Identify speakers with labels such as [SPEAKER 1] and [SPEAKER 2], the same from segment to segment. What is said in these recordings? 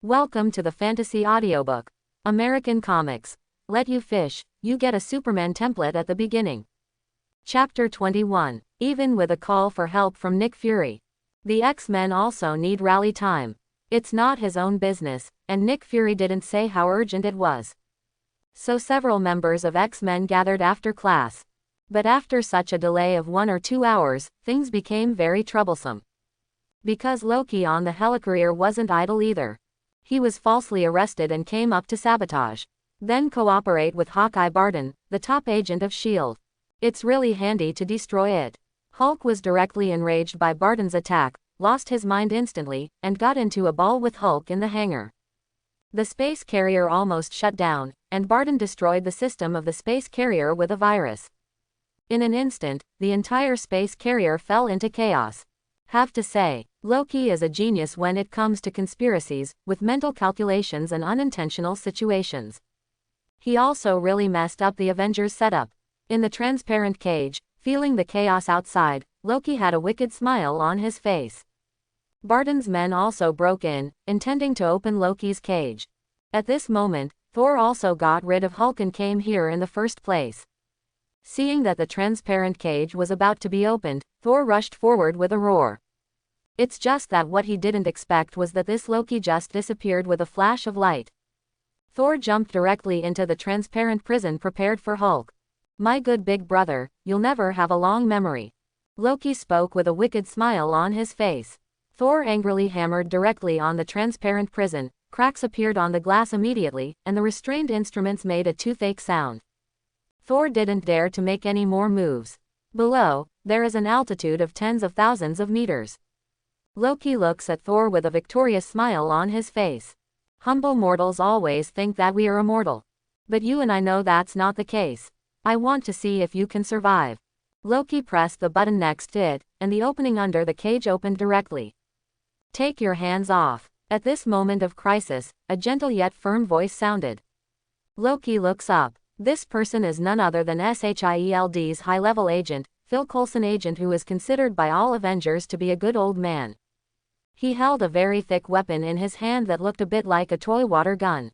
[SPEAKER 1] Welcome to the Fantasy Audiobook. American Comics. Let you fish, you get a Superman template at the beginning. Chapter 21. Even with a call for help from Nick Fury. The X-Men also need rally time. It's not his own business, and Nick Fury didn't say how urgent it was. So several members of X-Men gathered after class. But after such a delay of 1 or 2 hours, things became very troublesome. Because Loki on the helicarrier wasn't idle either. He was falsely arrested and came up to sabotage. Then cooperate with Hawkeye Barton, the top agent of S.H.I.E.L.D. It's really handy to destroy it. Hulk was directly enraged by Barton's attack, lost his mind instantly, and got into a ball with Hulk in the hangar. The space carrier almost shut down, and Barton destroyed the system of the space carrier with a virus. In an instant, the entire space carrier fell into chaos. Have to say, Loki is a genius when it comes to conspiracies, with mental calculations and unintentional situations. He also really messed up the Avengers setup. In the transparent cage, feeling the chaos outside, Loki had a wicked smile on his face. Barton's men also broke in, intending to open Loki's cage. At this moment, Thor also got rid of Hulk and came here in the first place. Seeing that the transparent cage was about to be opened, Thor rushed forward with a roar. It's just that what he didn't expect was that this Loki just disappeared with a flash of light. Thor jumped directly into the transparent prison prepared for Hulk. My good big brother, you'll never have a long memory. Loki spoke with a wicked smile on his face. Thor angrily hammered directly on the transparent prison, cracks appeared on the glass immediately, and the restrained instruments made a toothache sound. Thor didn't dare to make any more moves. Below, there is an altitude of tens of thousands of meters. Loki looks at Thor with a victorious smile on his face. Humble mortals always think that we are immortal. But you and I know that's not the case. I want to see if you can survive. Loki pressed the button next to it, and the opening under the cage opened directly. Take your hands off. At this moment of crisis, a gentle yet firm voice sounded. Loki looks up. This person is none other than S.H.I.E.L.D.'s high-level agent, Phil Coulson, agent who is considered by all Avengers to be a good old man. He held a very thick weapon in his hand that looked a bit like a toy water gun.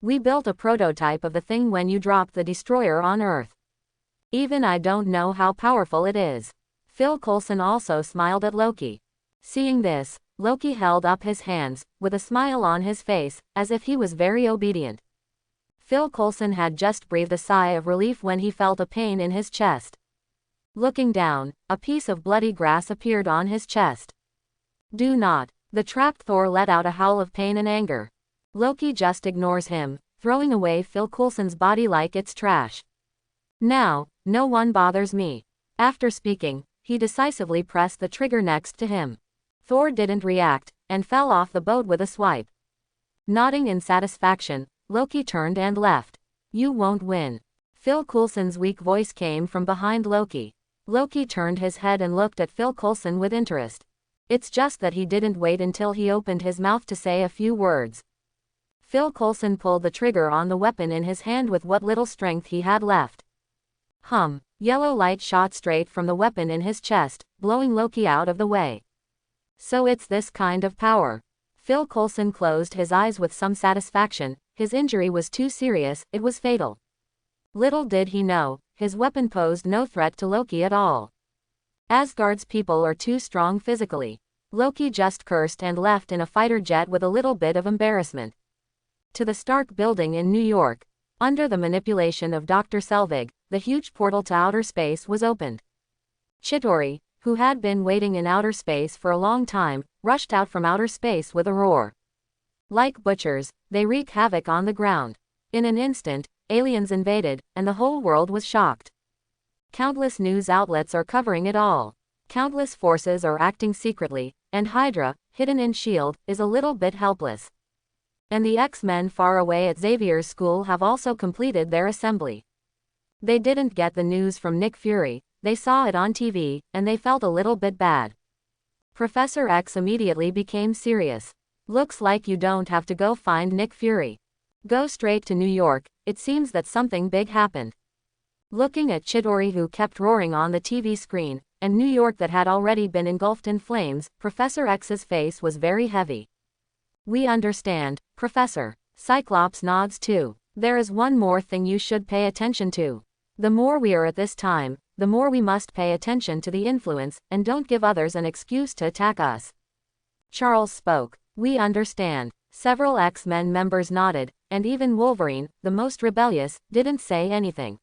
[SPEAKER 1] We built a prototype of the thing when you dropped the destroyer on Earth. Even I don't know how powerful it is. Phil Coulson also smiled at Loki. Seeing this, Loki held up his hands, with a smile on his face, as if he was very obedient. Phil Coulson had just breathed a sigh of relief when he felt a pain in his chest. Looking down, a piece of bloody grass appeared on his chest. Do not. The trapped Thor let out a howl of pain and anger. Loki just ignores him, throwing away Phil Coulson's body like it's trash. Now, no one bothers me. After speaking, he decisively pressed the trigger next to him. Thor didn't react, and fell off the boat with a swipe. Nodding in satisfaction, Loki turned and left. You won't win. Phil Coulson's weak voice came from behind Loki. Loki turned his head and looked at Phil Coulson with interest. It's just that he didn't wait until he opened his mouth to say a few words. Phil Coulson pulled the trigger on the weapon in his hand with what little strength he had left. Yellow light shot straight from the weapon in his chest, blowing Loki out of the way. So it's this kind of power. Phil Coulson closed his eyes with some satisfaction. His injury was too serious, it was fatal. Little did he know, his weapon posed no threat to Loki at all. Asgard's people are too strong physically. Loki just cursed and left in a fighter jet with a little bit of embarrassment. To the Stark building in New York. Under the manipulation of Dr. Selvig, the huge portal to outer space was opened. Chitauri, who had been waiting in outer space for a long time, rushed out from outer space with a roar. Like butchers, they wreak havoc on the ground. In an instant, aliens invaded, and the whole world was shocked. Countless news outlets are covering it all. Countless forces are acting secretly, and Hydra, hidden in S.H.I.E.L.D., is a little bit helpless. And the X-Men far away at Xavier's school have also completed their assembly. They didn't get the news from Nick Fury, they saw it on TV, and they felt a little bit bad. Professor X immediately became serious. Looks like you don't have to go find Nick Fury. Go straight to New York, it seems that something big happened. Looking at Chitauri, who kept roaring on the TV screen, and New York that had already been engulfed in flames, Professor X's face was very heavy. We understand, Professor. Cyclops nods too. There is one more thing you should pay attention to. The more we are at this time, the more we must pay attention to the influence, and don't give others an excuse to attack us. Charles spoke. We understand. Several X-Men members nodded, and even Wolverine, the most rebellious, didn't say anything.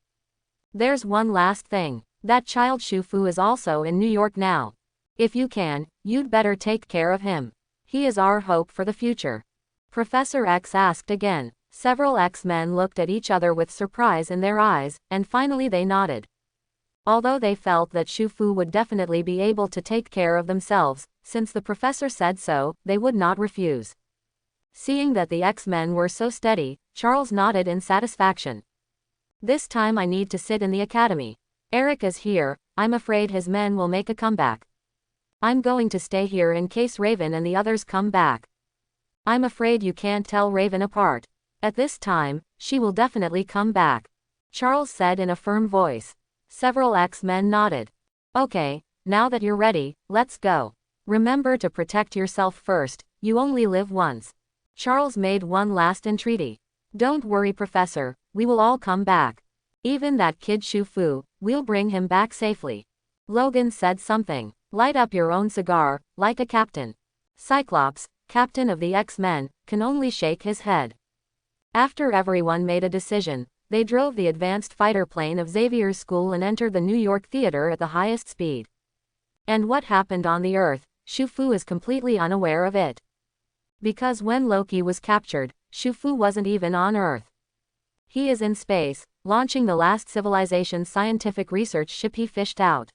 [SPEAKER 1] There's one last thing. That child Shufu is also in New York now. If you can, you'd better take care of him. He is our hope for the future. Professor X asked again. Several X-Men looked at each other with surprise in their eyes, and finally they nodded. Although they felt that Shufu would definitely be able to take care of themselves, since the professor said so, they would not refuse. Seeing that the X-Men were so steady, Charles nodded in satisfaction. This time I need to sit in the academy. Eric is here, I'm afraid his men will make a comeback. I'm going to stay here in case Raven and the others come back. I'm afraid you can't tell Raven apart. At this time, she will definitely come back. Charles said in a firm voice. Several X-Men nodded. Okay, now that you're ready, let's go. Remember to protect yourself first, you only live once. Charles made one last entreaty. Don't worry, Professor, we will all come back. Even that kid Shufu, we'll bring him back safely. Logan said something. Light up your own cigar, like a captain. Cyclops, captain of the X-Men, can only shake his head. After everyone made a decision, they drove the advanced fighter plane of Xavier's school and entered the New York theater at the highest speed. And what happened on the Earth, Shufu is completely unaware of it. Because when Loki was captured, Shufu wasn't even on Earth. He is in space, launching the last civilization's scientific research ship he fished out.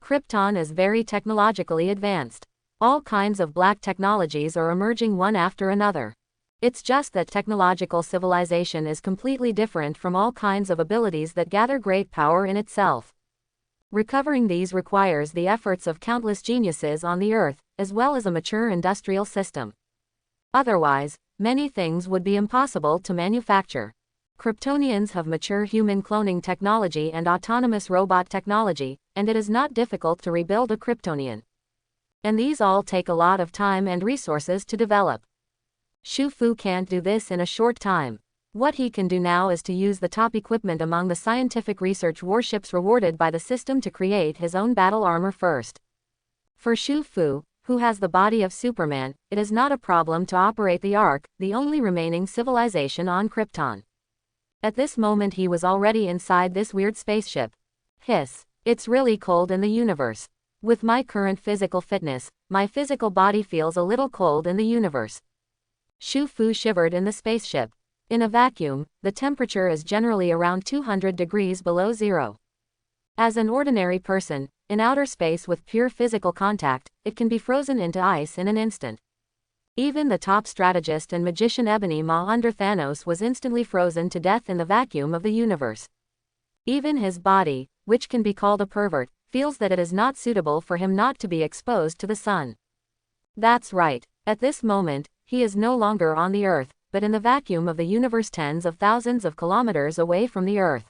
[SPEAKER 1] Krypton is very technologically advanced. All kinds of black technologies are emerging one after another. It's just that technological civilization is completely different from all kinds of abilities that gather great power in itself. Recovering these requires the efforts of countless geniuses on the Earth, as well as a mature industrial system. Otherwise, many things would be impossible to manufacture. Kryptonians have mature human cloning technology and autonomous robot technology, and it is not difficult to rebuild a Kryptonian. And these all take a lot of time and resources to develop. Shufu can't do this in a short time. What he can do now is to use the top equipment among the scientific research warships rewarded by the system to create his own battle armor first. For Shufu, who has the body of Superman, it is not a problem to operate the Ark, the only remaining civilization on Krypton. At this moment he was already inside this weird spaceship. Hiss. It's really cold in the universe. With my current physical fitness, my physical body feels a little cold in the universe. Shufu shivered in the spaceship. In a vacuum, the temperature is generally around 200 degrees below zero. As an ordinary person, in outer space with pure physical contact, it can be frozen into ice in an instant. Even the top strategist and magician Ebony Maw under Thanos was instantly frozen to death in the vacuum of the universe. Even his body, which can be called a pervert, feels that it is not suitable for him not to be exposed to the sun. That's right. At this moment, he is no longer on the Earth, but in the vacuum of the universe tens of thousands of kilometers away from the Earth.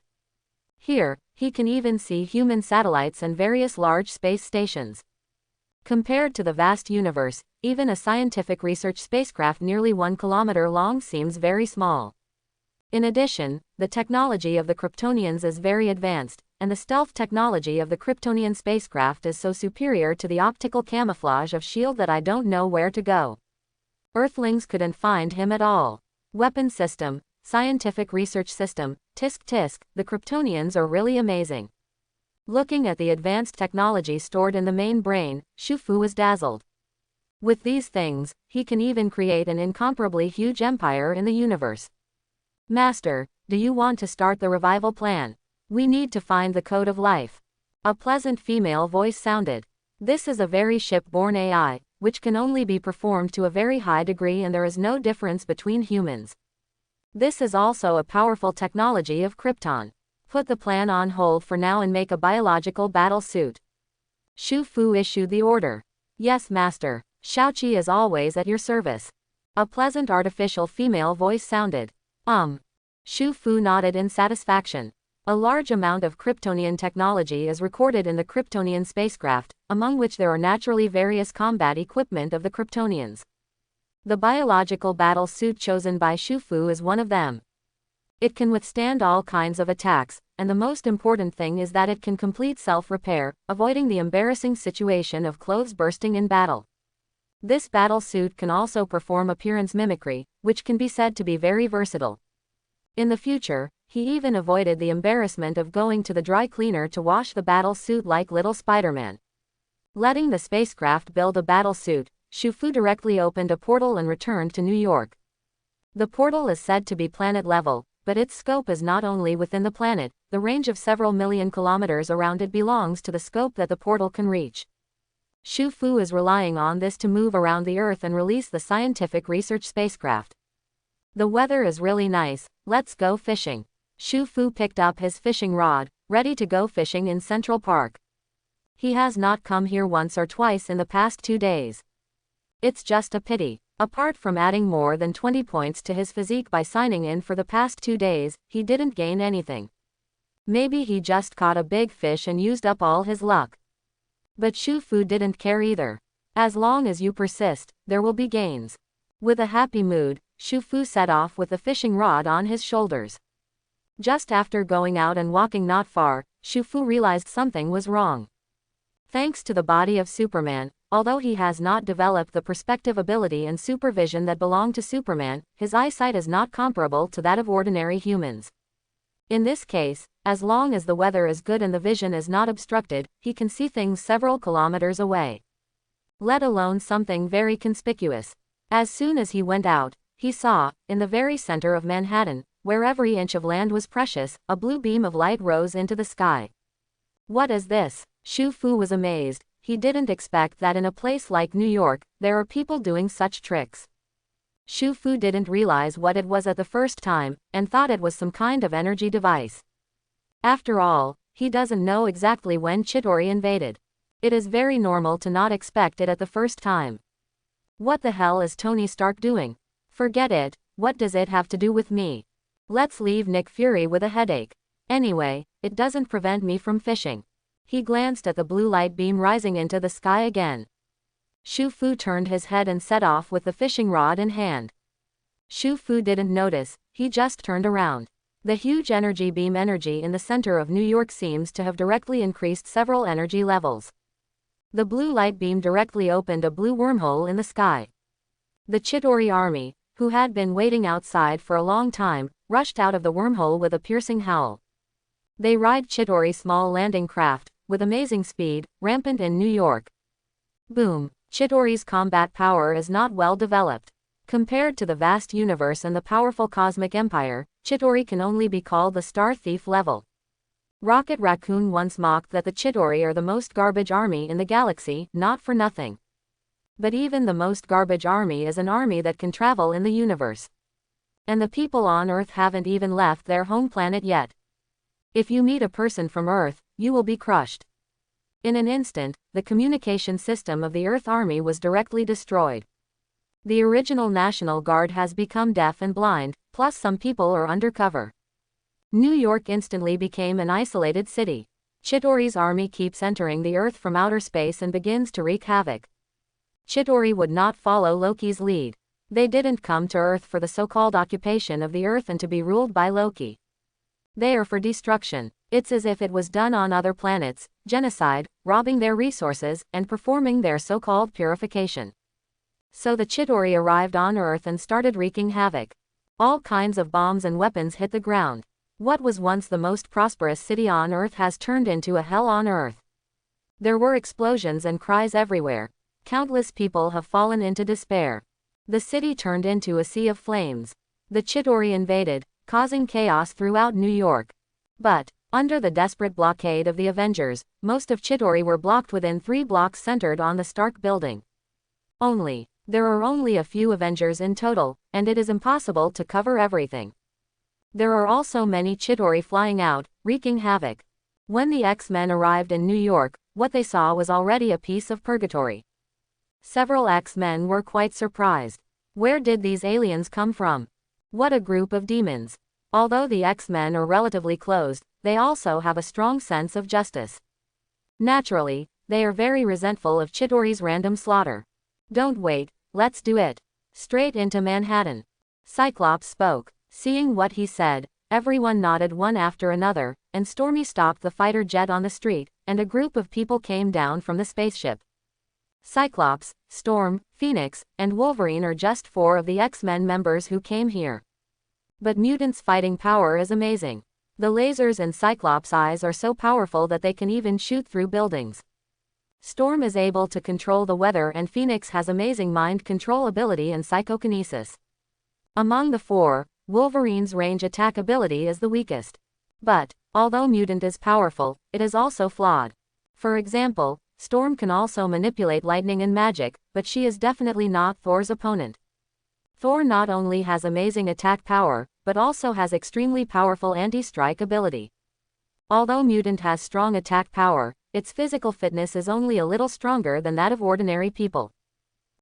[SPEAKER 1] Here, he can even see human satellites and various large space stations. Compared to the vast universe, even a scientific research spacecraft nearly 1 kilometer long seems very small. In addition, the technology of the Kryptonians is very advanced, and the stealth technology of the Kryptonian spacecraft is so superior to the optical camouflage of S.H.I.E.L.D. that I don't know where to go. Earthlings couldn't find him at all. Weapon system, scientific research system, tisk tisk, the Kryptonians are really amazing. Looking at the advanced technology stored in the main brain, Shufu was dazzled. With these things, he can even create an incomparably huge empire in the universe. Master, do you want to start the revival plan? We need to find the code of life. A pleasant female voice sounded. This is a very ship-born AI, which can only be performed to a very high degree, and there is no difference between humans. This is also a powerful technology of Krypton. Put the plan on hold for now and make a biological battle suit. Shufu issued the order. Yes, Master. Shaoqi is always at your service. A pleasant artificial female voice sounded. Shufu nodded in satisfaction. A large amount of Kryptonian technology is recorded in the Kryptonian spacecraft, among which there are naturally various combat equipment of the Kryptonians. The biological battle suit chosen by Shufu is one of them. It can withstand all kinds of attacks, and the most important thing is that it can complete self-repair, avoiding the embarrassing situation of clothes bursting in battle. This battle suit can also perform appearance mimicry, which can be said to be very versatile. In the future, he even avoided the embarrassment of going to the dry cleaner to wash the battle suit like little Spider-Man. Letting the spacecraft build a battle suit, Shufu directly opened a portal and returned to New York. The portal is said to be planet-level, but its scope is not only within the planet, the range of several million kilometers around it belongs to the scope that the portal can reach. Shufu is relying on this to move around the Earth and release the scientific research spacecraft. The weather is really nice, let's go fishing. Shufu picked up his fishing rod, ready to go fishing in Central Park. He has not come here once or twice in the past 2 days. It's just a pity. Apart from adding more than 20 points to his physique by signing in for the past 2 days, he didn't gain anything. Maybe he just caught a big fish and used up all his luck. But Shufu didn't care either. As long as you persist, there will be gains. With a happy mood, Shufu set off with the fishing rod on his shoulders. Just after going out and walking not far, Shufu realized something was wrong. Thanks to the body of Superman, although he has not developed the perspective ability and supervision that belong to Superman, his eyesight is not comparable to that of ordinary humans. In this case, as long as the weather is good and the vision is not obstructed, he can see things several kilometers away. Let alone something very conspicuous. As soon as he went out, he saw, in the very center of Manhattan, where every inch of land was precious, a blue beam of light rose into the sky. What is this? Shufu was amazed. He didn't expect that in a place like New York, there are people doing such tricks. Shufu didn't realize what it was at the first time, and thought it was some kind of energy device. After all, he doesn't know exactly when Chidori invaded. It is very normal to not expect it at the first time. What the hell is Tony Stark doing? Forget it, what does it have to do with me? Let's leave Nick Fury with a headache. Anyway, it doesn't prevent me from fishing. He glanced at the blue light beam rising into the sky again. Shufu turned his head and set off with the fishing rod in hand. Shufu didn't notice, he just turned around. The huge energy beam energy in the center of New York seems to have directly increased several energy levels. The blue light beam directly opened a blue wormhole in the sky. The Chidori army, who had been waiting outside for a long time, rushed out of the wormhole with a piercing howl. They ride Chidori's small landing craft, with amazing speed, rampant in New York. Boom. Chidori's combat power is not well developed. Compared to the vast universe and the powerful cosmic empire, Chidori can only be called the Star Thief level. Rocket Raccoon once mocked that the Chidori are the most garbage army in the galaxy, not for nothing. But even the most garbage army is an army that can travel in the universe. And the people on Earth haven't even left their home planet yet. If you meet a person from Earth, you will be crushed. In an instant, the communication system of the Earth Army was directly destroyed. The original National Guard has become deaf and blind, plus some people are undercover. New York instantly became an isolated city. Chidori's army keeps entering the Earth from outer space and begins to wreak havoc. Chidori would not follow Loki's lead. They didn't come to Earth for the so-called occupation of the Earth and to be ruled by Loki. They are for destruction. It's as if it was done on other planets, genocide, robbing their resources, and performing their so-called purification. So the Chidori arrived on Earth and started wreaking havoc. All kinds of bombs and weapons hit the ground. What was once the most prosperous city on Earth has turned into a hell on Earth. There were explosions and cries everywhere. Countless people have fallen into despair. The city turned into a sea of flames. The Chidori invaded, causing chaos throughout New York. But, under the desperate blockade of the Avengers, most of Chidori were blocked within 3 blocks centered on the Stark building. There are only a few Avengers in total, and it is impossible to cover everything. There are also many Chidori flying out, wreaking havoc. When the X-Men arrived in New York, what they saw was already a piece of purgatory. Several X-Men were quite surprised. Where did these aliens come from? What a group of demons. Although the X-Men are relatively closed, they also have a strong sense of justice. Naturally, they are very resentful of Chidori's random slaughter. Don't wait, let's do it. Straight into Manhattan. Cyclops spoke. Seeing what he said, everyone nodded one after another, and Stormy stopped the fighter jet on the street, and a group of people came down from the spaceship. Cyclops, Storm, Phoenix, and Wolverine are just 4 of the X-Men members who came here. But mutants' fighting power is amazing. The lasers in Cyclops' eyes are so powerful that they can even shoot through buildings. Storm is able to control the weather, and Phoenix has amazing mind control ability and psychokinesis. Among the 4, Wolverine's range attack ability is the weakest. But, although mutant is powerful, it is also flawed. For example, Storm can also manipulate lightning and magic, but she is definitely not Thor's opponent. Thor not only has amazing attack power, but also has extremely powerful anti-strike ability. Although mutant has strong attack power, its physical fitness is only a little stronger than that of ordinary people.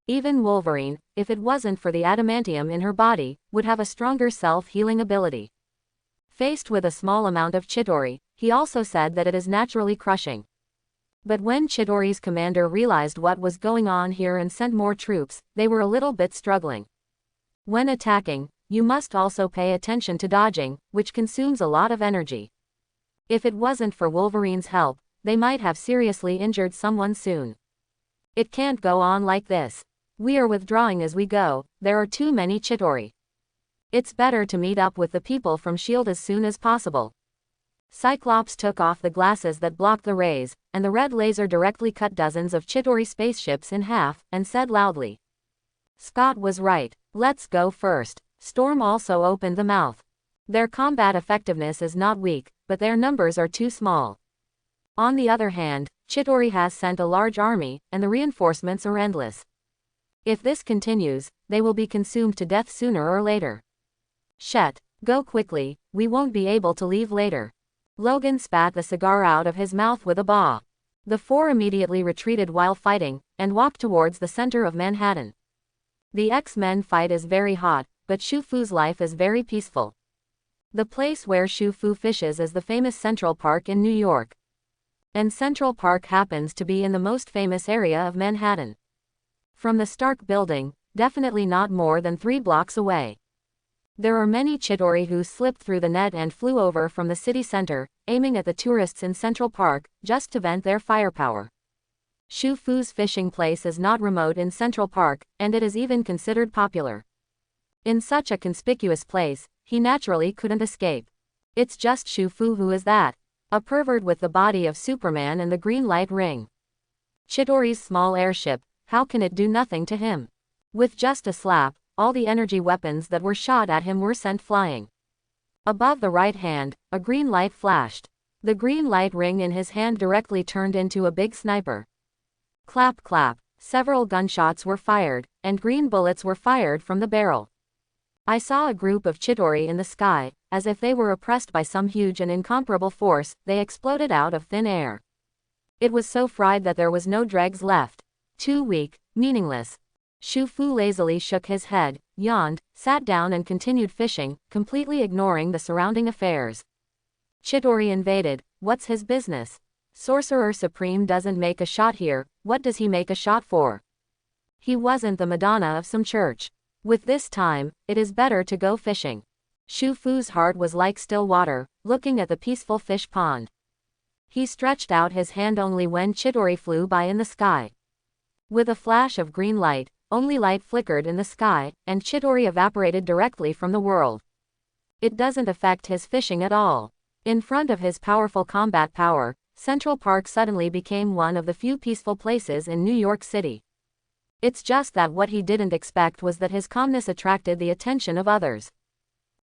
[SPEAKER 1] Even Wolverine, if it wasn't for the adamantium in her body, would have a stronger self-healing ability. Faced with a small amount of Chidori, he also said that it is naturally crushing. But when Chidori's commander realized what was going on here and sent more troops, they were a little bit struggling. When attacking, you must also pay attention to dodging, which consumes a lot of energy. If it wasn't for Wolverine's help, they might have seriously injured someone soon. It can't go on like this. We are withdrawing as we go, there are too many Chidori. It's better to meet up with the people from S.H.I.E.L.D. as soon as possible. Cyclops took off the glasses that blocked the rays, and the red laser directly cut dozens of Chidori spaceships in half, and said loudly. Scott was right. Let's go first. Storm also opened the mouth. Their combat effectiveness is not weak, but their numbers are too small. On the other hand, Chidori has sent a large army, and the reinforcements are endless. If this continues, they will be consumed to death sooner or later. Shet, go quickly, we won't be able to leave later. Logan spat the cigar out of his mouth with a baw. The 4 immediately retreated while fighting, and walked towards the center of Manhattan. The X-Men fight is very hot, but Shu-Fu's life is very peaceful. The place where Shu-Fu fishes is the famous Central Park in New York. And Central Park happens to be in the most famous area of Manhattan. From the Stark building, definitely not more than 3 blocks away. There are many Chidori who slipped through the net and flew over from the city center, aiming at the tourists in Central Park, just to vent their firepower. Shu-Fu's fishing place is not remote in Central Park, and it is even considered popular. In such a conspicuous place, he naturally couldn't escape. It's just Shu-Fu who is that. A pervert with the body of Superman and the green light ring. Chidori's small airship, how can it do nothing to him? With just a slap, all the energy weapons that were shot at him were sent flying. Above the right hand, a green light flashed. The green light ring in his hand directly turned into a big sniper. Clap clap, several gunshots were fired, and green bullets were fired from the barrel. I saw a group of Chidori in the sky, as if they were oppressed by some huge and incomparable force, they exploded out of thin air. It was so fried that there was no dregs left. Too weak, meaningless. Shu-Fu lazily shook his head, yawned, sat down and continued fishing, completely ignoring the surrounding affairs. Chidori invaded, what's his business? Sorcerer Supreme doesn't make a shot here, what does he make a shot for? He wasn't the Madonna of some church. With this time, it is better to go fishing. Shu-Fu's heart was like still water, looking at the peaceful fish pond. He stretched out his hand only when Chidori flew by in the sky. With a flash of green light, only light flickered in the sky, and Chidori evaporated directly from the world. It doesn't affect his fishing at all. In front of his powerful combat power, Central Park suddenly became one of the few peaceful places in New York City. It's just that what he didn't expect was that his calmness attracted the attention of others.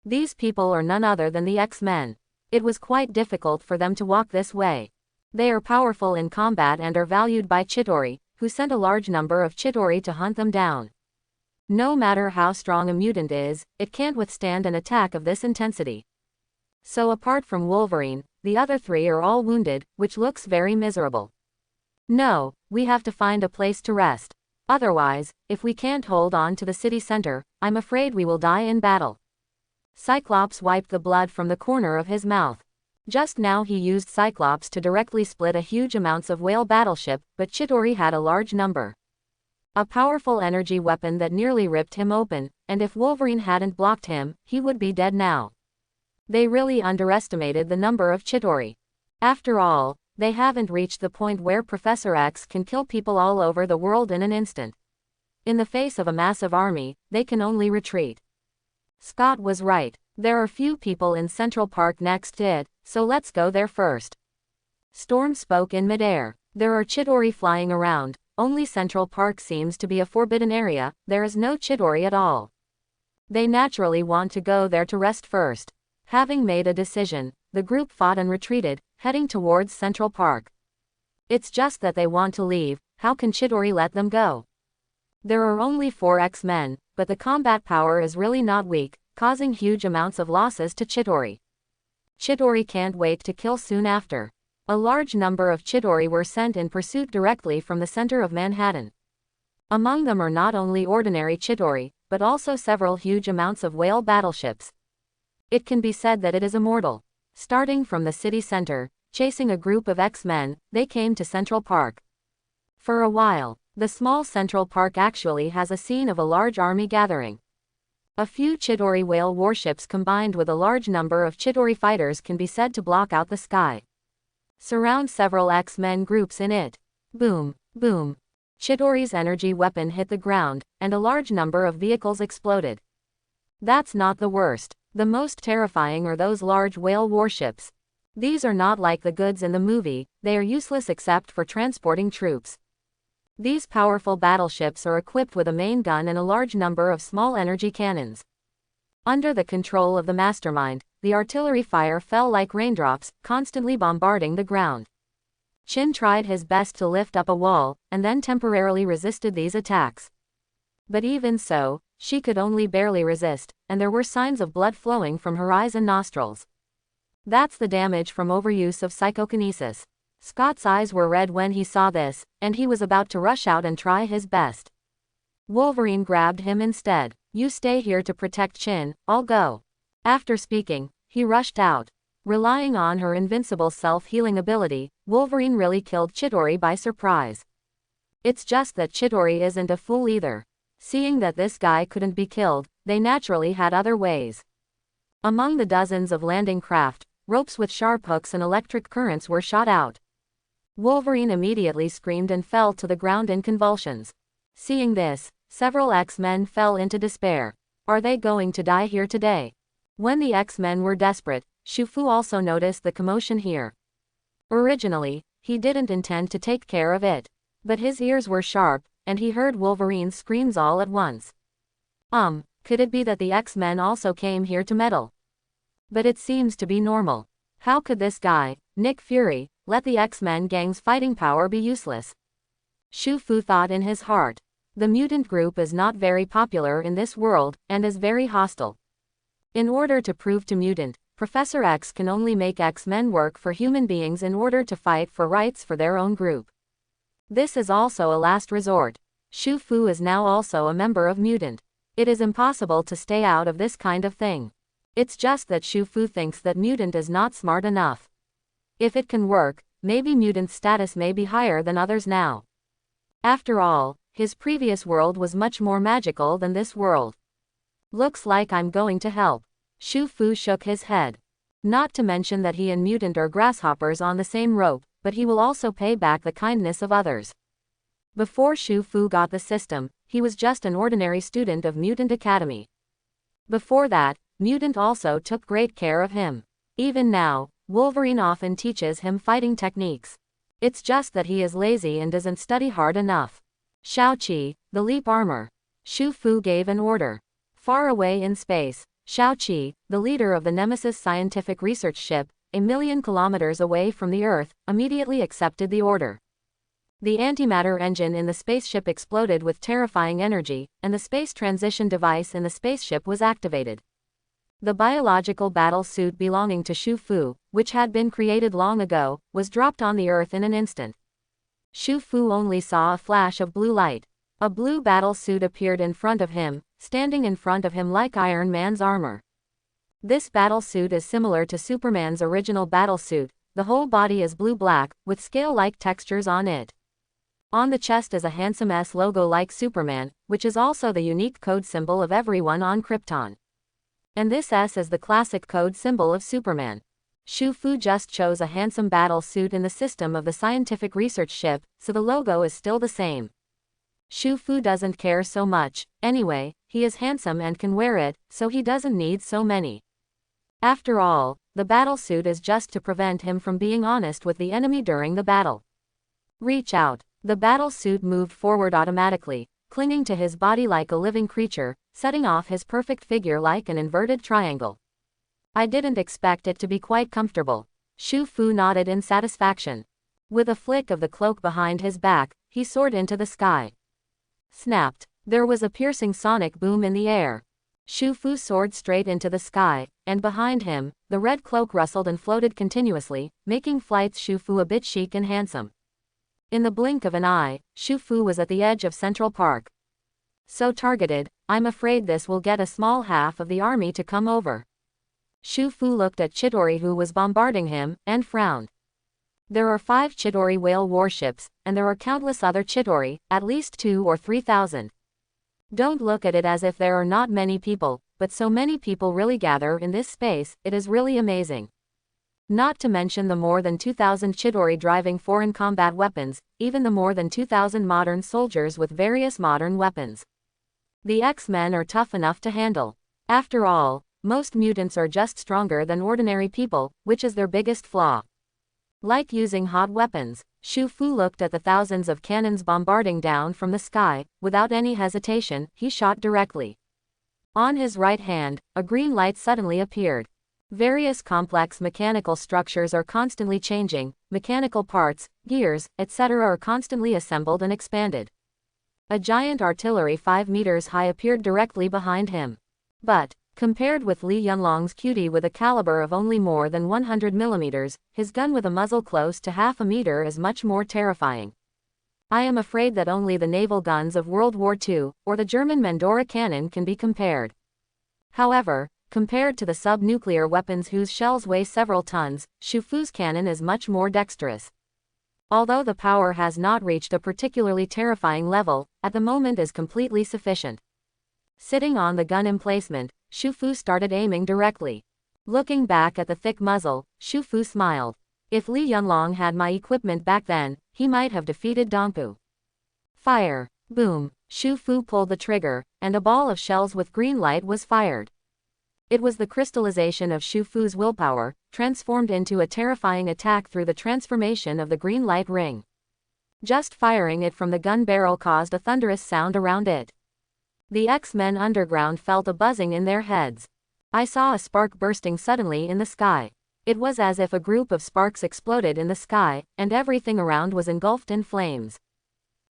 [SPEAKER 1] These people are none other than the X-Men. It was quite difficult for them to walk this way. They are powerful in combat and are valued by Chidori, who sent a large number of Chidori to hunt them down. No matter how strong a mutant is, it can't withstand an attack of this intensity. So apart from Wolverine, the other 3 are all wounded, which looks very miserable. No, we have to find a place to rest. Otherwise, if we can't hold on to the city center, I'm afraid we will die in battle. Cyclops wiped the blood from the corner of his mouth. Just now he used Cyclops to directly split a huge amounts of whale battleship, but Chidori had a large number. A powerful energy weapon that nearly ripped him open, and if Wolverine hadn't blocked him, he would be dead now. They really underestimated the number of Chidori. After all, they haven't reached the point where Professor X can kill people all over the world in an instant. In the face of a massive army, they can only retreat. Scott was right. There are few people in Central Park next to it, so let's go there first. Storm spoke in midair. There are Chidori flying around. Only Central Park seems to be a forbidden area, there is no Chidori at all. They naturally want to go there to rest first. Having made a decision, the group fought and retreated, heading towards Central Park. It's just that they want to leave, how can Chidori let them go? There are only 4 X-Men, but the combat power is really not weak, causing huge amounts of losses to Chidori. Chidori can't wait to kill soon after. A large number of Chidori were sent in pursuit directly from the center of Manhattan. Among them are not only ordinary Chidori, but also several huge amounts of whale battleships. It can be said that it is immortal. Starting from the city center, chasing a group of X-Men, they came to Central Park. For a while, the small Central Park actually has a scene of a large army gathering. A few Chidori whale warships combined with a large number of Chidori fighters can be said to block out the sky. Surround several X-Men groups in it. Boom, boom. Chidori's energy weapon hit the ground, and a large number of vehicles exploded. That's not the worst. The most terrifying are those large whale warships. These are not like the goods in the movie, they are useless except for transporting troops. These powerful battleships are equipped with a main gun and a large number of small energy cannons. Under the control of the mastermind, the artillery fire fell like raindrops, constantly bombarding the ground. Chin tried his best to lift up a wall, and then temporarily resisted these attacks. But even so, she could only barely resist, and there were signs of blood flowing from her eyes and nostrils. That's the damage from overuse of psychokinesis. Scott's eyes were red when he saw this, and he was about to rush out and try his best. Wolverine grabbed him instead. You stay here to protect Chin, I'll go. After speaking, he rushed out. Relying on her invincible self-healing ability, Wolverine really killed Chidori by surprise. It's just that Chidori isn't a fool either. Seeing that this guy couldn't be killed, they naturally had other ways. Among the dozens of landing craft, ropes with sharp hooks and electric currents were shot out. Wolverine immediately screamed and fell to the ground in convulsions. Seeing this, several X-Men fell into despair. Are they going to die here today? When the X-Men were desperate, Shufu also noticed the commotion here. Originally, he didn't intend to take care of it. But his ears were sharp, and he heard Wolverine's screams all at once. Could it be that the X-Men also came here to meddle? But it seems to be normal. How could this guy, Nick Fury, let the X-Men gang's fighting power be useless? Shufu thought in his heart. The mutant group is not very popular in this world, and is very hostile. In order to prove to Mutant, Professor X can only make X-Men work for human beings in order to fight for rights for their own group. This is also a last resort. Shufu is now also a member of Mutant. It is impossible to stay out of this kind of thing. It's just that Shufu thinks that Mutant is not smart enough. If it can work, maybe Mutant's status may be higher than others now. After all, his previous world was much more magical than this world. Looks like I'm going to help. Shufu shook his head. Not to mention that he and Mutant are grasshoppers on the same rope, but he will also pay back the kindness of others. Before Shufu got the system, he was just an ordinary student of Mutant Academy. Before that, Mutant also took great care of him. Even now, Wolverine often teaches him fighting techniques. It's just that he is lazy and doesn't study hard enough. Shao-Chi, the leap armor. Shufu gave an order. Far away in space, Shao-Chi, the leader of the Nemesis scientific research ship, 1,000,000 kilometers away from the Earth, immediately accepted the order. The antimatter engine in the spaceship exploded with terrifying energy, and the space transition device in the spaceship was activated. The biological battle suit belonging to Shufu, which had been created long ago, was dropped on the Earth in an instant. Shufu only saw a flash of blue light. A blue battle suit appeared in front of him, standing in front of him like Iron Man's armor. This battle suit is similar to Superman's original battle suit. The whole body is blue-black, with scale-like textures on it. On the chest is a handsome S logo like Superman, which is also the unique code symbol of everyone on Krypton. And this S is the classic code symbol of Superman. Shu Fu just chose a handsome battle suit in the system of the scientific research ship, so the logo is still the same. Shu Fu doesn't care so much, anyway, he is handsome and can wear it, so he doesn't need so many. After all, the battle suit is just to prevent him from being honest with the enemy during the battle. Reach out. The battle suit moved forward automatically, clinging to his body like a living creature, setting off his perfect figure like an inverted triangle. I didn't expect it to be quite comfortable. Shu Fu nodded in satisfaction. With a flick of the cloak behind his back, he soared into the sky. Snapped. There was a piercing sonic boom in the air. Shu Fu soared straight into the sky, and behind him, the red cloak rustled and floated continuously, making flight's Shu Fu a bit chic and handsome. In the blink of an eye, Shu Fu was at the edge of Central Park. So targeted, I'm afraid this will get a small half of the army to come over. Shu Fu looked at Chidori who was bombarding him, and frowned. There are 5 Chidori whale warships, and there are countless other Chidori, at least 2 or 3,000. Don't look at it as if there are not many people, but so many people really gather in this space, it is really amazing. Not to mention the more than 2,000 Chidori driving foreign combat weapons, even the more than 2,000 modern soldiers with various modern weapons. The X-Men are tough enough to handle. After all, most mutants are just stronger than ordinary people, which is their biggest flaw. Like using hot weapons, Shu Fu looked at the thousands of cannons bombarding down from the sky. Without any hesitation, he shot directly. On his right hand, a green light suddenly appeared. Various complex mechanical structures are constantly changing, mechanical parts, gears, etc. are constantly assembled and expanded. A giant artillery 5 meters high appeared directly behind him. But, compared with Li Yunlong's cutie with a caliber of only more than 100 millimeters, his gun with a muzzle close to half a meter is much more terrifying. I am afraid that only the naval guns of World War II, or the German Mandora cannon can be compared. However, compared to the sub-nuclear weapons whose shells weigh several tons, Shu Fu's cannon is much more dexterous. Although the power has not reached a particularly terrifying level, at the moment is completely sufficient. Sitting on the gun emplacement, Shu Fu started aiming directly. Looking back at the thick muzzle, Shu Fu smiled. If Li Yunlong had my equipment back then, he might have defeated Dongpu. Fire. Boom. Shu Fu pulled the trigger, and a ball of shells with green light was fired. It was the crystallization of Shu Fu's willpower, transformed into a terrifying attack through the transformation of the green light ring. Just firing it from the gun barrel caused a thunderous sound around it. The X-Men underground felt a buzzing in their heads. I saw a spark bursting suddenly in the sky. It was as if a group of sparks exploded in the sky, and everything around was engulfed in flames.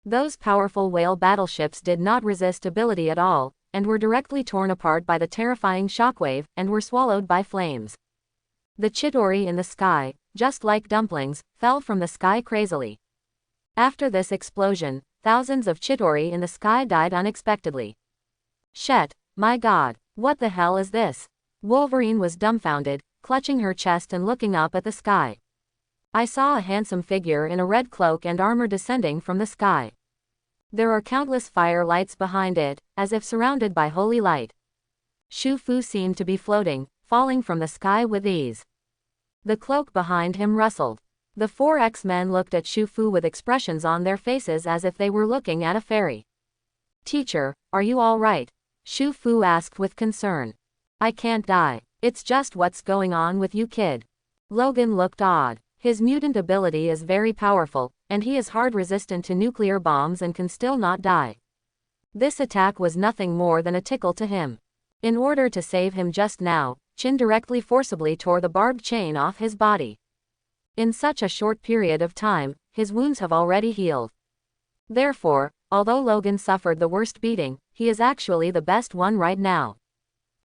[SPEAKER 1] Those powerful whale battleships did not resist ability at all, and were directly torn apart by the terrifying shockwave, and were swallowed by flames. The Chidori in the sky, just like dumplings, fell from the sky crazily. After this explosion, thousands of Chidori in the sky died unexpectedly. Shet, my god, what the hell is this? Wolverine was dumbfounded, clutching her chest and looking up at the sky. I saw a handsome figure in a red cloak and armor descending from the sky. There are countless fire lights behind it, as if surrounded by holy light. Shu Fu seemed to be floating, falling from the sky with ease. The cloak behind him rustled. The 4 X-Men looked at Shu Fu with expressions on their faces as if they were looking at a fairy. Teacher, are you all right? Shu Fu asked with concern. I can't die. It's just what's going on with you, kid. Logan looked odd. His mutant ability is very powerful, and he is hard resistant to nuclear bombs and can still not die. This attack was nothing more than a tickle to him. In order to save him just now, Chin directly forcibly tore the barbed chain off his body. In such a short period of time, his wounds have already healed. Therefore, although Logan suffered the worst beating, he is actually the best one right now.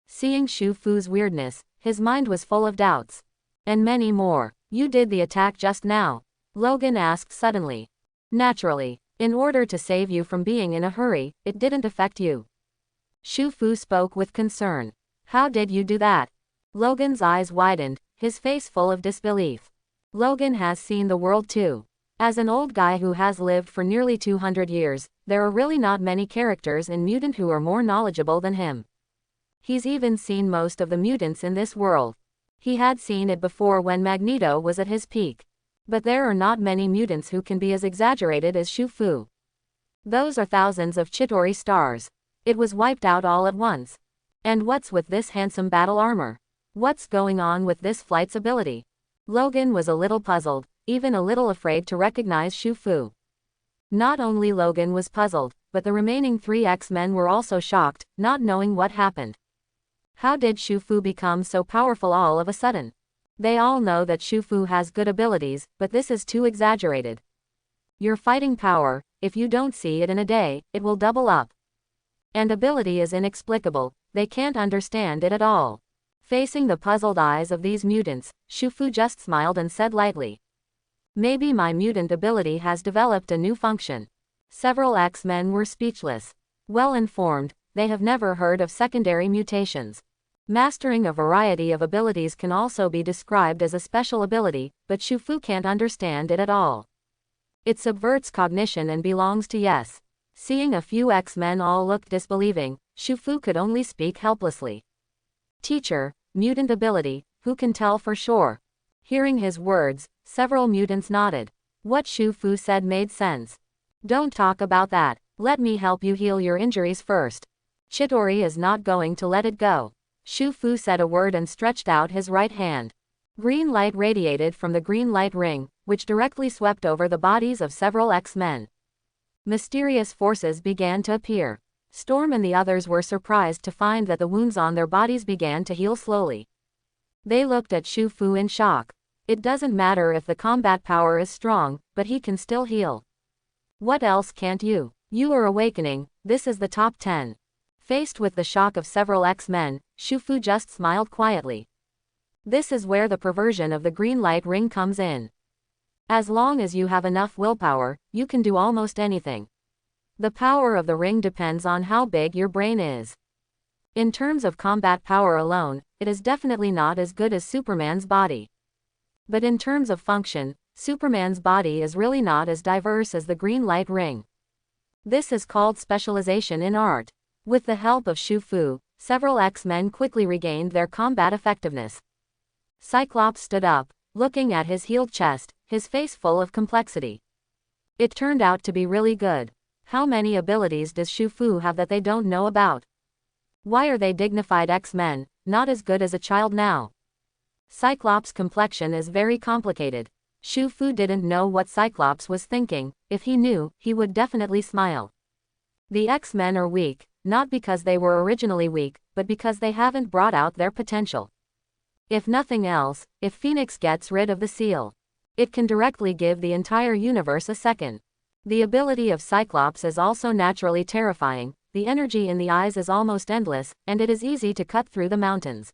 [SPEAKER 1] Seeing Shu Fu's weirdness, his mind was full of doubts. And many more. You did the attack just now? Logan asked suddenly. Naturally. In order to save you from being in a hurry, it didn't affect you. Shu Fu spoke with concern. How did you do that? Logan's eyes widened, his face full of disbelief. Logan has seen the world too. As an old guy who has lived for nearly 200 years, there are really not many characters in Mutant who are more knowledgeable than him. He's even seen most of the mutants in this world. He had seen it before when Magneto was at his peak. But there are not many mutants who can be as exaggerated as Shufu. Those are thousands of Chitauri stars. It was wiped out all at once. And what's with this handsome battle armor? What's going on with this flight's ability? Logan was a little puzzled, even a little afraid to recognize Shufu. Not only Logan was puzzled, but the remaining 3 X-Men were also shocked, not knowing what happened. How did Shufu become so powerful all of a sudden? They all know that Shufu has good abilities, but this is too exaggerated. Your fighting power, if you don't see it in a day, it will double up. And ability is inexplicable, they can't understand it at all. Facing the puzzled eyes of these mutants, Shufu just smiled and said lightly, "Maybe my mutant ability has developed a new function." Several X-Men were speechless. Well informed, they have never heard of secondary mutations. Mastering a variety of abilities can also be described as a special ability, but Shufu can't understand it at all. It subverts cognition and belongs to yes. Seeing a few X-Men all look disbelieving, Shufu could only speak helplessly. "Teacher, mutant ability, who can tell for sure?" Hearing his words, several mutants nodded. What Shufu said made sense. "Don't talk about that, let me help you heal your injuries first. Chitauri is not going to let it go." Shufu said a word and stretched out his right hand. Green light radiated from the green light ring, which directly swept over the bodies of several X-Men. Mysterious forces began to appear. Storm and the others were surprised to find that the wounds on their bodies began to heal slowly. They looked at Shufu in shock. It doesn't matter if the combat power is strong, but he can still heal. What else can't you? You are awakening, this is the top 10. Faced with the shock of several X-Men, Shufu just smiled quietly. This is where the perversion of the green light ring comes in. As long as you have enough willpower, you can do almost anything. The power of the ring depends on how big your brain is. In terms of combat power alone, it is definitely not as good as Superman's body. But in terms of function, Superman's body is really not as diverse as the green light ring. This is called specialization in art. With the help of Shufu, several X-Men quickly regained their combat effectiveness. Cyclops stood up, looking at his healed chest, his face full of complexity. It turned out to be really good. How many abilities does Shufu have that they don't know about? Why are they dignified X-Men, not as good as a child now? Cyclops' complexion is very complicated. Shufu didn't know what Cyclops was thinking. If he knew, he would definitely smile. The X-Men are weak, not because they were originally weak, but because they haven't brought out their potential. If nothing else, if Phoenix gets rid of the seal, it can directly give the entire universe a second. The ability of Cyclops is also naturally terrifying, the energy in the eyes is almost endless, and it is easy to cut through the mountains.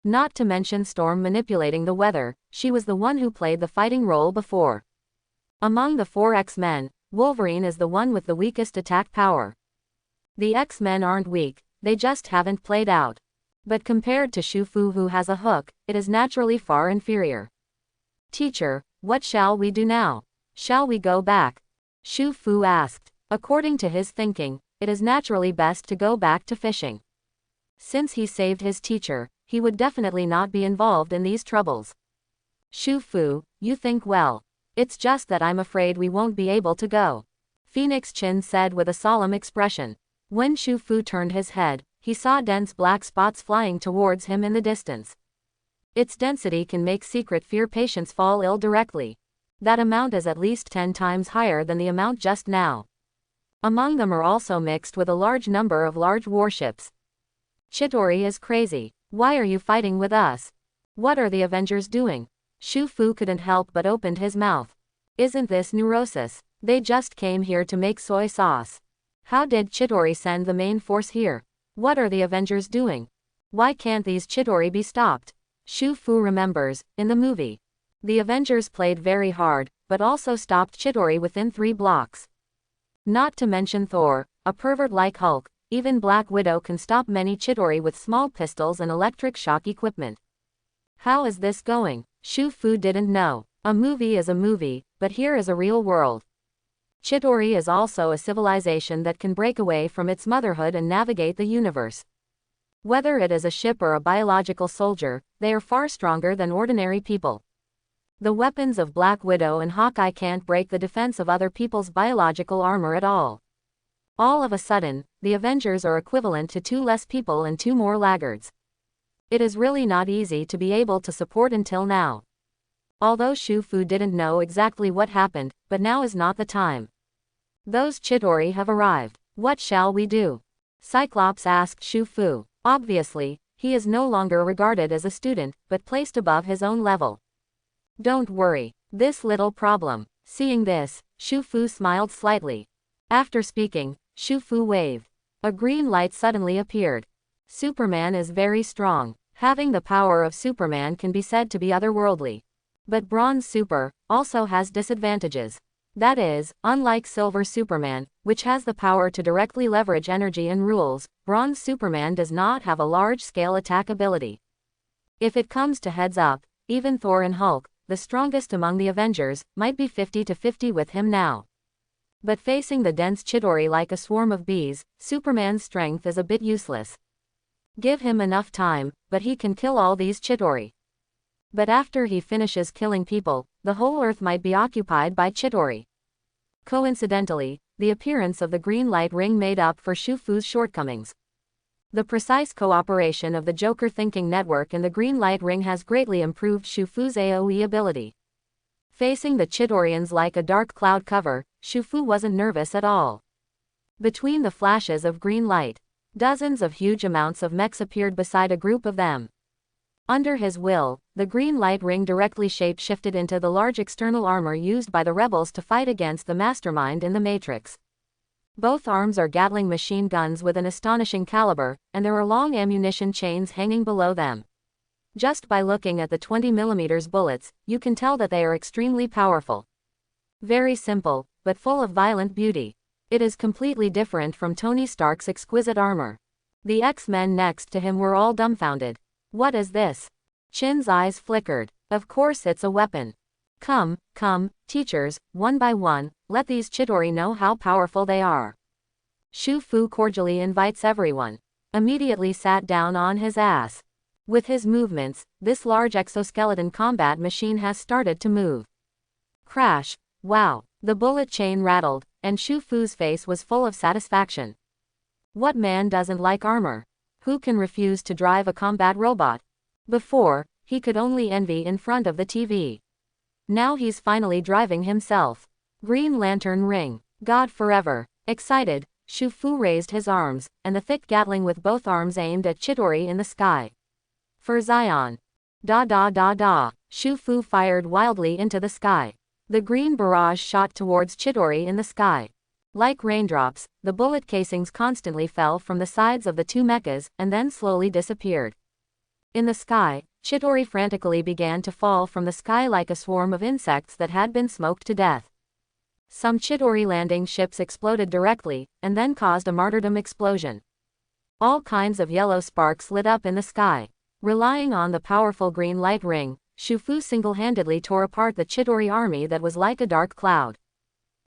[SPEAKER 1] Not to mention Storm manipulating the weather, she was the one who played the fighting role before. Among the 4 X-Men, Wolverine is the one with the weakest attack power. The X-Men aren't weak, they just haven't played out. But compared to Shufu who has a hook, it is naturally far inferior. "Teacher, what shall we do now? Shall we go back?" Shufu asked. According to his thinking, it is naturally best to go back to fishing. Since he saved his teacher, he would definitely not be involved in these troubles. "Shufu, you think well. It's just that I'm afraid we won't be able to go," Phoenix Chin said with a solemn expression. When Shufu turned his head, he saw dense black spots flying towards him in the distance. Its density can make secret fear patients fall ill directly. That amount is at least 10 times higher than the amount just now. Among them are also mixed with a large number of large warships. "Chitauri is crazy. Why are you fighting with us? What are the Avengers doing?" Shufu couldn't help but opened his mouth. "Isn't this neurosis? They just came here to make soy sauce. How did Chitauri send the main force here? What are the Avengers doing? Why can't these Chitauri be stopped?" Shufu remembers, in the movie, the Avengers played very hard, but also stopped Chitauri within 3 blocks. Not to mention Thor, a pervert like Hulk, even Black Widow can stop many Chitauri with small pistols and electric shock equipment. How is this going? Shufu didn't know. A movie is a movie, but here is a real world. Chidori is also a civilization that can break away from its motherhood and navigate the universe. Whether it is a ship or a biological soldier, they are far stronger than ordinary people. The weapons of Black Widow and Hawkeye can't break the defense of other people's biological armor at all. All of a sudden, the Avengers are equivalent to 2 less people and 2 more laggards. It is really not easy to be able to support until now. Although Shu-Fu didn't know exactly what happened, but now is not the time. Those Chidori have arrived. What shall we do? Cyclops asked Shu-Fu. Obviously, he is no longer regarded as a student, but placed above his own level. Don't worry, this little problem. Seeing this, Shu-Fu smiled slightly. After speaking, Shu-Fu waved. A green light suddenly appeared. Superman is very strong. Having the power of Superman can be said to be otherworldly. But Bronze Super also has disadvantages. That is, unlike Silver Superman, which has the power to directly leverage energy and rules, Bronze Superman does not have a large-scale attack ability. If it comes to heads up, even Thor and Hulk, the strongest among the Avengers, might be 50-50 with him now. But facing the dense Chidori like a swarm of bees, Superman's strength is a bit useless. Give him enough time, but he can kill all these Chidori. But after he finishes killing people, the whole Earth might be occupied by Chidori. Coincidentally, the appearance of the green light ring made up for Shu-Fu's shortcomings. The precise cooperation of the Joker thinking network and the green light ring has greatly improved Shu-Fu's AoE ability. Facing the Chidorians like a dark cloud cover, Shu-Fu wasn't nervous at all. Between the flashes of green light, dozens of huge amounts of mechs appeared beside a group of them. Under his will, the green light ring directly shape-shifted into the large external armor used by the rebels to fight against the mastermind in the Matrix. Both arms are Gatling machine guns with an astonishing caliber, and there are long ammunition chains hanging below them. Just by looking at the 20mm bullets, you can tell that they are extremely powerful. Very simple, but full of violent beauty. It is completely different from Tony Stark's exquisite armor. The X-Men next to him were all dumbfounded. What is this? Chin's eyes flickered. Of course it's a weapon. Come, teachers, one by one, let these Chidori know how powerful they are. Shu-Fu cordially invites everyone. Immediately sat down on his ass. With his movements, this large exoskeleton combat machine has started to move. Crash! Wow! The bullet chain rattled, and Shu-Fu's face was full of satisfaction. What man doesn't like armor? Who can refuse to drive a combat robot? Before, he could only envy in front of the TV. Now he's finally driving himself. Green Lantern ring. God forever. Excited, Shu-Fu raised his arms, and the thick Gatling with both arms aimed at Chidori in the sky. For Zion. Da da da da. Shu-Fu fired wildly into the sky. The green barrage shot towards Chidori in the sky. Like raindrops, the bullet casings constantly fell from the sides of the 2 mechas, and then slowly disappeared. In the sky, Chidori frantically began to fall from the sky like a swarm of insects that had been smoked to death. Some Chidori landing ships exploded directly, and then caused a martyrdom explosion. All kinds of yellow sparks lit up in the sky. Relying on the powerful green light ring, Shu-Fu single-handedly tore apart the Chidori army that was like a dark cloud.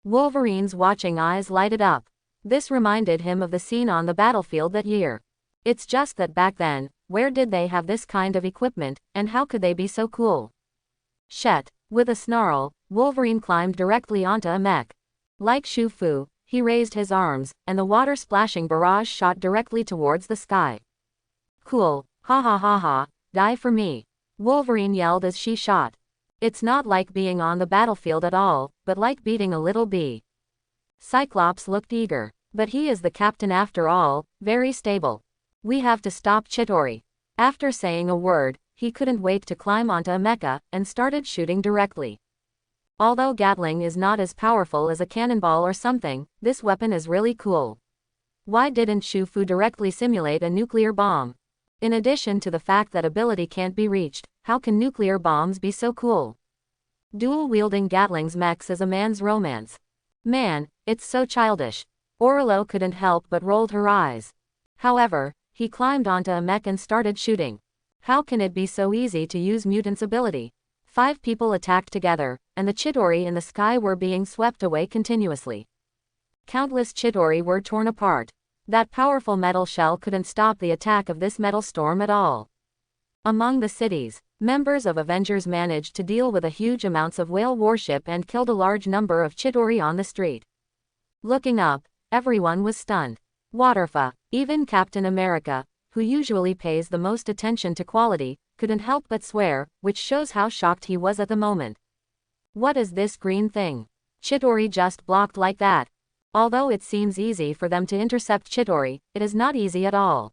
[SPEAKER 1] Wolverine's watching eyes lighted up. This reminded him of the scene on the battlefield that year. It's just that back then, where did they have this kind of equipment, and how could they be so cool? Shet! With a snarl, Wolverine climbed directly onto a mech. Like Shu-Fu, he raised his arms, and the water-splashing barrage shot directly towards the sky. Cool, ha ha ha ha, die for me. Wolverine yelled as she shot. It's not like being on the battlefield at all, but like beating a little bee. Cyclops looked eager. But he is the captain after all, very stable. We have to stop Chidori. After saying a word, he couldn't wait to climb onto a mecha, and started shooting directly. Although Gatling is not as powerful as a cannonball or something, this weapon is really cool. Why didn't Shu-Fu directly simulate a nuclear bomb? In addition to the fact that ability can't be reached, how can nuclear bombs be so cool? Dual-wielding Gatling's mechs is a man's romance. Man, it's so childish. Orlo couldn't help but rolled her eyes. However, he climbed onto a mech and started shooting. How can it be so easy to use Mutant's ability? 5 people attacked together, and the Chidori in the sky were being swept away continuously. Countless Chidori were torn apart. That powerful metal shell couldn't stop the attack of this metal storm at all. Among the cities, members of Avengers managed to deal with a huge amounts of whale warship and killed a large number of Chidori on the street. Looking up, everyone was stunned. Waterfa, even Captain America, who usually pays the most attention to quality, couldn't help but swear, which shows how shocked he was at the moment. What is this green thing? Chidori just blocked like that. Although it seems easy for them to intercept Chidori, it is not easy at all.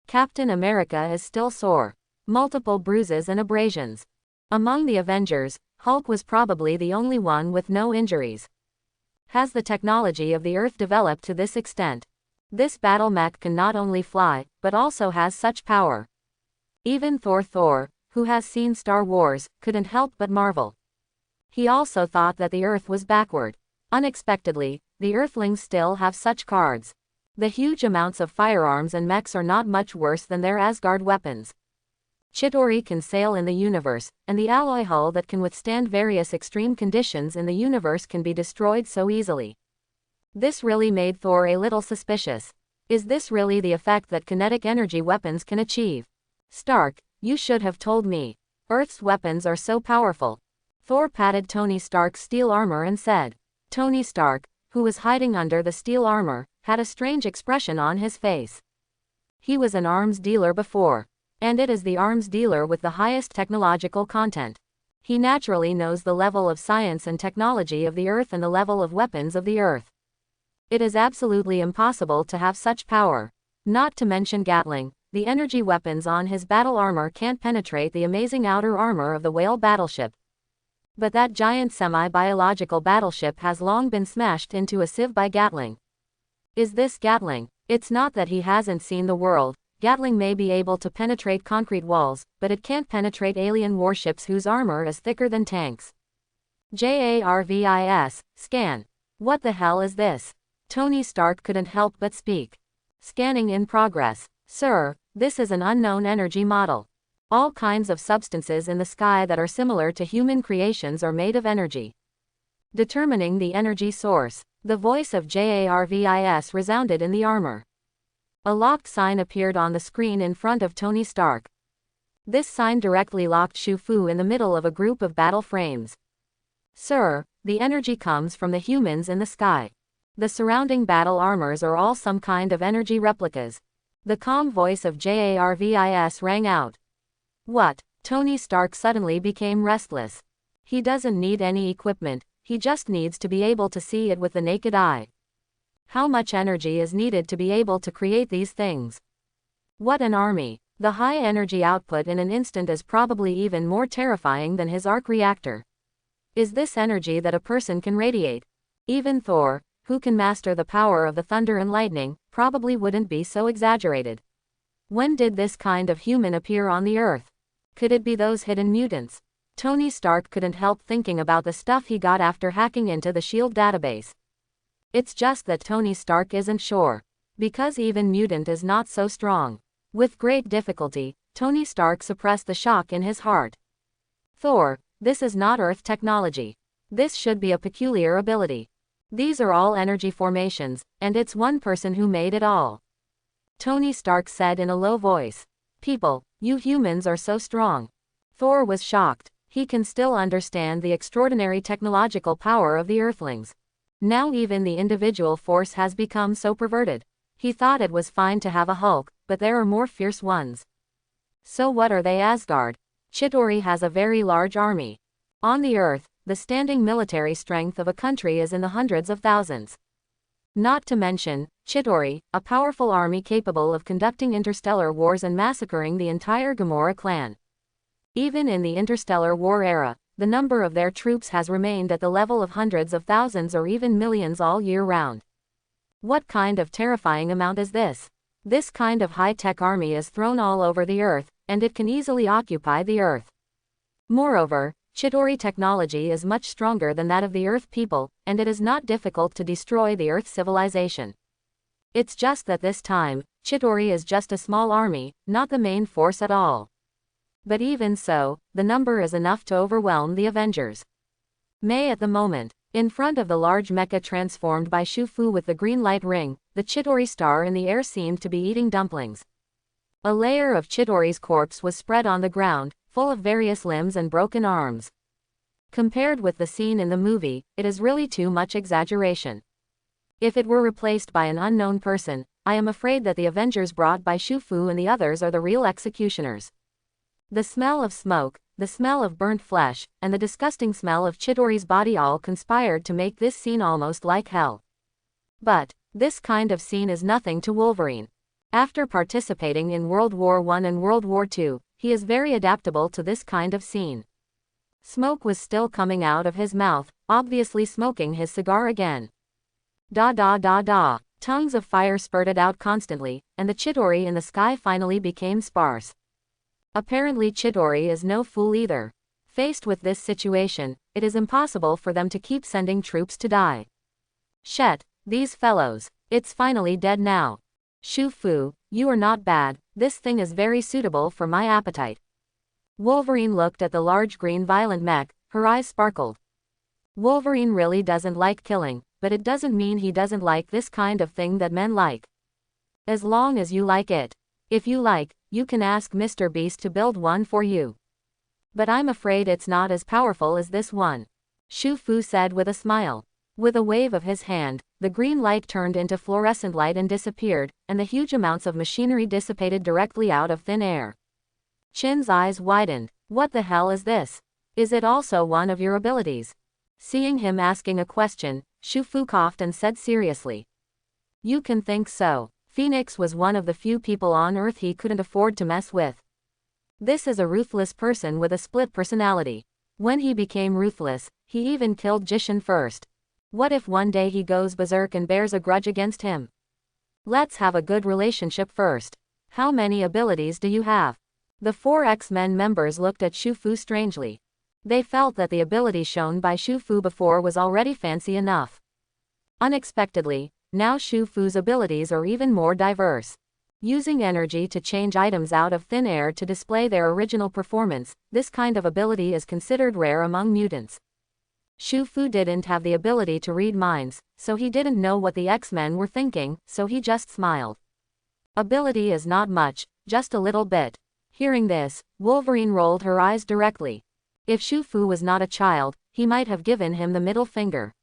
[SPEAKER 1] Captain America is still sore. Multiple bruises and abrasions. Among the Avengers, Hulk was probably the only one with no injuries. Has the technology of the Earth developed to this extent? This battle mech can not only fly, but also has such power. Even Thor, who has seen Star Wars, couldn't help but marvel. He also thought that the Earth was backward. Unexpectedly, the Earthlings still have such cards. The huge amounts of firearms and mechs are not much worse than their Asgard weapons. Chidori can sail in the universe, and the alloy hull that can withstand various extreme conditions in the universe can be destroyed so easily. This really made Thor a little suspicious. Is this really the effect that kinetic energy weapons can achieve? Stark, you should have told me. Earth's weapons are so powerful. Thor patted Tony Stark's steel armor and said. Tony Stark, who was hiding under the steel armor, had a strange expression on his face. He was an arms dealer before. And it is the arms dealer with the highest technological content. He naturally knows the level of science and technology of the Earth and the level of weapons of the Earth. It is absolutely impossible to have such power. Not to mention Gatling, the energy weapons on his battle armor can't penetrate the amazing outer armor of the whale battleship. But that giant semi-biological battleship has long been smashed into a sieve by Gatling. Is this Gatling? It's not that he hasn't seen the world. Gatling may be able to penetrate concrete walls, but it can't penetrate alien warships whose armor is thicker than tanks. JARVIS, scan. What the hell is this? Tony Stark couldn't help but speak. Scanning in progress. Sir, this is an unknown energy model. All kinds of substances in the sky that are similar to human creations are made of energy. Determining the energy source. The voice of JARVIS resounded in the armor. A locked sign appeared on the screen in front of Tony Stark. This sign directly locked Shu Fu in the middle of a group of battle frames. Sir, the energy comes from the humans in the sky. The surrounding battle armors are all some kind of energy replicas. The calm voice of JARVIS rang out. What? Tony Stark suddenly became restless. He doesn't need any equipment, he just needs to be able to see it with the naked eye. How much energy is needed to be able to create these things? What an army! The high energy output in an instant is probably even more terrifying than his arc reactor. Is this energy that a person can radiate? Even Thor, who can master the power of the thunder and lightning, probably wouldn't be so exaggerated. When did this kind of human appear on the Earth? Could it be those hidden mutants? Tony Stark couldn't help thinking about the stuff he got after hacking into the SHIELD database. It's just that Tony Stark isn't sure. Because even mutant is not so strong. With great difficulty, Tony Stark suppressed the shock in his heart. Thor, this is not Earth technology. This should be a peculiar ability. These are all energy formations, and it's one person who made it all. Tony Stark said in a low voice. People, you humans are so strong. Thor was shocked. He can still understand the extraordinary technological power of the Earthlings. Now even the individual force has become so perverted. He thought it was fine to have a Hulk, but there are more fierce ones. So what are they? Asgard? Chidori has a very large army. On the Earth, the standing military strength of a country is in the hundreds of thousands. Not to mention, Chidori, a powerful army capable of conducting interstellar wars and massacring the entire Gamora clan. Even in the interstellar war era, the number of their troops has remained at the level of hundreds of thousands or even millions all year round. What kind of terrifying amount is this? This kind of high-tech army is thrown all over the Earth, and it can easily occupy the Earth. Moreover, Chidori technology is much stronger than that of the Earth people, and it is not difficult to destroy the Earth civilization. It's just that this time, Chidori is just a small army, not the main force at all. But even so, the number is enough to overwhelm the Avengers. May at the moment. In front of the large mecha transformed by Shufu with the green light ring, the Chidori star in the air seemed to be eating dumplings. A layer of Chidori's corpse was spread on the ground, full of various limbs and broken arms. Compared with the scene in the movie, it is really too much exaggeration. If it were replaced by an unknown person, I am afraid that the Avengers brought by Shufu and the others are the real executioners. The smell of smoke, the smell of burnt flesh, and the disgusting smell of Chidori's body all conspired to make this scene almost like hell. But this kind of scene is nothing to Wolverine. After participating in World War I and World War II, he is very adaptable to this kind of scene. Smoke was still coming out of his mouth, obviously smoking his cigar again. Da da da da. Tongues of fire spurted out constantly, and the Chidori in the sky finally became sparse. Apparently Chidori is no fool either. Faced with this situation, it is impossible for them to keep sending troops to die. Shet, these fellows. It's finally dead now. Shufu, you are not bad, this thing is very suitable for my appetite. Wolverine looked at the large green violent mech, her eyes sparkled. Wolverine really doesn't like killing, but it doesn't mean he doesn't like this kind of thing that men like. As long as you like it. If you like, you can ask Mr. Beast to build one for you. But I'm afraid it's not as powerful as this one. Shufu said with a smile. With a wave of his hand, the green light turned into fluorescent light and disappeared, and the huge amounts of machinery dissipated directly out of thin air. Chin's eyes widened. What the hell is this? Is it also one of your abilities? Seeing him asking a question, Shufu coughed and said seriously. You can think so. Phoenix was one of the few people on Earth he couldn't afford to mess with. This is a ruthless person with a split personality. When he became ruthless, he even killed Jishin first. What if one day he goes berserk and bears a grudge against him? Let's have a good relationship first. How many abilities do you have? The 4 X-Men members looked at Shufu strangely. They felt that the ability shown by Shufu before was already fancy enough. Unexpectedly, now Shufu's abilities are even more diverse. Using energy to change items out of thin air to display their original performance, this kind of ability is considered rare among mutants. Shufu didn't have the ability to read minds, so he didn't know what the X-Men were thinking, so he just smiled. Ability is not much, just a little bit. Hearing this, Wolverine rolled her eyes directly. If Shufu was not a child, he might have given him the middle finger.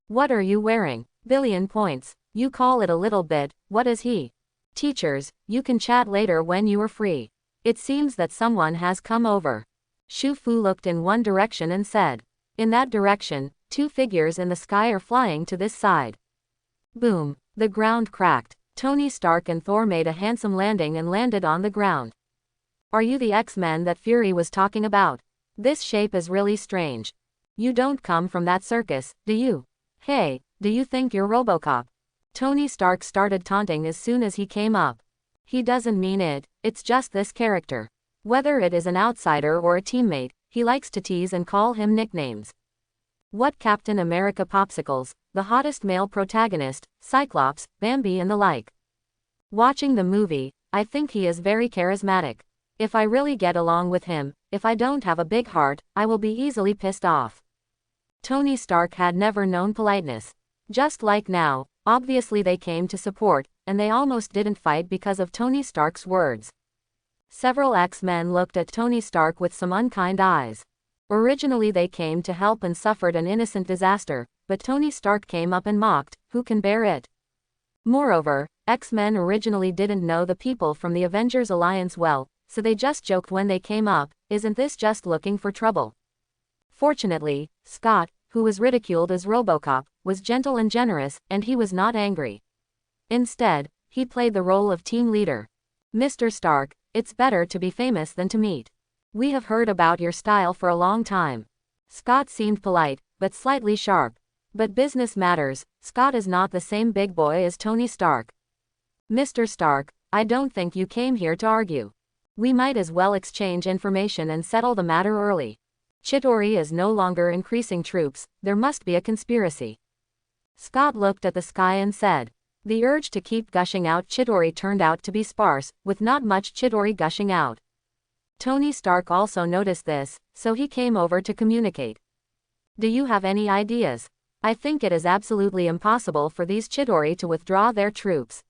[SPEAKER 1] What are you wearing? Billion points. You call it a little bit, what is he? Teachers, you can chat later when you are free. It seems that someone has come over. Shufu looked in one direction and said. In that direction, 2 figures in the sky are flying to this side. Boom. The ground cracked. Tony Stark and Thor made a handsome landing and landed on the ground. Are you the X-Men that Fury was talking about? This shape is really strange. You don't come from that circus, do you? Hey, do you think you're RoboCop? Tony Stark started taunting as soon as he came up. He doesn't mean it, it's just this character. Whether it is an outsider or a teammate, he likes to tease and call him nicknames. What Captain America Popsicles, the hottest male protagonist, Cyclops, Bambi and the like. Watching the movie, I think he is very charismatic. If I really get along with him, if I don't have a big heart, I will be easily pissed off. Tony Stark had never known politeness. Just like now, obviously they came to support, and they almost didn't fight because of Tony Stark's words. Several X-Men looked at Tony Stark with some unkind eyes. Originally they came to help and suffered an innocent disaster, but Tony Stark came up and mocked, who can bear it? Moreover, X-Men originally didn't know the people from the Avengers Alliance well, so they just joked when they came up, isn't this just looking for trouble? Fortunately, Scott, who was ridiculed as RoboCop, was gentle and generous, and he was not angry. Instead, he played the role of team leader. Mr. Stark, it's better to be famous than to meet. We have heard about your style for a long time. Scott seemed polite, but slightly sharp. But business matters, Scott is not the same big boy as Tony Stark. Mr. Stark, I don't think you came here to argue. We might as well exchange information and settle the matter early. Chidori is no longer increasing troops, there must be a conspiracy. Scott looked at the sky and said. The urge to keep gushing out Chidori turned out to be sparse, with not much Chidori gushing out. Tony Stark also noticed this, so he came over to communicate. Do you have any ideas? I think it is absolutely impossible for these Chidori to withdraw their troops.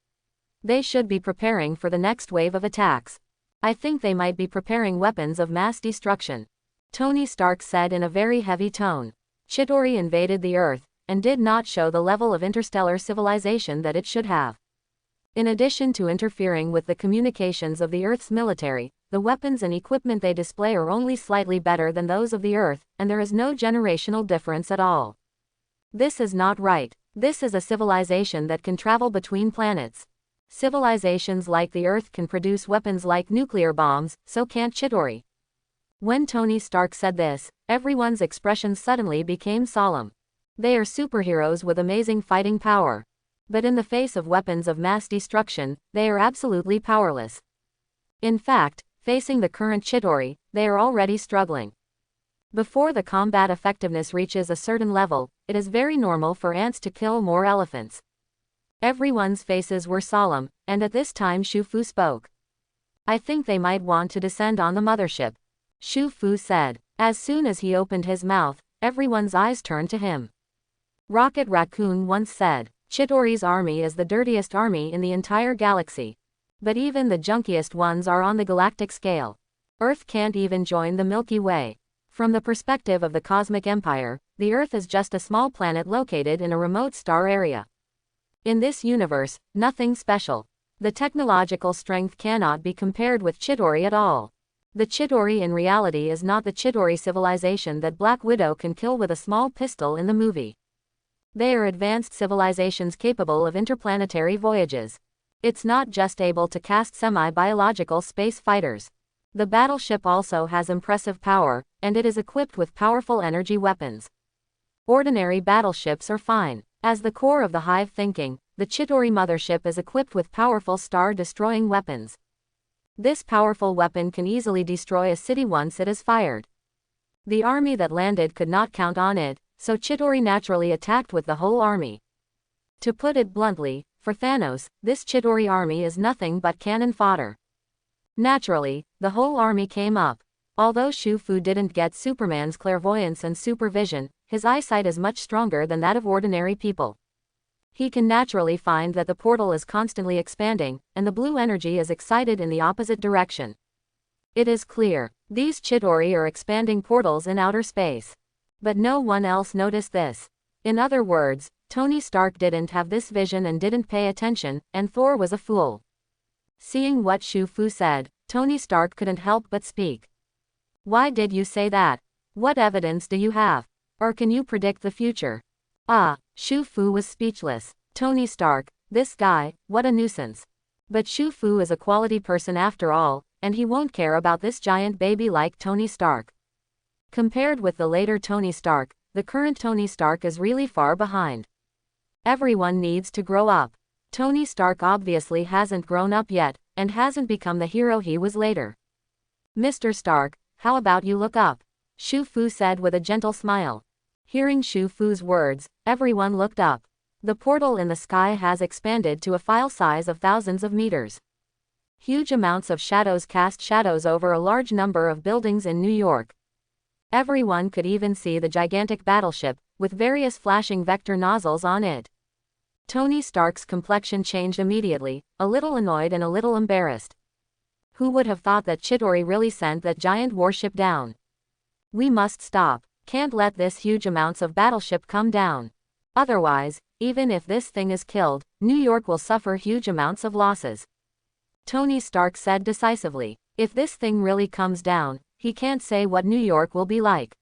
[SPEAKER 1] They should be preparing for the next wave of attacks. I think they might be preparing weapons of mass destruction. Tony Stark said in a very heavy tone. Chidori invaded the Earth, and did not show the level of interstellar civilization that it should have. In addition to interfering with the communications of the Earth's military, the weapons and equipment they display are only slightly better than those of the Earth, and there is no generational difference at all. This is not right. This is a civilization that can travel between planets. Civilizations like the Earth can produce weapons like nuclear bombs, so can't Chidori. When Tony Stark said this, everyone's expressions suddenly became solemn. They are superheroes with amazing fighting power. But in the face of weapons of mass destruction, they are absolutely powerless. In fact, facing the current Chidori, they are already struggling. Before the combat effectiveness reaches a certain level, it is very normal for ants to kill more elephants. Everyone's faces were solemn, and at this time Shu Fu spoke. I think they might want to descend on the mothership. Shu Fu said. As soon as he opened his mouth, everyone's eyes turned to him. Rocket Raccoon once said, Chidori's army is the dirtiest army in the entire galaxy. But even the junkiest ones are on the galactic scale. Earth can't even join the Milky Way. From the perspective of the cosmic empire, the Earth is just a small planet located in a remote star area. In this universe, nothing special. The technological strength cannot be compared with Chidori at all. The Chidori in reality is not the Chidori civilization that Black Widow can kill with a small pistol in the movie. They are advanced civilizations capable of interplanetary voyages. It's not just able to cast semi-biological space fighters. The battleship also has impressive power, and it is equipped with powerful energy weapons. Ordinary battleships are fine. As the core of the hive thinking, the Chidori mothership is equipped with powerful star-destroying weapons. This powerful weapon can easily destroy a city once it is fired. The army that landed could not count on it, so Chidori naturally attacked with the whole army. To put it bluntly, for Thanos, this Chidori army is nothing but cannon fodder. Naturally, the whole army came up. Although Shu Fu didn't get Superman's clairvoyance and supervision, his eyesight is much stronger than that of ordinary people. He can naturally find that the portal is constantly expanding, and the blue energy is excited in the opposite direction. It is clear, these Chidori are expanding portals in outer space. But no one else noticed this. In other words, Tony Stark didn't have this vision and didn't pay attention, and Thor was a fool. Seeing what Shu Fu said, Tony Stark couldn't help but speak. Why did you say that? What evidence do you have? Or can you predict the future? Shu Fu was speechless. Tony Stark, this guy, what a nuisance. But Shu Fu is a quality person after all, and he won't care about this giant baby like Tony Stark. Compared with the later Tony Stark, the current Tony Stark is really far behind. Everyone needs to grow up. Tony Stark obviously hasn't grown up yet, and hasn't become the hero he was later. Mr. Stark, how about you look up? Shu Fu said with a gentle smile. Hearing Shu Fu's words, everyone looked up. The portal in the sky has expanded to a file size of thousands of meters. Huge amounts of shadows cast shadows over a large number of buildings in New York. Everyone could even see the gigantic battleship, with various flashing vector nozzles on it. Tony Stark's complexion changed immediately, a little annoyed and a little embarrassed. Who would have thought that Chidori really sent that giant warship down? We must stop. Can't let this huge amounts of battleship come down. Otherwise, even if this thing is killed, New York will suffer huge amounts of losses. Tony Stark said decisively. If this thing really comes down, he can't say what New York will be like.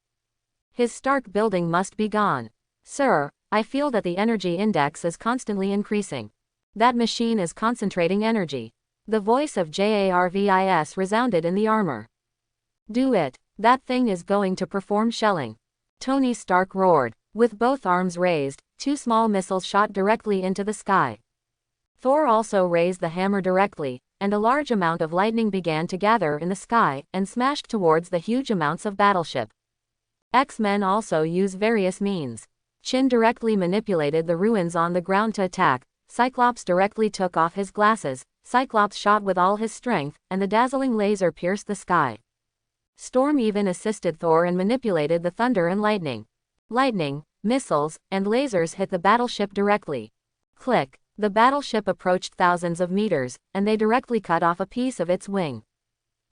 [SPEAKER 1] His Stark building must be gone. Sir, I feel that the energy index is constantly increasing. That machine is concentrating energy. The voice of Jarvis resounded in the armor. Do it. That thing is going to perform shelling. Tony Stark roared. With both arms raised, two small missiles shot directly into the sky. Thor also raised the hammer directly, and a large amount of lightning began to gather in the sky and smashed towards the huge amounts of battleship. X-Men also use various means. Chin directly manipulated the ruins on the ground to attack. Cyclops directly took off his glasses. Cyclops shot with all his strength, and the dazzling laser pierced the sky. Storm even assisted Thor and manipulated the thunder and lightning. Lightning, missiles, and lasers hit the battleship directly. Click. The battleship approached thousands of meters, and they directly cut off a piece of its wing.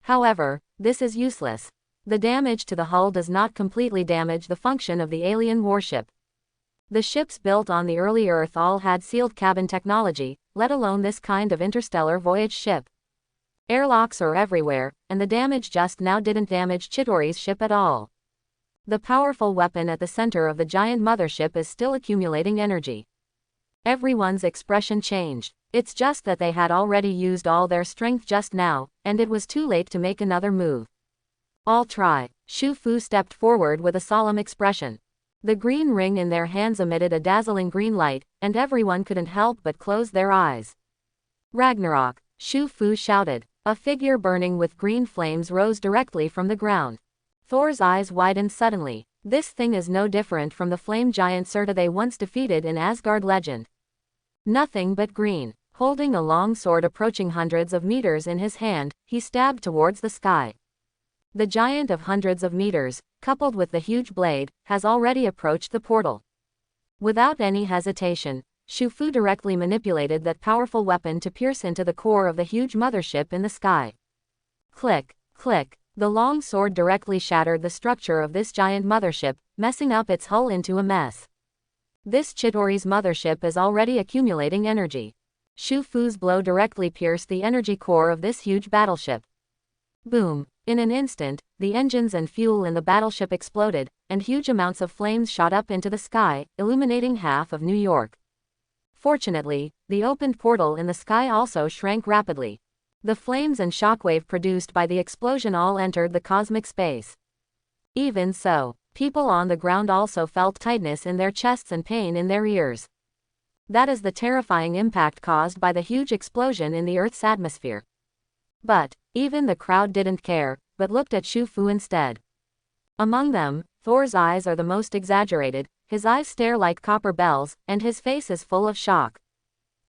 [SPEAKER 1] However, this is useless. The damage to the hull does not completely damage the function of the alien warship. The ships built on the early Earth all had sealed cabin technology, let alone this kind of interstellar voyage ship. Airlocks are everywhere, and the damage just now didn't damage Chidori's ship at all. The powerful weapon at the center of the giant mothership is still accumulating energy. Everyone's expression changed. It's just that they had already used all their strength just now, and it was too late to make another move. I'll try. Shu Fu stepped forward with a solemn expression. The green ring in their hands emitted a dazzling green light, and everyone couldn't help but close their eyes. Ragnarok, Shu Fu shouted. A figure burning with green flames rose directly from the ground. Thor's eyes widened suddenly. This thing is no different from the flame giant Surta they once defeated in Asgard legend. Nothing but green. Holding a long sword approaching hundreds of meters in his hand, he stabbed towards the sky. The giant of hundreds of meters, coupled with the huge blade, has already approached the portal. Without any hesitation, Shu Fu directly manipulated that powerful weapon to pierce into the core of the huge mothership in the sky. Click, click. The long sword directly shattered the structure of this giant mothership, messing up its hull into a mess. This Chidori's mothership is already accumulating energy. Shu Fu's blow directly pierced the energy core of this huge battleship. Boom! In an instant, the engines and fuel in the battleship exploded, and huge amounts of flames shot up into the sky, illuminating half of New York. Fortunately, the opened portal in the sky also shrank rapidly. The flames and shockwave produced by the explosion all entered the cosmic space. Even so, people on the ground also felt tightness in their chests and pain in their ears. That is the terrifying impact caused by the huge explosion in the Earth's atmosphere. But, even the crowd didn't care, but looked at Shu Fu instead. Among them, Thor's eyes are the most exaggerated, his eyes stare like copper bells, and his face is full of shock.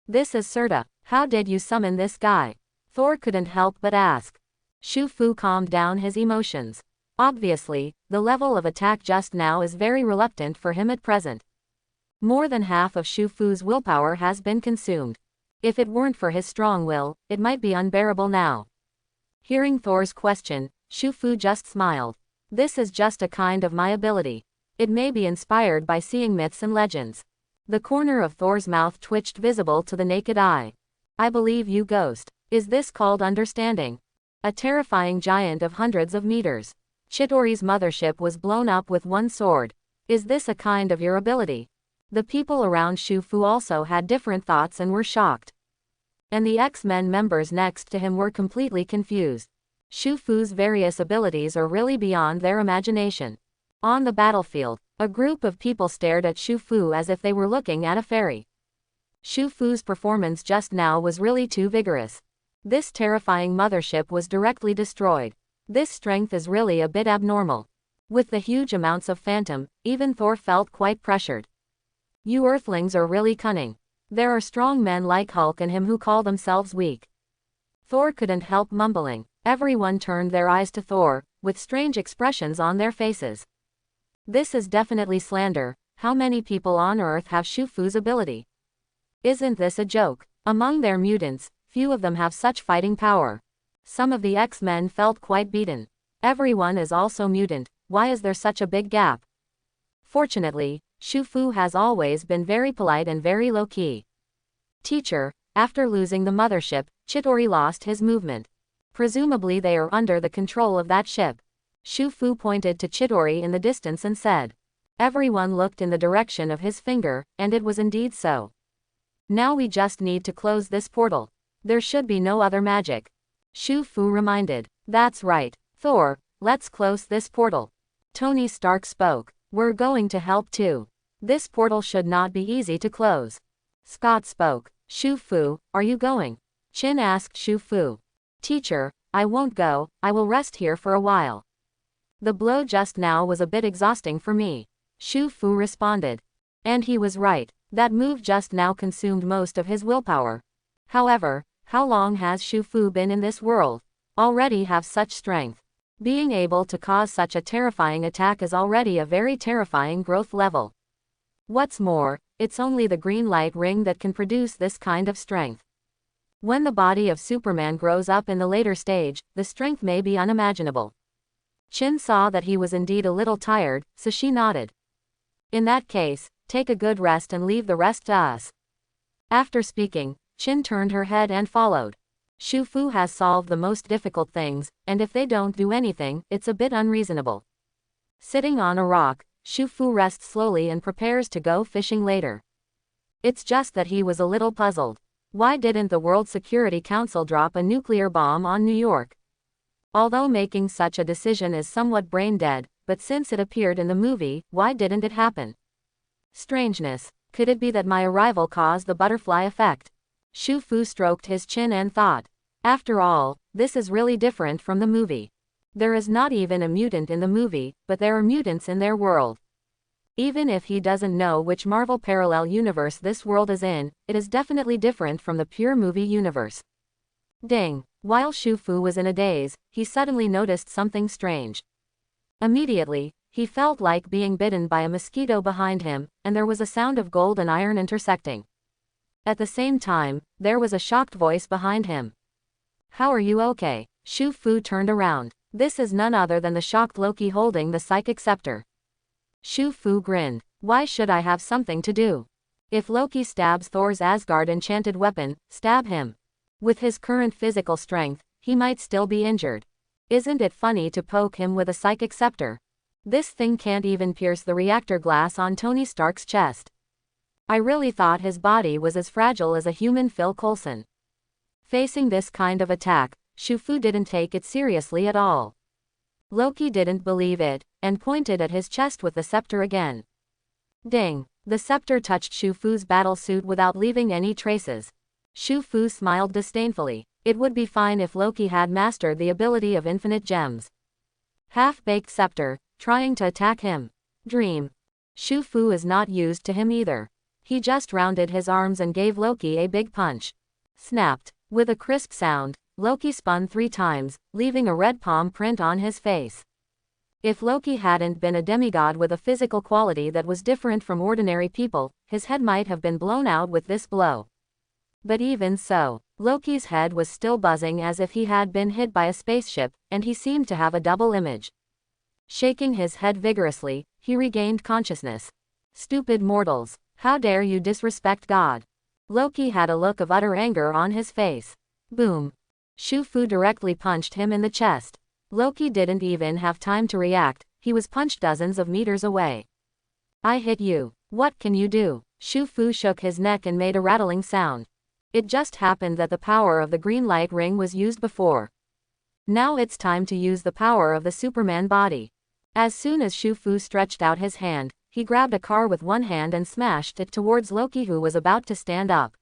[SPEAKER 1] This is Surta. How did you summon this guy? Thor couldn't help but ask. Shu Fu calmed down his emotions. Obviously, the level of attack just now is very reluctant for him at present. More than half of Shu Fu's willpower has been consumed. If it weren't for his strong will, it might be unbearable now. Hearing Thor's question, Shu Fu just smiled. This is just a kind of my ability. It may be inspired by seeing myths and legends. The corner of Thor's mouth twitched visible to the naked eye. I believe you, ghost. Is this called understanding? A terrifying giant of hundreds of meters. Chidori's mothership was blown up with one sword. Is this a kind of your ability? The people around Shu Fu also had different thoughts and were shocked. And the X-Men members next to him were completely confused. Shu Fu's various abilities are really beyond their imagination. On the battlefield, a group of people stared at Shu Fu as if they were looking at a fairy. Shu Fu's performance just now was really too vigorous. This terrifying mothership was directly destroyed. This strength is really a bit abnormal. With the huge amounts of phantom, even Thor felt quite pressured. You Earthlings are really cunning. There are strong men like Hulk and him who call themselves weak. Thor couldn't help mumbling. Everyone turned their eyes to Thor, with strange expressions on their faces. This is definitely slander. How many people on Earth have Shu Fu's ability? Isn't this a joke? Among their mutants, few of them have such fighting power. Some of the X-Men felt quite beaten. Everyone is also mutant. Why is there such a big gap? Fortunately, Shu Fu has always been very polite and very low-key. Teacher, after losing the mothership, Chidori lost his movement. Presumably they are under the control of that ship. Shu Fu pointed to Chidori in the distance and said. Everyone looked in the direction of his finger, and it was indeed so. Now we just need to close this portal. There should be no other magic. Shu Fu reminded. That's right, Thor, let's close this portal. Tony Stark spoke. We're going to help too. This portal should not be easy to close. Scott spoke. Shu Fu, are you going? Chin asked Shu Fu. Teacher, I won't go, I will rest here for a while. The blow just now was a bit exhausting for me. Shu Fu responded. And he was right. That move just now consumed most of his willpower. However, how long has Shu Fu been in this world? Already have such strength. Being able to cause such a terrifying attack is already a very terrifying growth level. What's more, it's only the green light ring that can produce this kind of strength. When the body of Superman grows up in the later stage, the strength may be unimaginable. Chin saw that he was indeed a little tired, so she nodded. In that case, take a good rest and leave the rest to us. After speaking, Chin turned her head and followed. Shu Fu has solved the most difficult things, and if they don't do anything, it's a bit unreasonable. Sitting on a rock, Shu Fu rests slowly and prepares to go fishing later. It's just that he was a little puzzled. Why didn't the World Security Council drop a nuclear bomb on New York? Although making such a decision is somewhat brain-dead, but since it appeared in the movie, why didn't it happen? Strangeness. Could it be that my arrival caused the butterfly effect? Shu Fu stroked his chin and thought. After all, this is really different from the movie. There is not even a mutant in the movie, but there are mutants in their world. Even if he doesn't know which Marvel parallel universe this world is in, it is definitely different from the pure movie universe. Ding! While Shu Fu was in a daze, he suddenly noticed something strange. Immediately, he felt like being bitten by a mosquito behind him, and there was a sound of gold and iron intersecting. At the same time, there was a shocked voice behind him. How are you okay? Shu Fu turned around. This is none other than the shocked Loki holding the psychic scepter. Shu Fu grinned. Why should I have something to do? If Loki stabs Thor's Asgard enchanted weapon, stab him. With his current physical strength, he might still be injured. Isn't it funny to poke him with a psychic scepter? This thing can't even pierce the reactor glass on Tony Stark's chest. I really thought his body was as fragile as a human Phil Coulson. Facing this kind of attack, Shu Fu didn't take it seriously at all. Loki didn't believe it, and pointed at his chest with the scepter again. Ding! The scepter touched Shu Fu's battle suit without leaving any traces. Shu Fu smiled disdainfully. It would be fine if Loki had mastered the ability of infinite gems. Half-baked scepter, trying to attack him. Dream. Shu Fu is not used to him either. He just rounded his arms and gave Loki a big punch. Snapped. With a crisp sound, Loki spun 3 times, leaving a red palm print on his face. If Loki hadn't been a demigod with a physical quality that was different from ordinary people, his head might have been blown out with this blow. But even so, Loki's head was still buzzing as if he had been hit by a spaceship, and he seemed to have a double image. Shaking his head vigorously, he regained consciousness. Stupid mortals, how dare you disrespect God? Loki had a look of utter anger on his face. Boom! Shu Fu directly punched him in the chest. Loki didn't even have time to react, he was punched dozens of meters away. I hit you. What can you do? Shu Fu shook his neck and made a rattling sound. It just happened that the power of the green light ring was used before. Now it's time to use the power of the Superman body. As soon as Shu Fu stretched out his hand, he grabbed a car with one hand and smashed it towards Loki, who was about to stand up.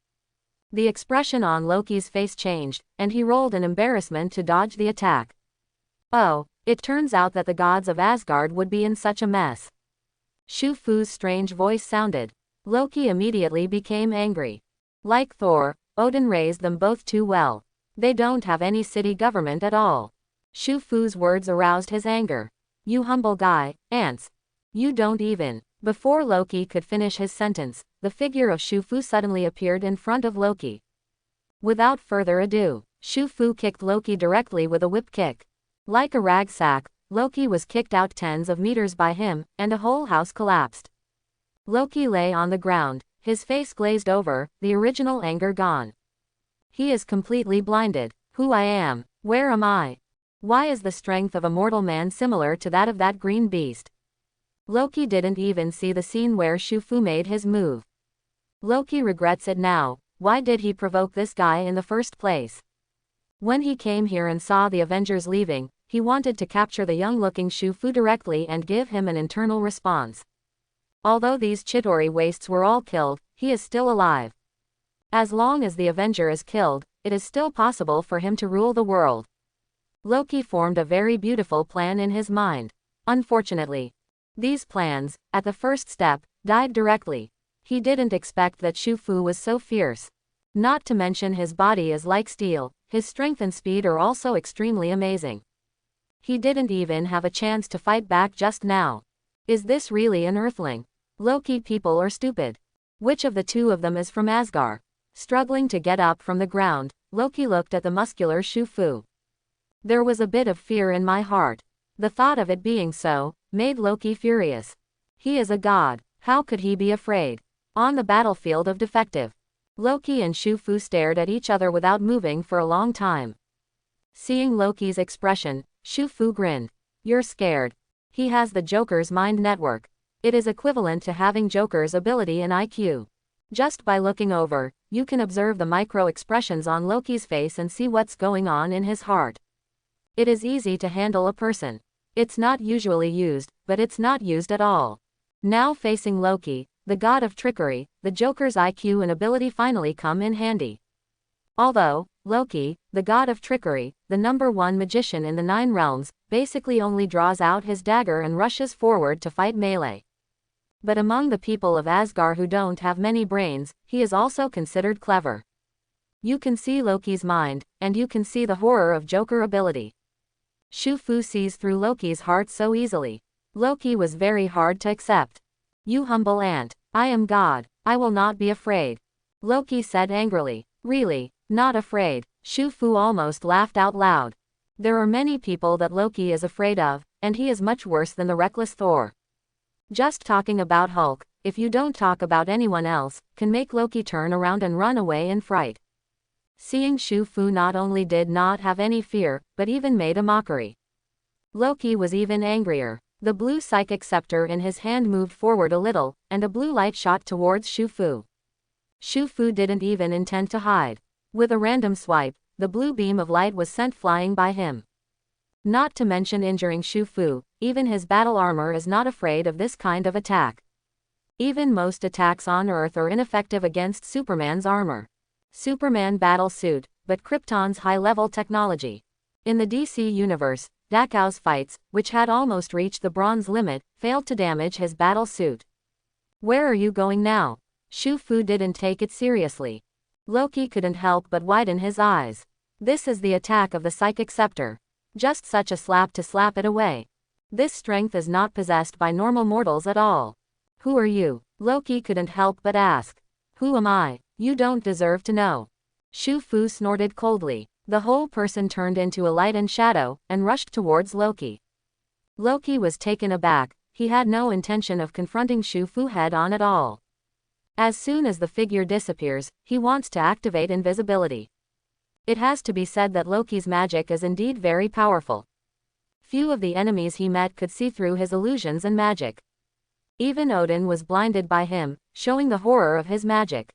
[SPEAKER 1] The expression on Loki's face changed, and he rolled in embarrassment to dodge the attack. Oh, it turns out that the gods of Asgard would be in such a mess. Shu Fu's strange voice sounded. Loki immediately became angry. Like Thor, Odin raised them both too well. They don't have any city government at all. Shu Fu's words aroused his anger. You humble guy, ants. You don't even. Before Loki could finish his sentence, the figure of Shu Fu suddenly appeared in front of Loki. Without further ado, Shu Fu kicked Loki directly with a whip kick. Like a rag sack, Loki was kicked out tens of meters by him, and a whole house collapsed. Loki lay on the ground, his face glazed over, the original anger gone. He is completely blinded. Who I am? Where am I? Why is the strength of a mortal man similar to that of that green beast? Loki didn't even see the scene where Shu Fu made his move. Loki regrets it now. Why did he provoke this guy in the first place? When he came here and saw the Avengers leaving, he wanted to capture the young-looking Shu Fu directly and give him an internal response. Although these Chitauri wastes were all killed, he is still alive. As long as the Avenger is killed, it is still possible for him to rule the world. Loki formed a very beautiful plan in his mind. Unfortunately, these plans, at the first step, died directly. He didn't expect that Shu Fu was so fierce. Not to mention his body is like steel, his strength and speed are also extremely amazing. He didn't even have a chance to fight back just now. Is this really an Earthling? Loki, people are stupid. Which of the two of them is from Asgard? Struggling to get up from the ground, Loki looked at the muscular Shu-Fu. There was a bit of fear in my heart. The thought of it being so made Loki furious. He is a god. How could he be afraid? On the battlefield of defective, Loki and Shu-Fu stared at each other without moving for a long time. Seeing Loki's expression, Shu-Fu grinned. You're scared. He has the Joker's mind network. It is equivalent to having Joker's ability in IQ. Just by looking over, you can observe the micro expressions on Loki's face and see what's going on in his heart. It is easy to handle a person. It's not usually used, but it's not used at all. Now facing Loki, the god of trickery, the Joker's IQ and ability finally come in handy. Although, Loki, the god of trickery, the #1 magician in the 9 realms, basically only draws out his dagger and rushes forward to fight melee. But among the people of Asgard who don't have many brains, he is also considered clever. You can see Loki's mind, and you can see the horror of Joker ability. Shu-Fu sees through Loki's heart so easily. Loki was very hard to accept. You humble ant. I am God. I will not be afraid. Loki said angrily. Really? Not afraid? Shu-Fu almost laughed out loud. There are many people that Loki is afraid of, and he is much worse than the reckless Thor. Just talking about Hulk, if you don't talk about anyone else, can make Loki turn around and run away in fright. Seeing Shu-Fu not only did not have any fear, but even made a mockery. Loki was even angrier. The blue psychic scepter in his hand moved forward a little, and a blue light shot towards Shu-Fu. Shu-Fu didn't even intend to hide. With a random swipe, the blue beam of light was sent flying by him. Not to mention injuring Shu-Fu, even his battle armor is not afraid of this kind of attack. Even most attacks on Earth are ineffective against Superman's armor. Superman battle suit, but Krypton's high-level technology. In the DC universe, Dakau's fights, which had almost reached the bronze limit, failed to damage his battle suit. Where are you going now? Shu-Fu didn't take it seriously. Loki couldn't help but widen his eyes. This is the attack of the psychic scepter. Just such a slap to slap it away. This strength is not possessed by normal mortals at all. Who are you? Loki couldn't help but ask. Who am I? You don't deserve to know. Shu-Fu snorted coldly. The whole person turned into a light and shadow, and rushed towards Loki. Loki was taken aback. He had no intention of confronting Shu-Fu head-on at all. As soon as the figure disappears, he wants to activate invisibility. It has to be said that Loki's magic is indeed very powerful. Few of the enemies he met could see through his illusions and magic. Even Odin was blinded by him, showing the horror of his magic.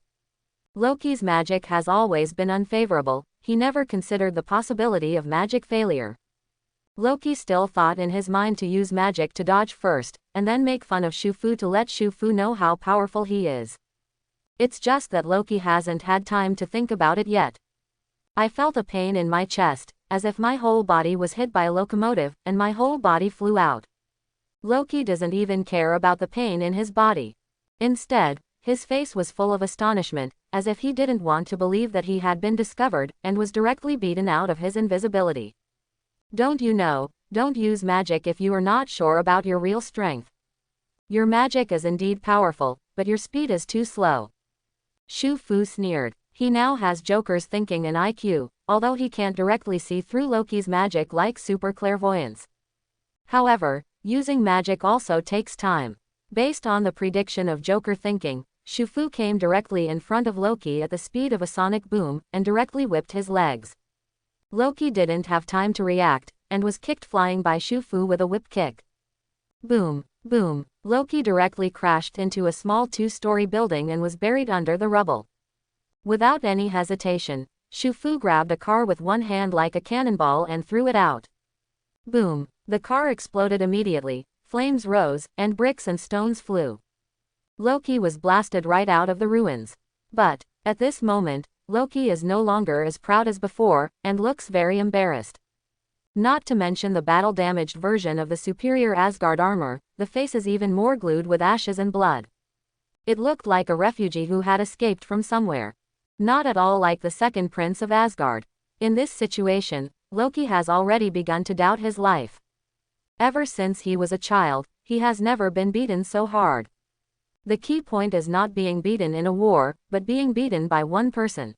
[SPEAKER 1] Loki's magic has always been unfavorable. He never considered the possibility of magic failure. Loki still thought in his mind to use magic to dodge first, and then make fun of Shu-Fu to let Shu-Fu know how powerful he is. It's just that Loki hasn't had time to think about it yet. I felt a pain in my chest, as if my whole body was hit by a locomotive, and my whole body flew out. Loki doesn't even care about the pain in his body. Instead, his face was full of astonishment, as if he didn't want to believe that he had been discovered, and was directly beaten out of his invisibility. Don't you know, don't use magic if you are not sure about your real strength. Your magic is indeed powerful, but your speed is too slow. Shu-Fu sneered. He now has Joker's thinking and IQ, although he can't directly see through Loki's magic like super clairvoyance. However, using magic also takes time. Based on the prediction of Joker thinking, Shu-Fu came directly in front of Loki at the speed of a sonic boom, and directly whipped his legs. Loki didn't have time to react, and was kicked flying by Shu-Fu with a whip kick. Boom, boom. Loki directly crashed into a small 2-story building and was buried under the rubble. Without any hesitation, Shu-Fu grabbed a car with one hand like a cannonball and threw it out. Boom. The car exploded immediately, flames rose, and bricks and stones flew. Loki was blasted right out of the ruins. But, at this moment, Loki is no longer as proud as before, and looks very embarrassed. Not to mention the battle-damaged version of the superior Asgard armor, the face is even more glued with ashes and blood. It looked like a refugee who had escaped from somewhere. Not at all like the second prince of Asgard. In this situation, Loki has already begun to doubt his life. Ever since he was a child, he has never been beaten so hard. The key point is not being beaten in a war, but being beaten by one person.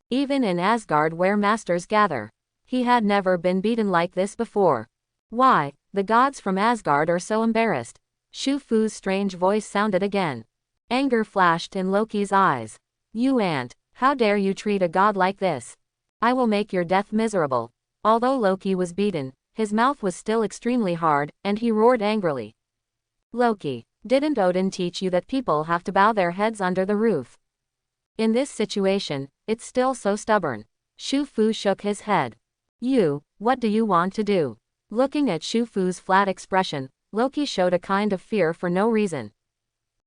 [SPEAKER 1] Even in Asgard where masters gather, he had never been beaten like this before. Why, the gods from Asgard are so embarrassed. Shu Fu's strange voice sounded again. Anger flashed in Loki's eyes. You ant, how dare you treat a god like this? I will make your death miserable. Although Loki was beaten, his mouth was still extremely hard, and he roared angrily. Loki, didn't Odin teach you that people have to bow their heads under the roof? In this situation, it's still so stubborn. Shu Fu shook his head. What do you want to do? Looking at Shu Fu's flat expression, Loki showed a kind of fear for no reason.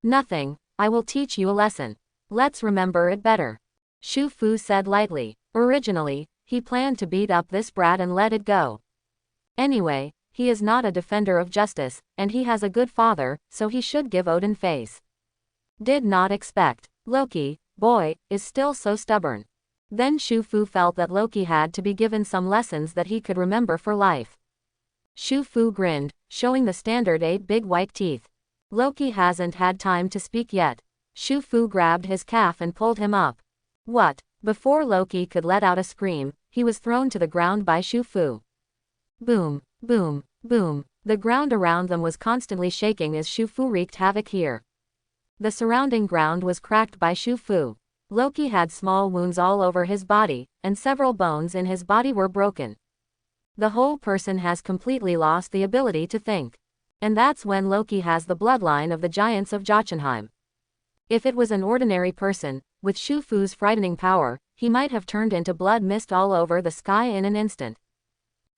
[SPEAKER 1] Nothing, I will teach you a lesson. Let's remember it better. Shu Fu said lightly. Originally, he planned to beat up this brat and let it go. Anyway, he is not a defender of justice, and he has a good father, so he should give Odin face. Did not expect. Loki, boy, is still so stubborn. Then Shu Fu felt that Loki had to be given some lessons that he could remember for life. Shu Fu grinned, showing the standard 8 big white teeth. Loki hasn't had time to speak yet. Shu Fu grabbed his calf and pulled him up. What? Before Loki could let out a scream, he was thrown to the ground by Shu Fu. Boom, boom, boom. The ground around them was constantly shaking as Shu Fu wreaked havoc here. The surrounding ground was cracked by Shu Fu. Loki had small wounds all over his body, and several bones in his body were broken. The whole person has completely lost the ability to think. And that's when Loki has the bloodline of the giants of Jotunheim. If it was an ordinary person, with Shu Fu's frightening power, he might have turned into blood mist all over the sky in an instant.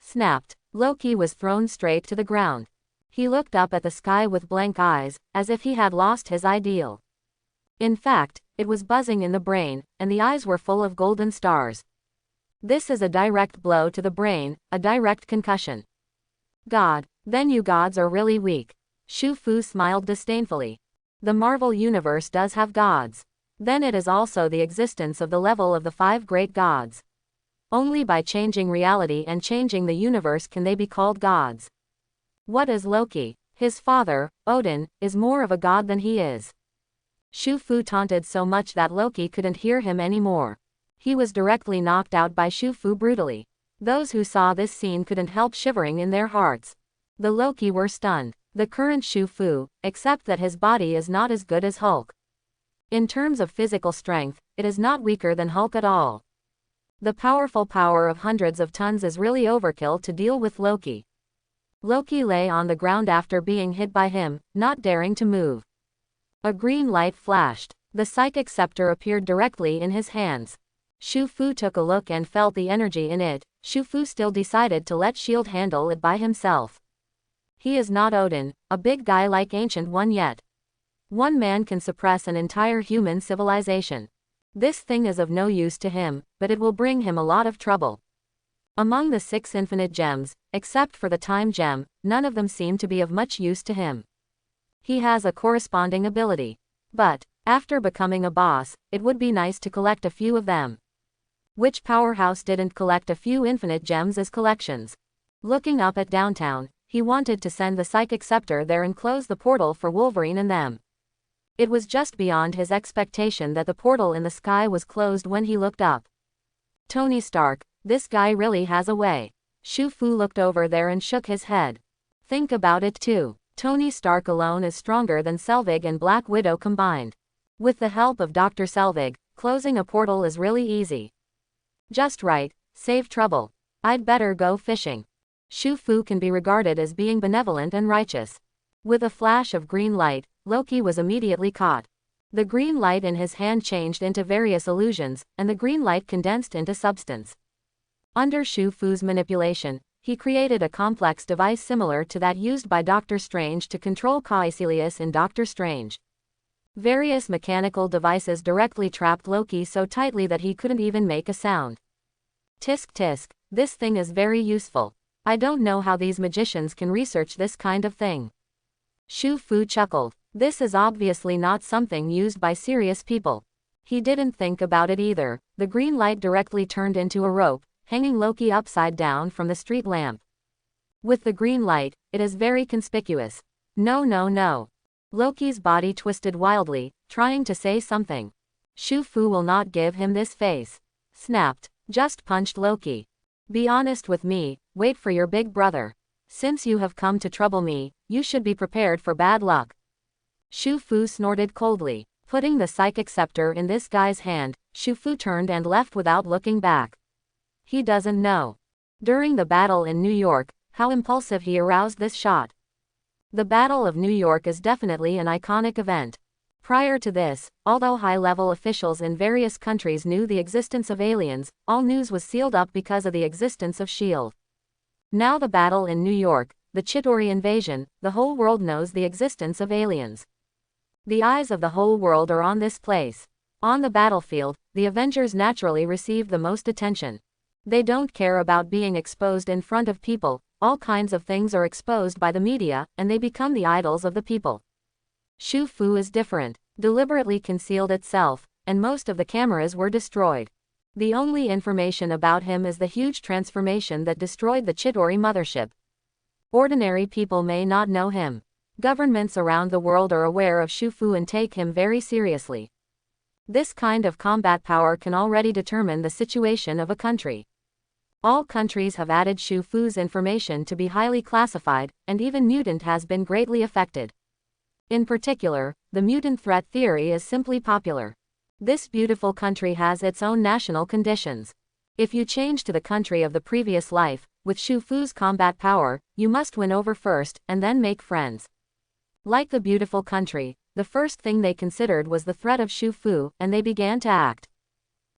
[SPEAKER 1] Snapped. Loki was thrown straight to the ground. He looked up at the sky with blank eyes, as if he had lost his ideal. In fact, it was buzzing in the brain, and the eyes were full of golden stars. This is a direct blow to the brain, a direct concussion. God, then you gods are really weak. Shu Fu smiled disdainfully. The Marvel Universe does have gods. Then it is also the existence of the level of the 5 great gods. Only by changing reality and changing the universe can they be called gods. What is Loki? His father, Odin, is more of a god than he is. Shu Fu taunted so much that Loki couldn't hear him anymore. He was directly knocked out by Shu Fu brutally. Those who saw this scene couldn't help shivering in their hearts. The Loki were stunned. The current Shu Fu, except that his body is not as good as Hulk. In terms of physical strength, it is not weaker than Hulk at all. The powerful power of hundreds of tons is really overkill to deal with Loki. Loki lay on the ground after being hit by him, not daring to move. A green light flashed. The psychic scepter appeared directly in his hands. Shu Fu took a look and felt the energy in it. Shu Fu still decided to let Shield handle it by himself. He is not Odin, a big guy like Ancient One yet. One man can suppress an entire human civilization. This thing is of no use to him, but it will bring him a lot of trouble. Among the 6 infinite gems, except for the time gem, none of them seem to be of much use to him. He has a corresponding ability. But, after becoming a boss, it would be nice to collect a few of them. Which powerhouse didn't collect a few infinite gems as collections? Looking up at downtown, he wanted to send the psychic scepter there and close the portal for Wolverine and them. It was just beyond his expectation that the portal in the sky was closed when he looked up. Tony Stark, this guy really has a way. Shu Fu looked over there and shook his head. Think about it too. Tony Stark alone is stronger than Selvig and Black Widow combined. With the help of Dr. Selvig, closing a portal is really easy. Just right, save trouble. I'd better go fishing. Shu Fu can be regarded as being benevolent and righteous. With a flash of green light, Loki was immediately caught. The green light in his hand changed into various illusions, and the green light condensed into substance. Under Shu Fu's manipulation, he created a complex device similar to that used by Doctor Strange to control Caecilius in Doctor Strange. Various mechanical devices directly trapped Loki so tightly that he couldn't even make a sound. Tisk tisk, this thing is very useful. I don't know how these magicians can research this kind of thing. Shu Fu chuckled. This is obviously not something used by serious people. He didn't think about it either. The green light directly turned into a rope, hanging Loki upside down from the street lamp. With the green light, it is very conspicuous. No, no, no. Loki's body twisted wildly, trying to say something. Shu Fu will not give him this face. Snapped. Just punched Loki. Be honest with me, wait for your big brother. Since you have come to trouble me, you should be prepared for bad luck. Shu Fu snorted coldly. Putting the psychic scepter in this guy's hand, Shu Fu turned and left without looking back. He doesn't know. During the battle in New York, how impulsive he aroused this shot. The Battle of New York is definitely an iconic event. Prior to this, although high-level officials in various countries knew the existence of aliens, all news was sealed up because of the existence of S.H.I.E.L.D. Now the battle in New York, the Chitauri invasion, the whole world knows the existence of aliens. The eyes of the whole world are on this place. On the battlefield, the Avengers naturally receive the most attention. They don't care about being exposed in front of people, all kinds of things are exposed by the media, and they become the idols of the people. Shu Fu is different, deliberately concealed itself, and most of the cameras were destroyed. The only information about him is the huge transformation that destroyed the Chitauri mothership. Ordinary people may not know him. Governments around the world are aware of Shu Fu and take him very seriously. This kind of combat power can already determine the situation of a country. All countries have added Shu Fu's information to be highly classified, and even mutant has been greatly affected. In particular, the mutant threat theory is simply popular. This beautiful country has its own national conditions. If you change to the country of the previous life, with Shu Fu's combat power, you must win over first, and then make friends. Like the beautiful country, the first thing they considered was the threat of Shu Fu, and they began to act.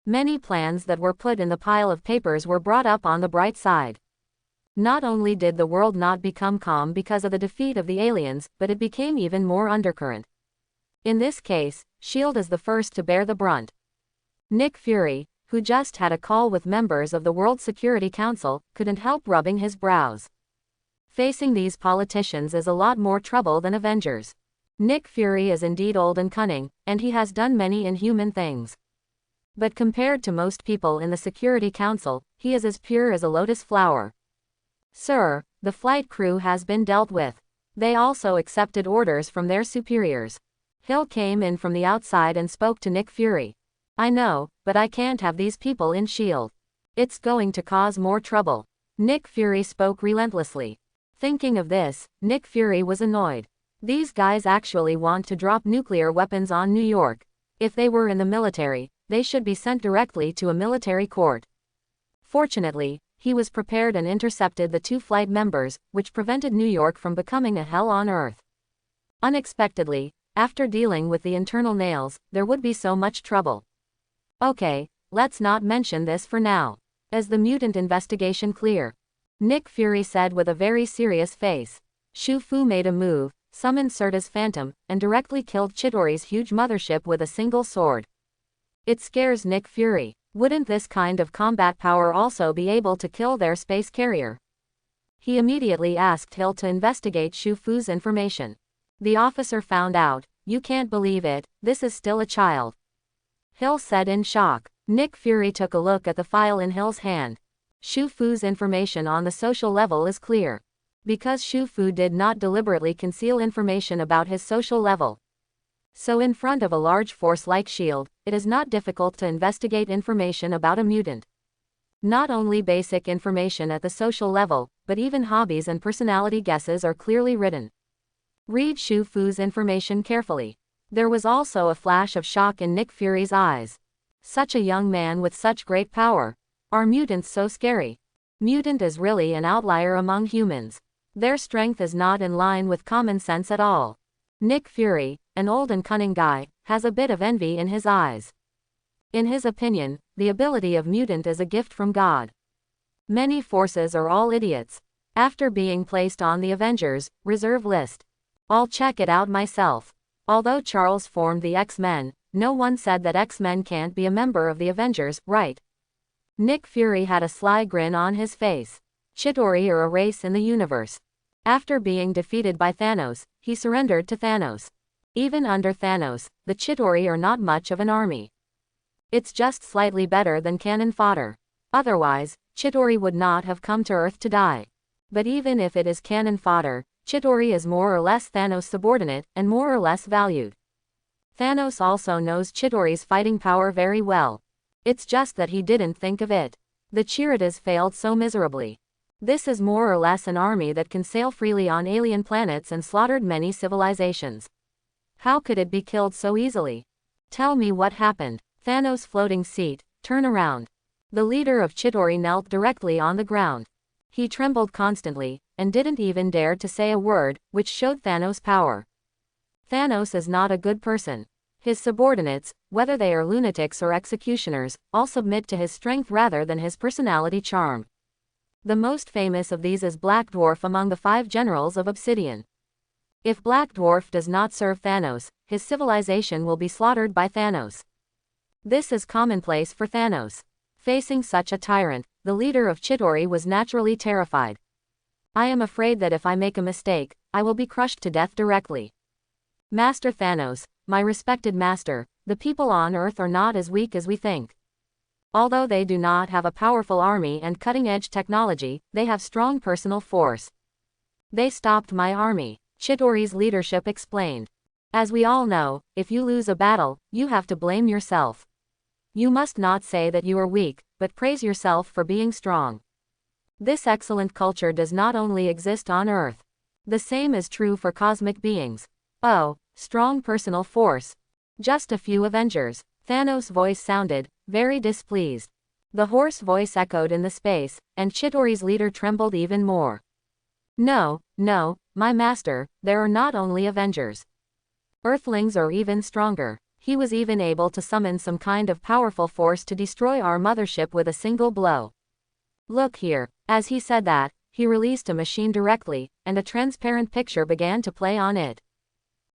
[SPEAKER 1] Many plans that were put in the pile of papers were brought up on the bright side. Not only did the world not become calm because of the defeat of the aliens, but it became even more undercurrent. In this case, S.H.I.E.L.D. is the first to bear the brunt. Nick Fury, who just had a call with members of the World Security Council, couldn't help rubbing his brows. Facing these politicians is a lot more trouble than Avengers. Nick Fury is indeed old and cunning, and he has done many inhuman things. But compared to most people in the Security Council, he is as pure as a lotus flower. Sir, the flight crew has been dealt with. They also accepted orders from their superiors. Hill came in from the outside and spoke to Nick Fury. I know, but I can't have these people in S.H.I.E.L.D. It's going to cause more trouble. Nick Fury spoke relentlessly. Thinking of this, Nick Fury was annoyed. These guys actually want to drop nuclear weapons on New York. If they were in the military, they should be sent directly to a military court. Fortunately, he was prepared and intercepted the two flight members, which prevented New York from becoming a hell on earth. Unexpectedly, after dealing with the internal nails, there would be so much trouble. Okay, let's not mention this for now. Is the mutant investigation clear? Nick Fury said with a very serious face. Shu Fu made a move, summoned Serta's Phantom, and directly killed Chitauri's huge mothership with a single sword. It scares Nick Fury. Wouldn't this kind of combat power also be able to kill their space carrier? He immediately asked Hill to investigate Shu Fu's information. The officer found out. You can't believe it, this is still a child. Hill said in shock. Nick Fury took a look at the file in Hill's hand. Shu Fu's information on the social level is clear. Because Shu Fu did not deliberately conceal information about his social level. So in front of a large force like S.H.I.E.L.D., it is not difficult to investigate information about a mutant. Not only basic information at the social level, but even hobbies and personality guesses are clearly written. Read Shu Fu's information carefully. There was also a flash of shock in Nick Fury's eyes. Such a young man with such great power. Are mutants so scary? Mutant is really an outlier among humans. Their strength is not in line with common sense at all. Nick Fury, an old and cunning guy, has a bit of envy in his eyes. In his opinion, the ability of mutant is a gift from God. Many forces are all idiots. After being placed on the Avengers reserve list. I'll check it out myself. Although Charles formed the X-Men, no one said that X-Men can't be a member of the Avengers, right? Nick Fury had a sly grin on his face. Chitauri are a race in the universe. After being defeated by Thanos, he surrendered to Thanos. Even under Thanos, the Chitauri are not much of an army. It's just slightly better than cannon fodder. Otherwise, Chidori would not have come to Earth to die. But even if it is cannon fodder, Chidori is more or less Thanos' subordinate, and more or less valued. Thanos also knows Chidori's fighting power very well. It's just that he didn't think of it. The Chiritas failed so miserably. This is more or less an army that can sail freely on alien planets and slaughtered many civilizations. How could it be killed so easily? Tell me what happened. Thanos' floating seat, turn around. The leader of Chidori knelt directly on the ground. He trembled constantly, and didn't even dare to say a word, which showed Thanos' power. Thanos is not a good person. His subordinates, whether they are lunatics or executioners, all submit to his strength rather than his personality charm. The most famous of these is Black Dwarf among the 5 generals of Obsidian. If Black Dwarf does not serve Thanos, his civilization will be slaughtered by Thanos. This is commonplace for Thanos. Facing such a tyrant, the leader of Chidori was naturally terrified. I am afraid that if I make a mistake, I will be crushed to death directly. Master Thanos, my respected master, the people on Earth are not as weak as we think. Although they do not have a powerful army and cutting-edge technology, they have strong personal force. They stopped my army, Chidori's leadership explained. As we all know, if you lose a battle, you have to blame yourself. You must not say that you are weak, but praise yourself for being strong. This excellent culture does not only exist on Earth. The same is true for cosmic beings. Oh, strong personal force. Just a few Avengers. Thanos' voice sounded very displeased. The hoarse voice echoed in the space, and Chidori's leader trembled even more. No, my master, there are not only Avengers. Earthlings are even stronger. He was even able to summon some kind of powerful force to destroy our mothership with a single blow. Look here. As he said that, he released a machine directly, and a transparent picture began to play on it.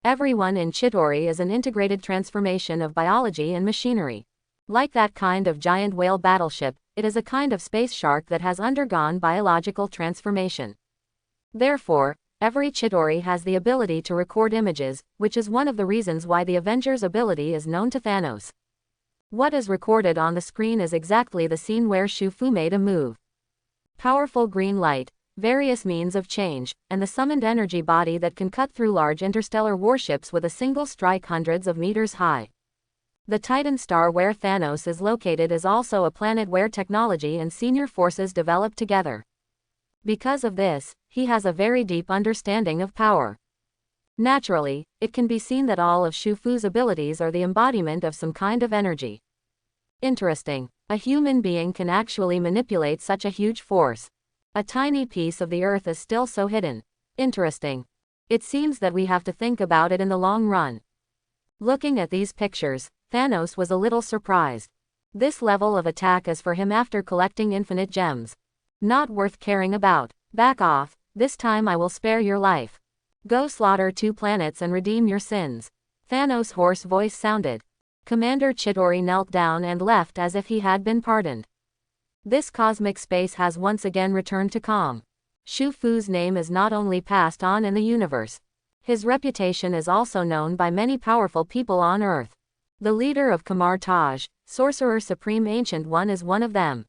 [SPEAKER 1] Everyone in Chidori is an integrated transformation of biology and machinery. Like that kind of giant whale battleship, it is a kind of space shark that has undergone biological transformation. Therefore, every Chidori has the ability to record images, which is one of the reasons why the Avengers' ability is known to Thanos. What is recorded on the screen is exactly the scene where Shu-Fu made a move. Powerful green light, various means of change, and the summoned energy body that can cut through large interstellar warships with a single strike hundreds of meters high. The Titan star where Thanos is located is also a planet where technology and senior forces develop together. Because of this, he has a very deep understanding of power. Naturally, it can be seen that all of Shu-Fu's abilities are the embodiment of some kind of energy. Interesting. A human being can actually manipulate such a huge force. A tiny piece of the Earth is still so hidden. Interesting. It seems that we have to think about it in the long run. Looking at these pictures, Thanos was a little surprised. This level of attack is for him after collecting infinite gems. Not worth caring about. Back off, this time I will spare your life. Go slaughter 2 planets and redeem your sins. Thanos' hoarse voice sounded. Commander Chidori knelt down and left as if he had been pardoned. This cosmic space has once again returned to calm. Shu-Fu's name is not only passed on in the universe. His reputation is also known by many powerful people on Earth. The leader of Kamar Taj, Sorcerer Supreme Ancient One, is one of them.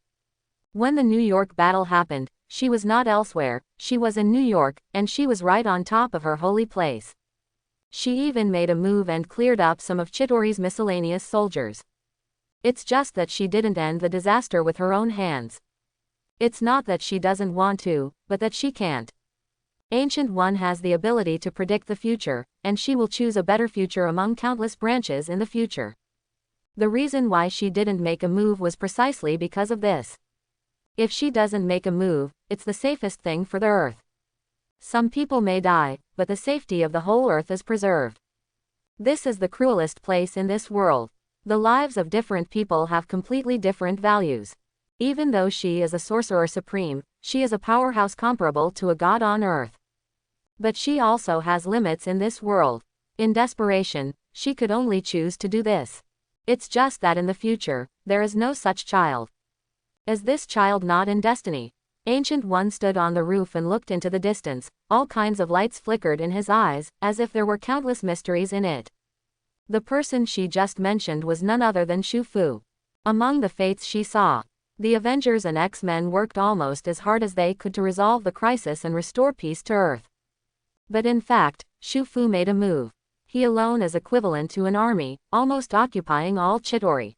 [SPEAKER 1] When the New York battle happened, she was not elsewhere, she was in New York, and she was right on top of her holy place. She even made a move and cleared up some of Chidori's miscellaneous soldiers. It's just that she didn't end the disaster with her own hands. It's not that she doesn't want to, but that she can't. Ancient One has the ability to predict the future, and she will choose a better future among countless branches in the future. The reason why she didn't make a move was precisely because of this. If she doesn't make a move, it's the safest thing for the Earth. Some people may die, but the safety of the whole Earth is preserved. This is the cruelest place in this world. The lives of different people have completely different values. Even though she is a sorcerer supreme, she is a powerhouse comparable to a god on Earth. But she also has limits in this world. In desperation, she could only choose to do this. It's just that in the future, there is no such child. Is this child not in destiny? Ancient One stood on the roof and looked into the distance. All kinds of lights flickered in his eyes, as if there were countless mysteries in it. The person she just mentioned was none other than Shu-Fu. Among the fates she saw, The Avengers and X-Men worked almost as hard as they could to resolve the crisis and restore peace to Earth. But in fact, Shu Fu made a move. He alone is equivalent to an army, almost occupying all Chidori.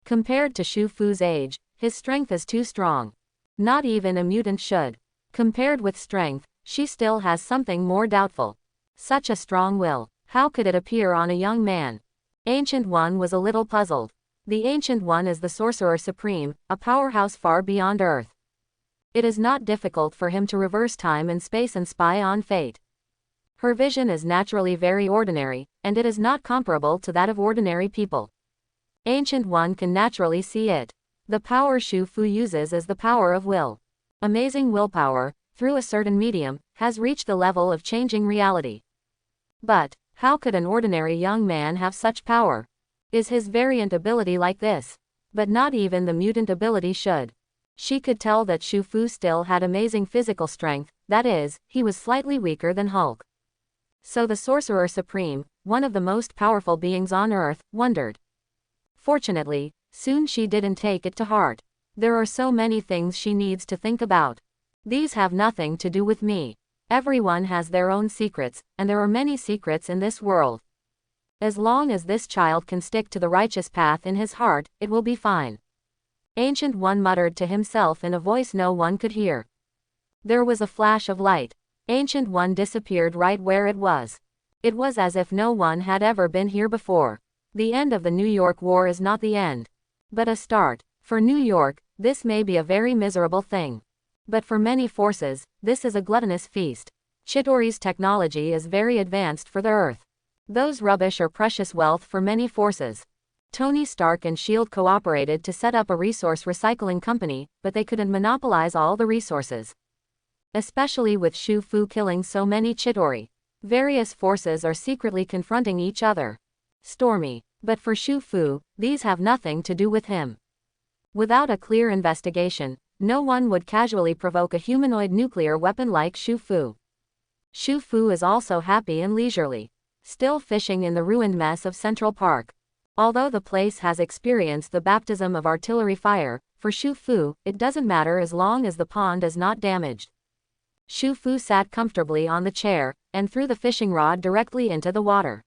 [SPEAKER 1] Compared to Shu Fu's age, his strength is too strong. Not even a mutant should. Compared with strength, she still has something more doubtful. Such a strong will, how could it appear on a young man? Ancient One was a little puzzled. The Ancient One is the Sorcerer Supreme, a powerhouse far beyond Earth. It is not difficult for him to reverse time and space and spy on fate. Her vision is naturally very ordinary, and it is not comparable to that of ordinary people. Ancient One can naturally see it. The power Shu Fu uses is the power of will. Amazing willpower, through a certain medium, has reached the level of changing reality. But, how could an ordinary young man have such power? Is his variant ability like this? But not even the mutant ability should. She could tell that Shu Fu still had amazing physical strength, that is, he was slightly weaker than Hulk. So the Sorcerer Supreme, one of the most powerful beings on Earth, wondered. Fortunately, soon she didn't take it to heart. There are so many things she needs to think about. These have nothing to do with me. Everyone has their own secrets, and there are many secrets in this world. As long as this child can stick to the righteous path in his heart, it will be fine. Ancient One muttered to himself in a voice no one could hear. There was a flash of light. Ancient One disappeared right where it was. It was as if no one had ever been here before. The end of the New York War is not the end, but a start. For New York, this may be a very miserable thing. But for many forces, this is a gluttonous feast. Chidori's technology is very advanced for the Earth. Those rubbish are precious wealth for many forces. Tony Stark and S.H.I.E.L.D. cooperated to set up a resource recycling company, but they couldn't monopolize all the resources. Especially with Shu Fu killing so many Chidori. Various forces are secretly confronting each other. Stormy. But for Shu Fu, these have nothing to do with him. Without a clear investigation, no one would casually provoke a humanoid nuclear weapon like Shu Fu. Shu Fu is also happy and leisurely. Still fishing in the ruined mess of Central Park. Although the place has experienced the baptism of artillery fire, for Shu Fu, it doesn't matter as long as the pond is not damaged. Shu Fu sat comfortably on the chair, and threw the fishing rod directly into the water.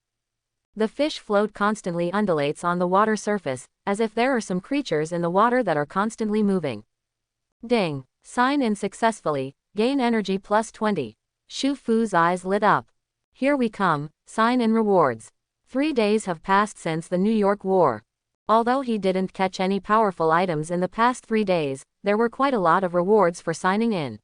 [SPEAKER 1] The fish float constantly undulates on the water surface, as if there are some creatures in the water that are constantly moving. Ding! Sign in successfully, gain energy plus 20. Shu Fu's eyes lit up. Here we come, sign in rewards. 3 days have passed since the New York War. Although he didn't catch any powerful items in the past 3 days, there were quite a lot of rewards for signing in.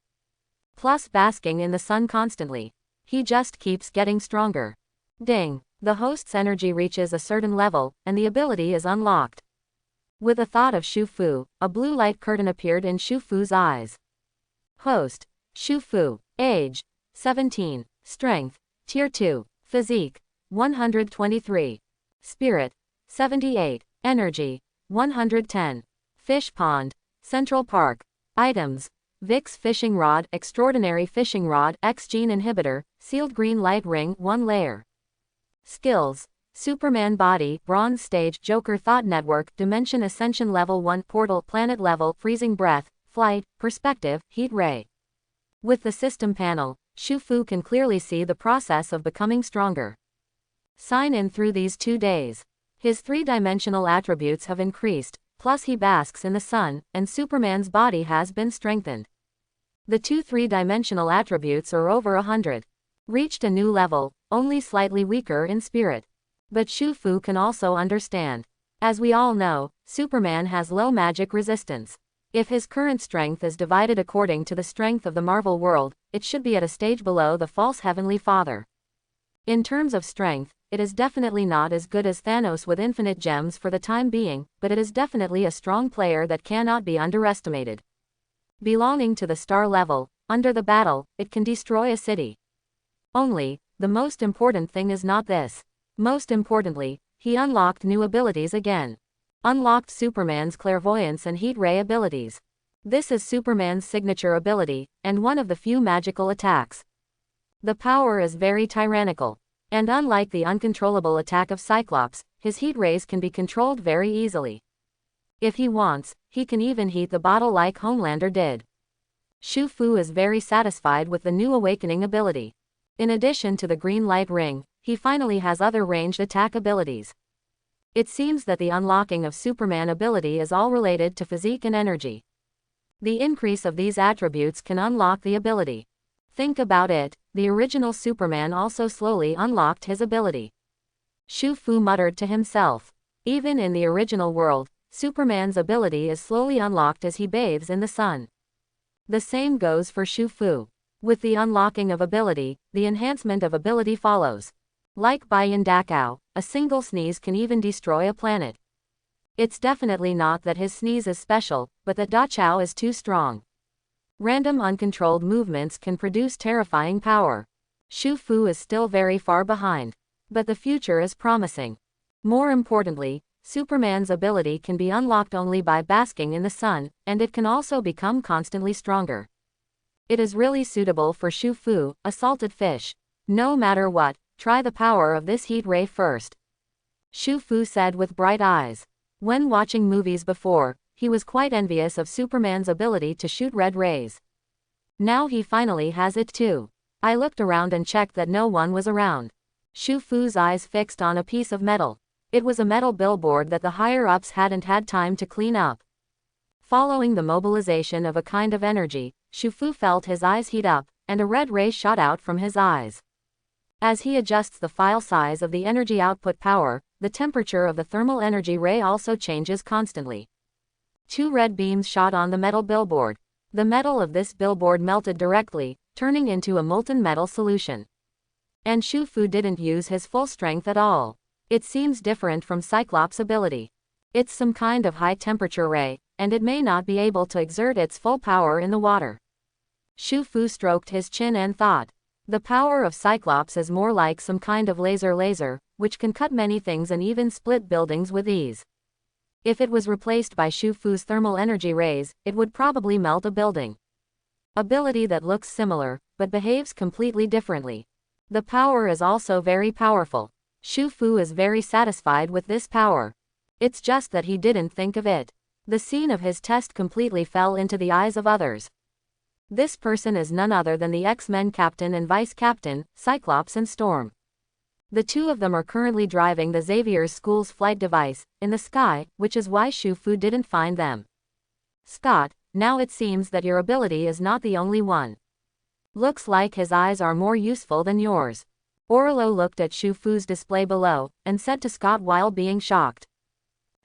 [SPEAKER 1] Plus basking in the sun constantly. He just keeps getting stronger. Ding! The host's energy reaches a certain level, and the ability is unlocked. With a thought of Shu Fu, a blue light curtain appeared in Shu Fu's eyes. Host. Shu Fu. Age. 17. Strength. Tier 2. Physique. 123. Spirit. 78. Energy. 110. Fish Pond. Central Park. Items. Vicks Fishing Rod, Extraordinary Fishing Rod, X Gene Inhibitor, Sealed Green Light Ring, 1 layer. Skills. Superman Body, Bronze Stage, Joker Thought Network, Dimension Ascension Level 1, Portal, Planet Level, Freezing Breath, Flight, Perspective, Heat Ray. With the system panel, Shu Fu can clearly see the process of becoming stronger. Sign in through these 2 days. His 3-dimensional attributes have increased, plus he basks in the sun, and Superman's body has been strengthened. The 2 3-dimensional attributes are over 100. Reached a new level, only slightly weaker in spirit. But Shu Fu can also understand. As we all know, Superman has low magic resistance. If his current strength is divided according to the strength of the Marvel world, it should be at a stage below the false Heavenly Father. In terms of strength, it is definitely not as good as Thanos with infinite gems for the time being, but it is definitely a strong player that cannot be underestimated. Belonging to the star level, under the battle, it can destroy a city. Only, the most important thing is not this. Most importantly, he unlocked new abilities again. Unlocked Superman's clairvoyance and heat ray abilities. This is Superman's signature ability, and one of the few magical attacks. The power is very tyrannical. And unlike the uncontrollable attack of Cyclops, his heat rays can be controlled very easily. If he wants, he can even heat the bottle like Homelander did. Shu Fu is very satisfied with the new awakening ability. In addition to the green light ring, he finally has other ranged attack abilities. It seems that the unlocking of Superman ability is all related to physique and energy. The increase of these attributes can unlock the ability. Think about it, the original Superman also slowly unlocked his ability. Shu Fu muttered to himself. Even in the original world, Superman's ability is slowly unlocked as he bathes in the sun. The same goes for Shu Fu. With the unlocking of ability, the enhancement of ability follows. Like Bayan Dakao, a single sneeze can even destroy a planet. It's definitely not that his sneeze is special, but that Dachao is too strong. Random uncontrolled movements can produce terrifying power. Shu Fu is still very far behind. But the future is promising. More importantly, Superman's ability can be unlocked only by basking in the sun, and it can also become constantly stronger. It is really suitable for Shu Fu, a salted fish. No matter what, try the power of this heat ray first. Shu Fu said with bright eyes. When watching movies before, he was quite envious of Superman's ability to shoot red rays. Now he finally has it too. I looked around and checked that no one was around. Shu Fu's eyes fixed on a piece of metal. It was a metal billboard that the higher-ups hadn't had time to clean up. Following the mobilization of a kind of energy, Shu Fu felt his eyes heat up, and a red ray shot out from his eyes. As he adjusts the file size of the energy output power, the temperature of the thermal energy ray also changes constantly. 2 red beams shot on the metal billboard. The metal of this billboard melted directly, turning into a molten metal solution. And Shu Fu didn't use his full strength at all. It seems different from Cyclops' ability. It's some kind of high-temperature ray, and it may not be able to exert its full power in the water. Shu Fu stroked his chin and thought. The power of Cyclops is more like some kind of laser, which can cut many things and even split buildings with ease. If it was replaced by Shu Fu's thermal energy rays, it would probably melt a building. Ability that looks similar, but behaves completely differently. The power is also very powerful. Shu Fu is very satisfied with this power. It's just that he didn't think of it. The scene of his test completely fell into the eyes of others. This person is none other than the X-Men Captain and Vice Captain, Cyclops and Storm. The two of them are currently driving the Xavier's school's flight device, in the sky, which is why Shu Fu didn't find them. Scott, now it seems that your ability is not the only one. Looks like his eyes are more useful than yours. Orlo looked at Shu Fu's display below, and said to Scott while being shocked.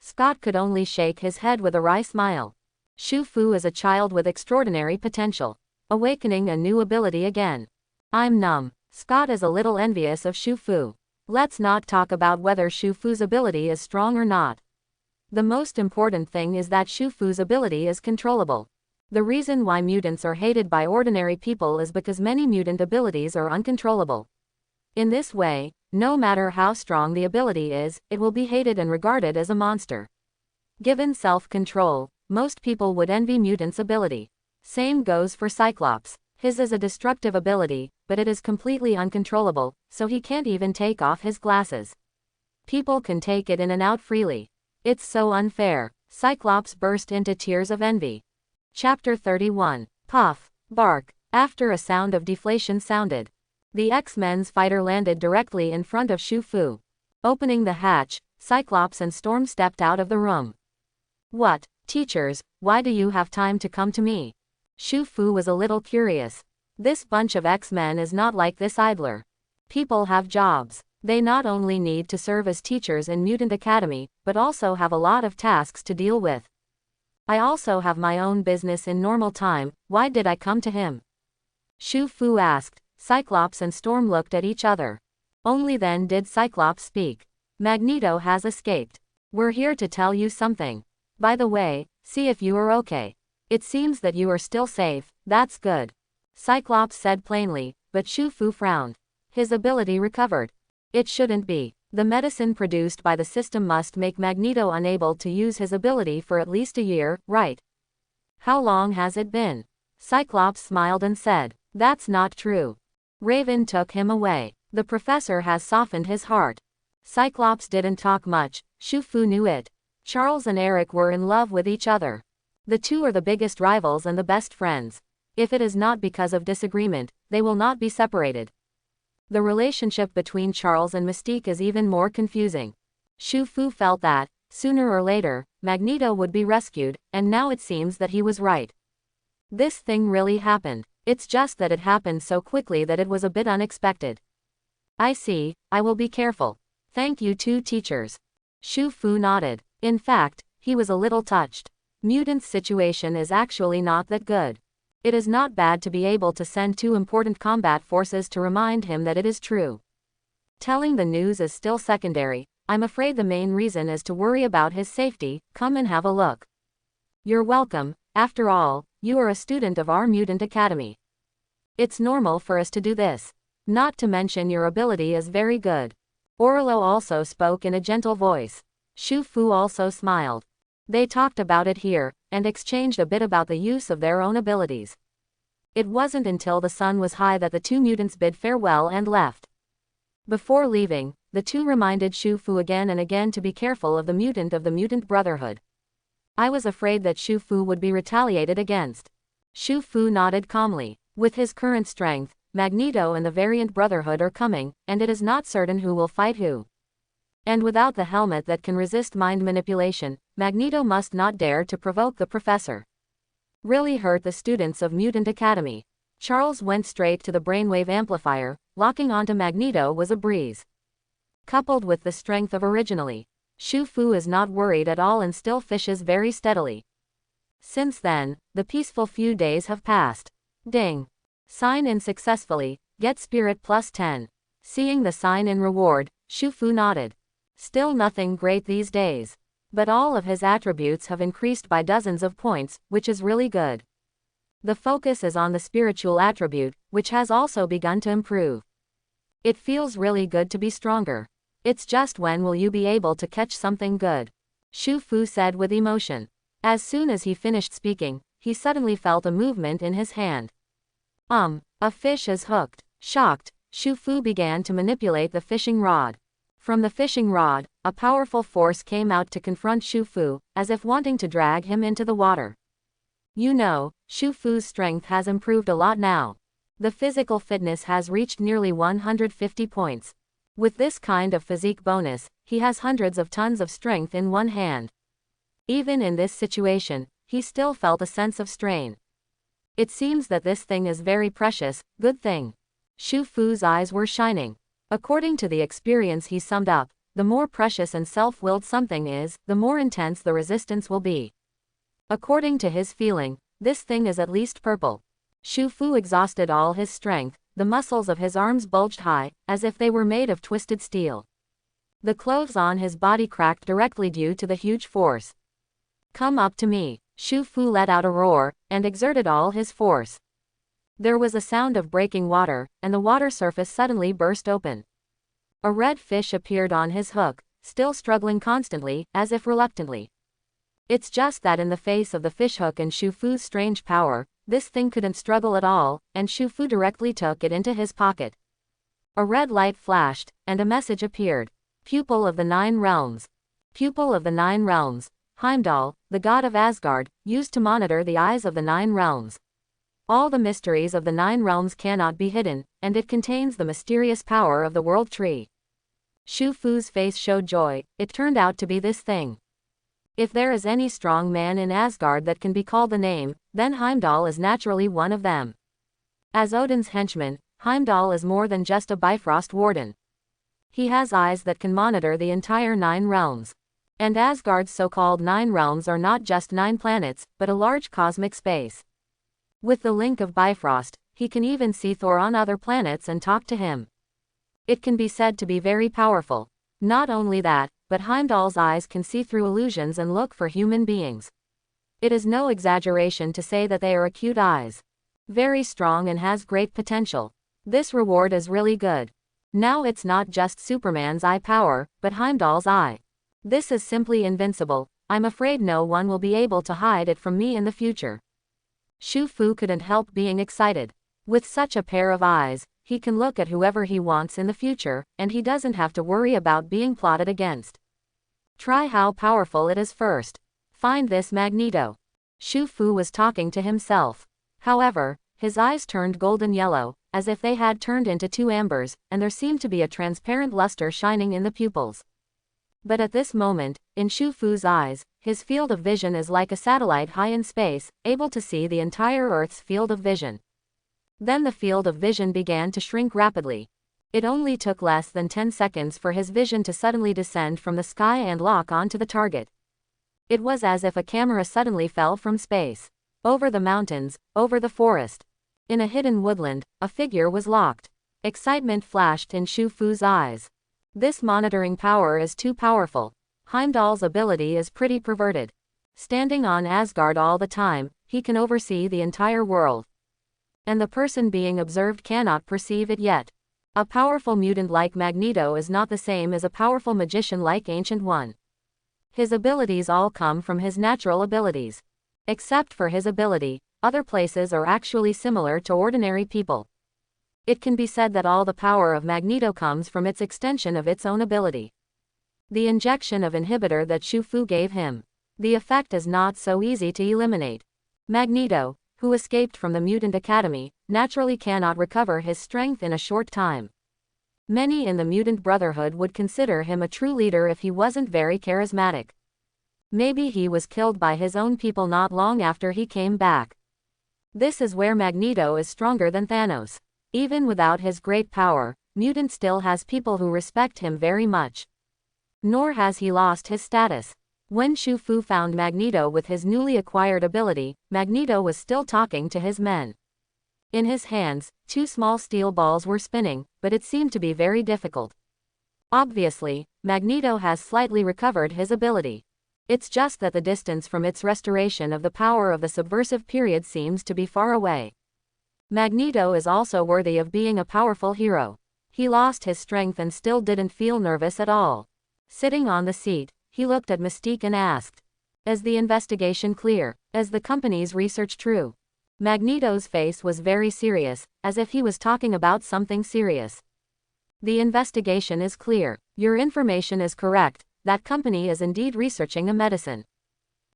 [SPEAKER 1] Scott could only shake his head with a wry smile. Shu Fu is a child with extraordinary potential. Awakening a new ability again. I'm numb. Scott is a little envious of Shu Fu. Let's not talk about whether Shu Fu's ability is strong or not. The most important thing is that Shu Fu's ability is controllable. The reason why mutants are hated by ordinary people is because many mutant abilities are uncontrollable. In this way, no matter how strong the ability is, it will be hated and regarded as a monster. Given self-control, most people would envy mutants' ability. Same goes for Cyclops. His is a destructive ability, but it is completely uncontrollable, so he can't even take off his glasses. People can take it in and out freely. It's so unfair. Cyclops burst into tears of envy. Chapter 31. Puff. Bark. After a sound of deflation sounded, the X-Men's fighter landed directly in front of Shu Fu. Opening the hatch, Cyclops and Storm stepped out of the room. What, teachers, why do you have time to come to me? Shu Fu was a little curious. This bunch of X-Men is not like this idler. People have jobs. They not only need to serve as teachers in Mutant Academy, but also have a lot of tasks to deal with. I also have my own business in normal time, why did I come to him? Shu Fu asked. Cyclops and Storm looked at each other. Only then did Cyclops speak. Magneto has escaped. We're here to tell you something. By the way, see if you are okay. It seems that you are still safe, that's good. Cyclops said plainly, but Shu Fu frowned. His ability recovered. It shouldn't be. The medicine produced by the system must make Magneto unable to use his ability for at least a year, right? How long has it been? Cyclops smiled and said, that's not true. Raven took him away. The professor has softened his heart. Cyclops didn't talk much, Shu Fu knew it. Charles and Eric were in love with each other. The two are the biggest rivals and the best friends. If it is not because of disagreement, they will not be separated. The relationship between Charles and Mystique is even more confusing. Shu Fu felt that, sooner or later, Magneto would be rescued, and now it seems that he was right. This thing really happened. It's just that it happened so quickly that it was a bit unexpected. I see, I will be careful. Thank you two teachers. Shu Fu nodded. In fact, he was a little touched. Mutant's situation is actually not that good. It is not bad to be able to send two important combat forces to remind him that it is true. Telling the news is still secondary. I'm afraid the main reason is to worry about his safety. Come and have a look. You're welcome. After all, you are a student of our mutant academy. It's normal for us to do this. Not to mention your ability is very good. Orlo also spoke in a gentle voice. Shu Fu also smiled. They talked about it here, and exchanged a bit about the use of their own abilities. It wasn't until the sun was high that the two mutants bid farewell and left. Before leaving, the two reminded Shu Fu again and again to be careful of the Mutant Brotherhood. I was afraid that Shu Fu would be retaliated against. Shu Fu nodded calmly. With his current strength, Magneto and the Variant Brotherhood are coming, and it is not certain who will fight who. And without the helmet that can resist mind manipulation, Magneto must not dare to provoke the professor. Really hurt the students of Mutant Academy. Charles went straight to the brainwave amplifier. Locking onto Magneto was a breeze. Coupled with the strength of originally, Shu Fu is not worried at all and still fishes very steadily. Since then, the peaceful few days have passed. Ding. Sign in successfully, get spirit plus 10. Seeing the sign in reward, Shu Fu nodded. Still nothing great these days. But all of his attributes have increased by dozens of points, which is really good. The focus is on the spiritual attribute, which has also begun to improve. It feels really good to be stronger. It's just when will you be able to catch something good? Shu Fu said with emotion. As soon as he finished speaking, he suddenly felt a movement in his hand. A fish is hooked. Shocked, Shu Fu began to manipulate the fishing rod. From the fishing rod, a powerful force came out to confront Shu Fu, as if wanting to drag him into the water. You know, Shu Fu's strength has improved a lot now. The physical fitness has reached nearly 150 points. With this kind of physique bonus, he has hundreds of tons of strength in one hand. Even in this situation, he still felt a sense of strain. It seems that this thing is very precious. Good thing. Shu Fu's eyes were shining. According to the experience he summed up, the more precious and self-willed something is, the more intense the resistance will be. According to his feeling, this thing is at least purple. Shu Fu exhausted all his strength. The muscles of his arms bulged high, as if they were made of twisted steel. The clothes on his body cracked directly due to the huge force. Come up to me. Shu Fu let out a roar, and exerted all his force. There was a sound of breaking water, and the water surface suddenly burst open. A red fish appeared on his hook, still struggling constantly, as if reluctantly. It's just that in the face of the fishhook and Shu Fu's strange power, this thing couldn't struggle at all, and Shu Fu directly took it into his pocket. A red light flashed, and a message appeared. Pupil of the Nine Realms. Pupil of the Nine Realms. Heimdall, the god of Asgard, used to monitor the eyes of the Nine Realms. All the mysteries of the Nine Realms cannot be hidden, and it contains the mysterious power of the World Tree. Shu Fu's face showed joy. It turned out to be this thing. If there is any strong man in Asgard that can be called the name, then Heimdall is naturally one of them. As Odin's henchman, Heimdall is more than just a Bifrost warden. He has eyes that can monitor the entire Nine Realms. And Asgard's so-called Nine Realms are not just 9 planets, but a large cosmic space. With the link of Bifrost, he can even see Thor on other planets and talk to him. It can be said to be very powerful. Not only that, but Heimdall's eyes can see through illusions and look for human beings. It is no exaggeration to say that they are acute eyes. Very strong and has great potential. This reward is really good. Now it's not just Superman's eye power, but Heimdall's eye. This is simply invincible. I'm afraid no one will be able to hide it from me in the future. Shu Fu couldn't help being excited. With such a pair of eyes, he can look at whoever he wants in the future, and he doesn't have to worry about being plotted against. Try how powerful it is first. Find this Magneto. Shu Fu was talking to himself. However, his eyes turned golden yellow, as if they had turned into two ambers, and there seemed to be a transparent luster shining in the pupils. But at this moment, in Shu Fu's eyes, his field of vision is like a satellite high in space, able to see the entire Earth's field of vision. Then the field of vision began to shrink rapidly. It only took less than 10 seconds for his vision to suddenly descend from the sky and lock onto the target. It was as if a camera suddenly fell from space. Over the mountains, over the forest. In a hidden woodland, a figure was locked. Excitement flashed in Shu Fu's eyes. This monitoring power is too powerful. Heimdall's ability is pretty perverted. Standing on Asgard all the time, he can oversee the entire world. And the person being observed cannot perceive it yet. A powerful mutant like Magneto is not the same as a powerful magician like Ancient One. His abilities all come from his natural abilities. Except for his ability, other places are actually similar to ordinary people. It can be said that all the power of Magneto comes from its extension of its own ability. The injection of inhibitor that Shu Fu gave him. The effect is not so easy to eliminate. Magneto, who escaped from the Mutant Academy, naturally cannot recover his strength in a short time. Many in the Mutant Brotherhood would consider him a true leader if he wasn't very charismatic. Maybe he was killed by his own people not long after he came back. This is where Magneto is stronger than Thanos. Even without his great power, Mutant still has people who respect him very much. Nor has he lost his status. When Shu Fu found Magneto with his newly acquired ability, Magneto was still talking to his men. In his hands, two small steel balls were spinning, but it seemed to be very difficult. Obviously, Magneto has slightly recovered his ability. It's just that the distance from its restoration of the power of the subversive period seems to be far away. Magneto is also worthy of being a powerful hero. He lost his strength and still didn't feel nervous at all. Sitting on the seat, he looked at Mystique and asked, "Is the investigation clear? Is the company's research true?" Magneto's face was very serious, as if he was talking about something serious. "The investigation is clear. Your information is correct. That company is indeed researching a medicine."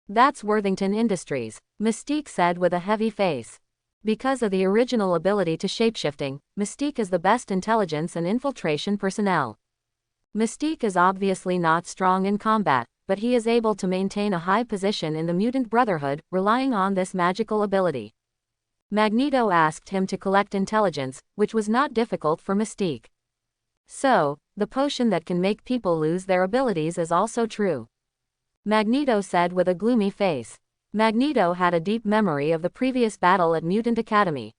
[SPEAKER 1] "That's Worthington Industries," Mystique said with a heavy face. Because of the original ability to shapeshifting, Mystique is the best intelligence and infiltration personnel. Mystique is obviously not strong in combat, but he is able to maintain a high position in the Mutant Brotherhood, relying on this magical ability. Magneto asked him to collect intelligence, which was not difficult for Mystique. "So, the potion that can make people lose their abilities is also true?" Magneto said with a gloomy face. Magneto had a deep memory of the previous battle at Mutant Academy.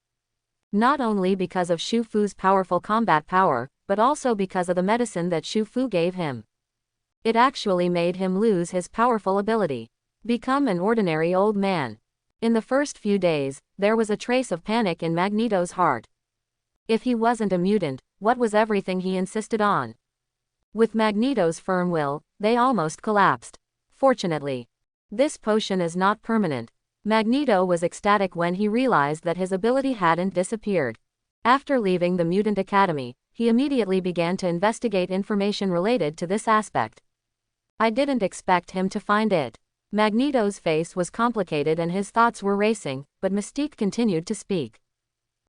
[SPEAKER 1] Not only because of Shu Fu's powerful combat power, but also because of the medicine that Shu Fu gave him. It actually made him lose his powerful ability. Become an ordinary old man. In the first few days, there was a trace of panic in Magneto's heart. If he wasn't a mutant, what was everything he insisted on? With Magneto's firm will, they almost collapsed. Fortunately, this potion is not permanent. Magneto was ecstatic when he realized that his ability hadn't disappeared. After leaving the Mutant Academy, he immediately began to investigate information related to this aspect. "I didn't expect him to find it." Magneto's face was complicated and his thoughts were racing, but Mystique continued to speak.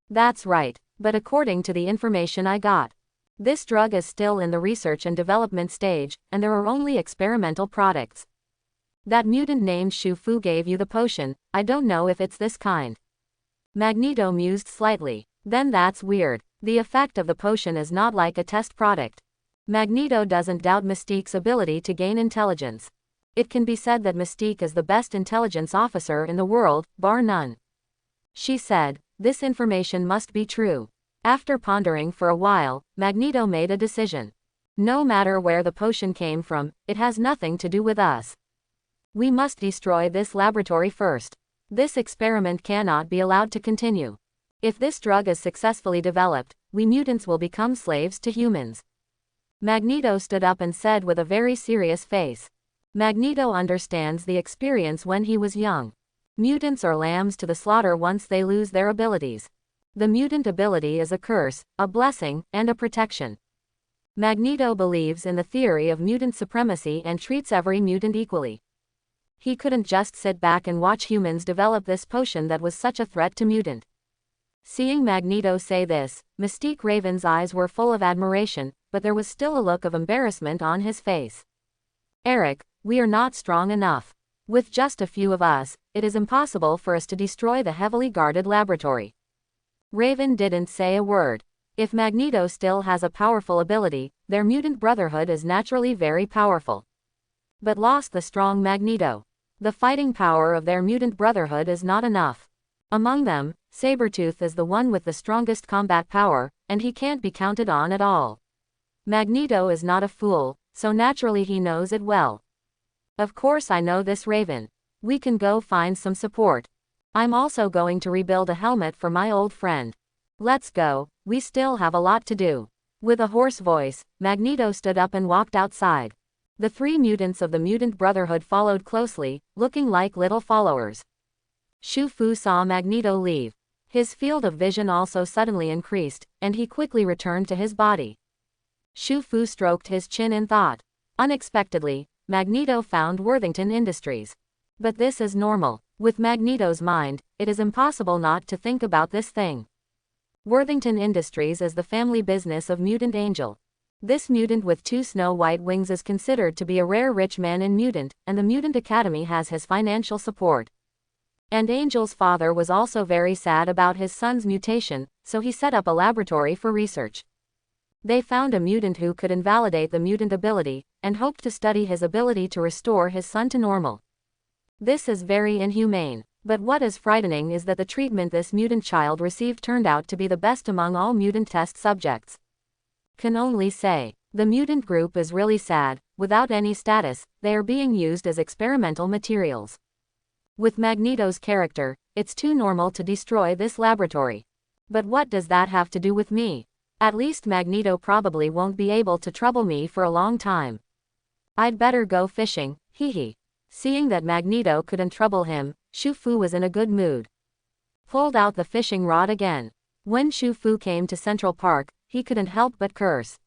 [SPEAKER 1] "That's right, but according to the information I got, this drug is still in the research and development stage, and there are only experimental products. That mutant named Shu Fu gave you the potion. I don't know if it's this kind." Magneto mused slightly. "Then that's weird. The effect of the potion is not like a test product." Magneto doesn't doubt Mystique's ability to gain intelligence. It can be said that Mystique is the best intelligence officer in the world, bar none. She said, "This information must be true." After pondering for a while, Magneto made a decision. "No matter where the potion came from, it has nothing to do with us. We must destroy this laboratory first. This experiment cannot be allowed to continue. If this drug is successfully developed, we mutants will become slaves to humans." Magneto stood up and said with a very serious face. Magneto understands the experience when he was young. Mutants are lambs to the slaughter once they lose their abilities. The mutant ability is a curse, a blessing, and a protection. Magneto believes in the theory of mutant supremacy and treats every mutant equally. He couldn't just sit back and watch humans develop this potion that was such a threat to mutant. Seeing Magneto say this, Mystique Raven's eyes were full of admiration, but there was still a look of embarrassment on his face. Eric, we are not strong enough. With just a few of us, it is impossible for us to destroy the heavily guarded laboratory. Raven didn't say a word. If Magneto still has a powerful ability, their mutant brotherhood is naturally very powerful. But lost the strong Magneto. The fighting power of their mutant brotherhood is not enough. Among them, Sabretooth is the one with the strongest combat power, and he can't be counted on at all. Magneto is not a fool, so naturally he knows it well. Of course I know this, Raven. We can go find some support. I'm also going to rebuild a helmet for my old friend. Let's go, we still have a lot to do. With a hoarse voice, Magneto stood up and walked outside. The 3 mutants of the Mutant Brotherhood followed closely, looking like little followers. Shu Fu saw Magneto leave. His field of vision also suddenly increased, and he quickly returned to his body. Shu Fu stroked his chin in thought. Unexpectedly, Magneto found Worthington Industries. But this is normal. With Magneto's mind, it is impossible not to think about this thing. Worthington Industries is the family business of Mutant Angel. This mutant with 2 snow-white wings is considered to be a rare rich man in Mutant, and the Mutant Academy has his financial support. And Angel's father was also very sad about his son's mutation, so he set up a laboratory for research. They found a mutant who could invalidate the mutant ability, and hoped to study his ability to restore his son to normal. This is very inhumane, but what is frightening is that the treatment this mutant child received turned out to be the best among all mutant test subjects. Can only say, the mutant group is really sad. Without any status, they are being used as experimental materials. With Magneto's character, it's too normal to destroy this laboratory. But what does that have to do with me? At least Magneto probably won't be able to trouble me for a long time. I'd better go fishing, hee. Seeing that Magneto couldn't trouble him, Shu Fu was in a good mood. Pulled out the fishing rod again. When Shu Fu came to Central Park, he couldn't help but curse.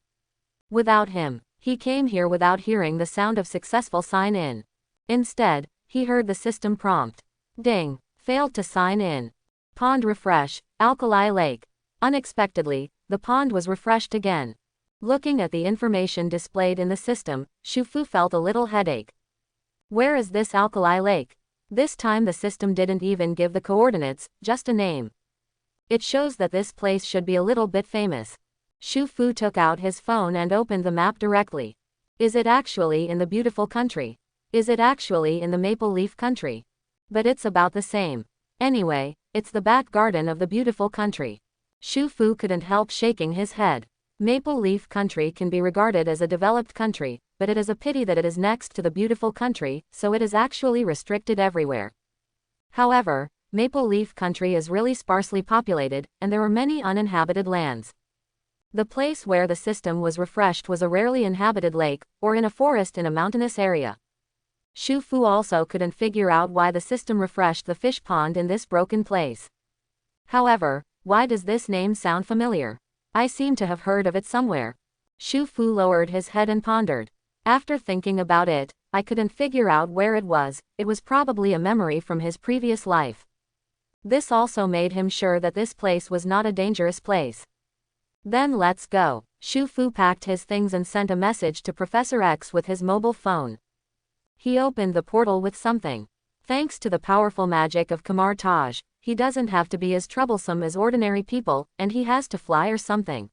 [SPEAKER 1] Without him, he came here without hearing the sound of successful sign-in. Instead, he heard the system prompt. Ding. Failed to sign in. Pond refresh, Alkali Lake. Unexpectedly, the pond was refreshed again. Looking at the information displayed in the system, Shu Fu felt a little headache. Where is this Alkali Lake? This time the system didn't even give the coordinates, just a name. It shows that this place should be a little bit famous. Shu Fu took out his phone and opened the map directly. Is it actually in the beautiful country? Is it actually in the Maple Leaf country? But it's about the same. Anyway, it's the back garden of the beautiful country. Shu Fu couldn't help shaking his head. Maple Leaf country can be regarded as a developed country, but it is a pity that it is next to the beautiful country, so it is actually restricted everywhere. However, Maple Leaf country is really sparsely populated, and there are many uninhabited lands. The place where the system was refreshed was a rarely inhabited lake, or in a forest in a mountainous area. Shu Fu also couldn't figure out why the system refreshed the fish pond in this broken place. However, why does this name sound familiar? I seem to have heard of it somewhere. Shu Fu lowered his head and pondered. After thinking about it, I couldn't figure out where it was probably a memory from his previous life. This also made him sure that this place was not a dangerous place. Then let's go. Shu Fu packed his things and sent a message to Professor X with his mobile phone. He opened the portal with something. Thanks to the powerful magic of Kamar Taj, he doesn't have to be as troublesome as ordinary people, and he has to fly or something.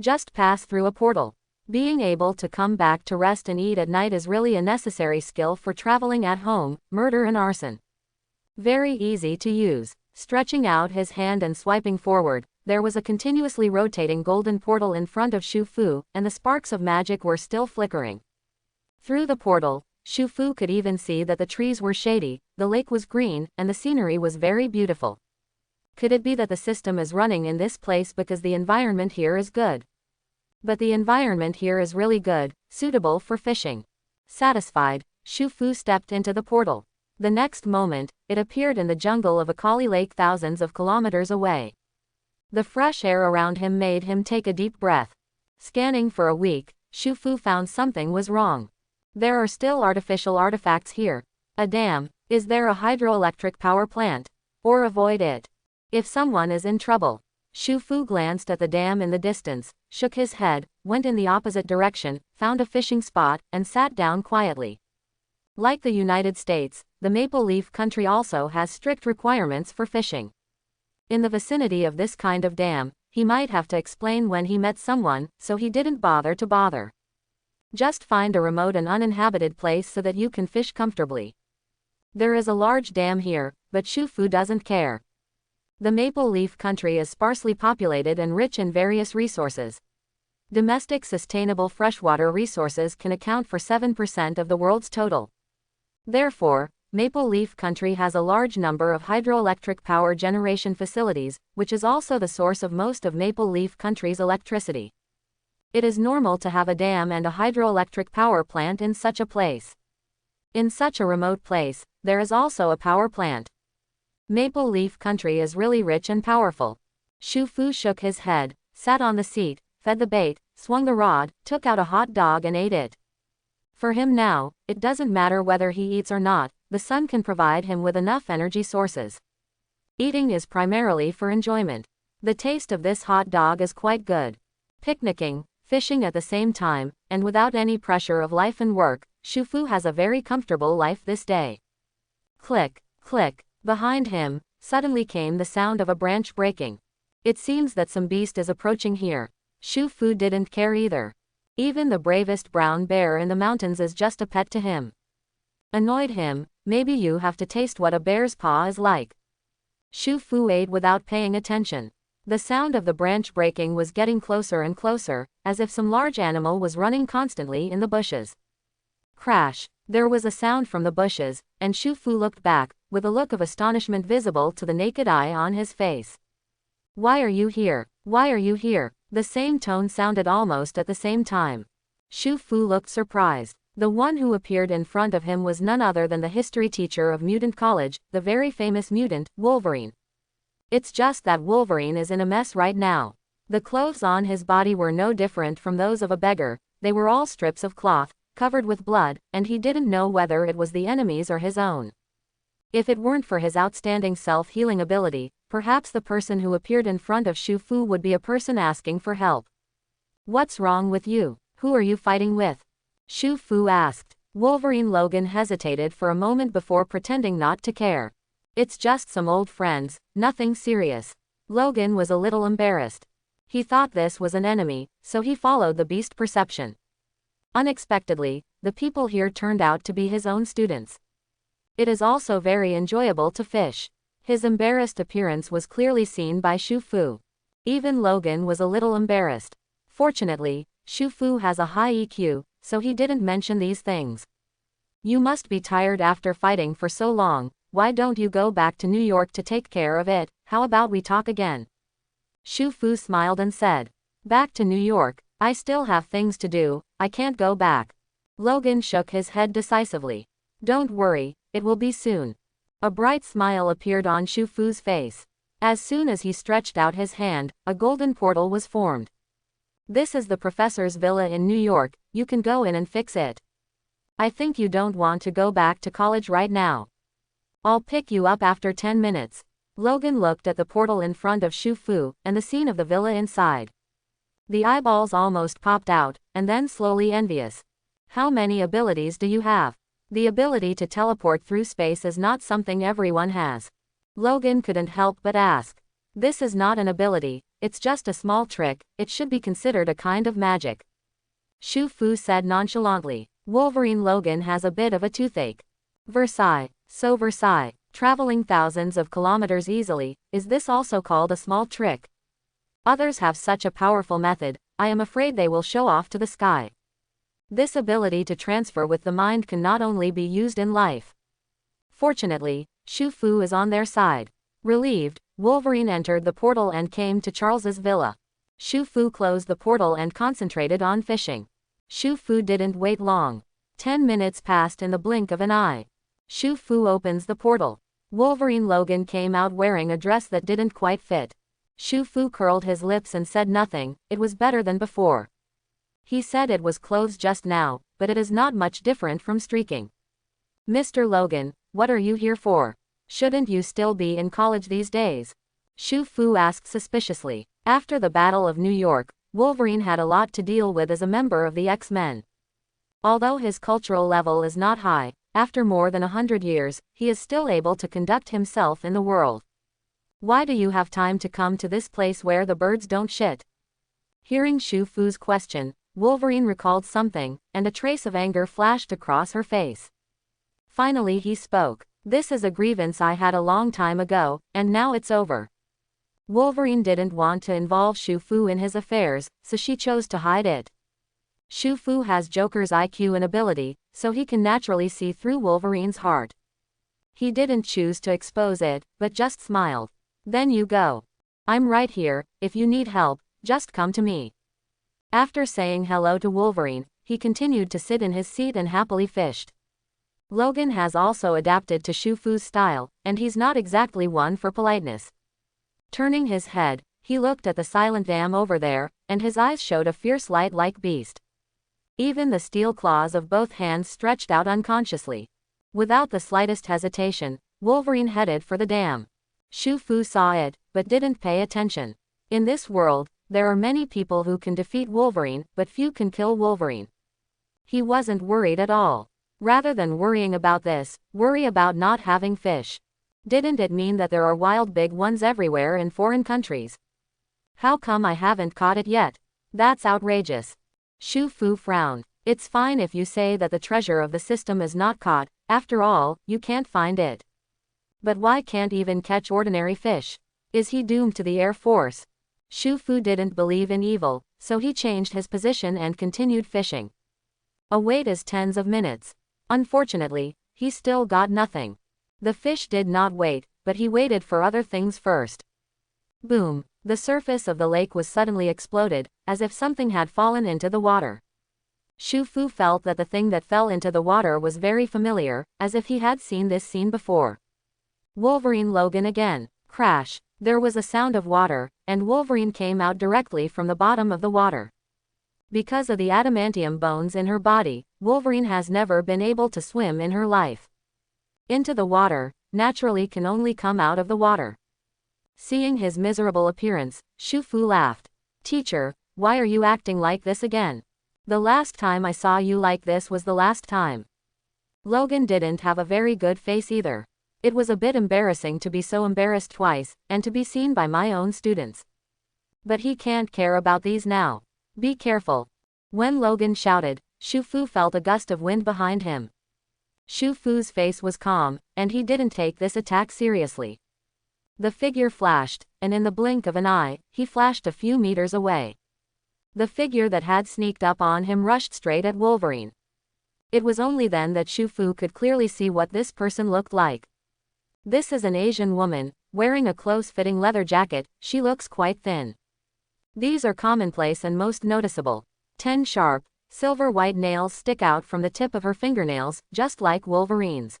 [SPEAKER 1] Just pass through a portal. Being able to come back to rest and eat at night is really a necessary skill for traveling at home, murder and arson. Very easy to use. Stretching out his hand and swiping forward, there was a continuously rotating golden portal in front of Shu Fu, and the sparks of magic were still flickering. Through the portal, Shu Fu could even see that the trees were shady, the lake was green, and the scenery was very beautiful. Could it be that the system is running in this place because the environment here is good? But the environment here is really good, suitable for fishing. Satisfied, Shu Fu stepped into the portal. The next moment, it appeared in the jungle of Akali Lake thousands of kilometers away. The fresh air around him made him take a deep breath. Scanning for a week, Shu Fu found something was wrong. There are still artificial artifacts here. A dam. Is there a hydroelectric power plant? Or avoid it. If someone is in trouble. Shu Fu glanced at the dam in the distance, shook his head, went in the opposite direction, found a fishing spot, and sat down quietly. Like the United States, the Maple Leaf Country also has strict requirements for fishing. In the vicinity of this kind of dam, he might have to explain when he met someone, so he didn't bother. Just find a remote and uninhabited place so that you can fish comfortably. There is a large dam here, but Shu Fu doesn't care. The Maple Leaf Country is sparsely populated and rich in various resources. Domestic sustainable freshwater resources can account for 7% of the world's total. Therefore, Maple Leaf Country has a large number of hydroelectric power generation facilities, which is also the source of most of Maple Leaf Country's electricity. It is normal to have a dam and a hydroelectric power plant in such a place. In such a remote place, there is also a power plant. Maple Leaf Country is really rich and powerful. Shu Fu shook his head, sat on the seat, fed the bait, swung the rod, took out a hot dog and ate it. For him now, it doesn't matter whether he eats or not, the sun can provide him with enough energy sources. Eating is primarily for enjoyment. The taste of this hot dog is quite good. Picnicking, fishing at the same time, and without any pressure of life and work, Shu Fu has a very comfortable life this day. Click, click. Behind him, suddenly came the sound of a branch breaking. It seems that some beast is approaching here. Shu Fu didn't care either. Even the bravest brown bear in the mountains is just a pet to him. Annoyed him, maybe you have to taste what a bear's paw is like. Shu Fu ate without paying attention. The sound of the branch breaking was getting closer and closer, as if some large animal was running constantly in the bushes. Crash! There was a sound from the bushes, and Shu Fu looked back, with a look of astonishment visible to the naked eye on his face. Why are you here? Why are you here? The same tone sounded almost at the same time. Shu Fu looked surprised. The one who appeared in front of him was none other than the history teacher of Mutant College, the very famous mutant, Wolverine. It's just that Wolverine is in a mess right now. The clothes on his body were no different from those of a beggar, they were all strips of cloth, covered with blood, and he didn't know whether it was the enemy's or his own. If it weren't for his outstanding self-healing ability, perhaps the person who appeared in front of Shu Fu would be a person asking for help. What's wrong with you? Who are you fighting with? Shu Fu asked. Wolverine Logan hesitated for a moment before pretending not to care. It's just some old friends, nothing serious. Logan was a little embarrassed. He thought this was an enemy, so he followed the beast perception. Unexpectedly, the people here turned out to be his own students. It is also very enjoyable to fish. His embarrassed appearance was clearly seen by Shu Fu. Even Logan was a little embarrassed. Fortunately, Shu Fu has a high EQ, so he didn't mention these things. You must be tired after fighting for so long, why don't you go back to New York to take care of it? How about we talk again? Shu Fu smiled and said. Back to New York? I still have things to do, I can't go back. Logan shook his head decisively. Don't worry, it will be soon. A bright smile appeared on Shu Fu's face. As soon as he stretched out his hand, a golden portal was formed. This is the professor's villa in New York, you can go in and fix it. I think you don't want to go back to college right now. I'll pick you up after 10 minutes. Logan looked at the portal in front of Shu Fu, and the scene of the villa inside. The eyeballs almost popped out, and then slowly envious. How many abilities do you have? The ability to teleport through space is not something everyone has. Logan couldn't help but ask. This is not an ability, it's just a small trick, it should be considered a kind of magic. Shu Fu said nonchalantly. Wolverine Logan has a bit of a toothache. Versailles. So Versailles, traveling thousands of kilometers easily, is this also called a small trick? Others have such a powerful method, I am afraid they will show off to the sky. This ability to transfer with the mind can not only be used in life. Fortunately, Shu Fu is on their side. Relieved, Wolverine entered the portal and came to Charles's villa. Shu Fu closed the portal and concentrated on fishing. Shu Fu didn't wait long. 10 minutes passed in the blink of an eye. Shu Fu opens the portal. Wolverine Logan came out wearing a dress that didn't quite fit. Shu Fu curled his lips and said nothing, it was better than before. He said it was clothes just now, but it is not much different from streaking. Mr. Logan, what are you here for? Shouldn't you still be in college these days? Shu Fu asked suspiciously. After the Battle of New York, Wolverine had a lot to deal with as a member of the X-Men. Although his cultural level is not high, after more than 100 years, he is still able to conduct himself in the world. Why do you have time to come to this place where the birds don't shit? Hearing Shu Fu's question, Wolverine recalled something, and a trace of anger flashed across her face. Finally he spoke. This is a grievance I had a long time ago, and now it's over. Wolverine didn't want to involve Shu Fu in his affairs, so she chose to hide it. Shu Fu has Joker's IQ and ability, so he can naturally see through Wolverine's heart. He didn't choose to expose it, but just smiled. Then you go. I'm right here, if you need help, just come to me. After saying hello to Wolverine, he continued to sit in his seat and happily fished. Logan has also adapted to Shu Fu's style, and he's not exactly one for politeness. Turning his head, he looked at the silent dam over there, and his eyes showed a fierce light like beast. Even the steel claws of both hands stretched out unconsciously. Without the slightest hesitation, Wolverine headed for the dam. Shu Fu saw it, but didn't pay attention. In this world, there are many people who can defeat Wolverine, but few can kill Wolverine. He wasn't worried at all. Rather than worrying about this, worry about not having fish. Didn't it mean that there are wild big ones everywhere in foreign countries? How come I haven't caught it yet? That's outrageous. Shu Fu frowned. It's fine if you say that the treasure of the system is not caught, after all, you can't find it. But why can't even catch ordinary fish? Is he doomed to the Air Force? Shu Fu didn't believe in evil, so he changed his position and continued fishing. A wait is tens of minutes. Unfortunately, he still got nothing. The fish did not wait, but he waited for other things first. Boom! The surface of the lake was suddenly exploded, as if something had fallen into the water. Shu Fu felt that the thing that fell into the water was very familiar, as if he had seen this scene before. Wolverine Logan again. Crash! There was a sound of water, and Wolverine came out directly from the bottom of the water. Because of the adamantium bones in her body, Wolverine has never been able to swim in her life. Into the water, naturally can only come out of the water. Seeing his miserable appearance, Shu Fu laughed. Teacher, why are you acting like this again? The last time I saw you like this was the last time. Logan didn't have a very good face either. It was a bit embarrassing to be so embarrassed twice, and to be seen by my own students. But he can't care about these now. Be careful. When Logan shouted, Shu Fu felt a gust of wind behind him. Shu Fu's face was calm, and he didn't take this attack seriously. The figure flashed, and in the blink of an eye, he flashed a few meters away. The figure that had sneaked up on him rushed straight at Wolverine. It was only then that Shu Fu could clearly see what this person looked like. This is an Asian woman, wearing a close-fitting leather jacket. She looks quite thin. These are commonplace and most noticeable. 10 sharp, silver-white nails stick out from the tip of her fingernails, just like Wolverine's.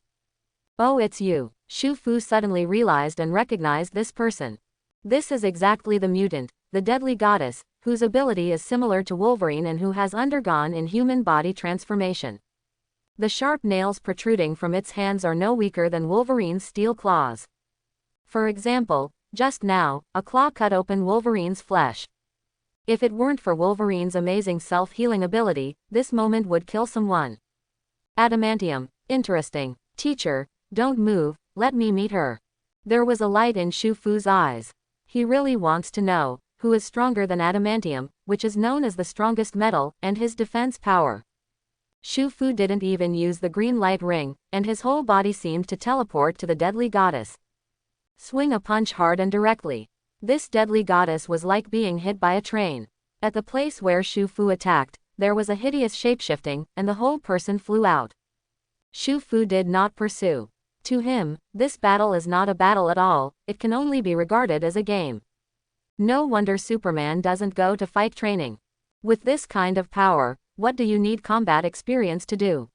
[SPEAKER 1] Oh, it's you. Shu Fu suddenly realized and recognized this person. This is exactly the mutant, the deadly goddess, whose ability is similar to Wolverine and who has undergone inhuman body transformation. The sharp nails protruding from its hands are no weaker than Wolverine's steel claws. For example, just now, a claw cut open Wolverine's flesh. If it weren't for Wolverine's amazing self-healing ability, this moment would kill someone. Adamantium. Interesting. Teacher, don't move, let me meet her. There was a light in Shu Fu's eyes. He really wants to know who is stronger than adamantium, which is known as the strongest metal, and his defense power. Shu Fu didn't even use the green light ring, and his whole body seemed to teleport to the deadly goddess. Swing a punch hard and directly. This deadly goddess was like being hit by a train. At the place where Shu Fu attacked, there was a hideous shapeshifting, and the whole person flew out. Shu Fu did not pursue. To him, this battle is not a battle at all, it can only be regarded as a game. No wonder Superman doesn't go to fight training. With this kind of power, what do you need combat experience to do?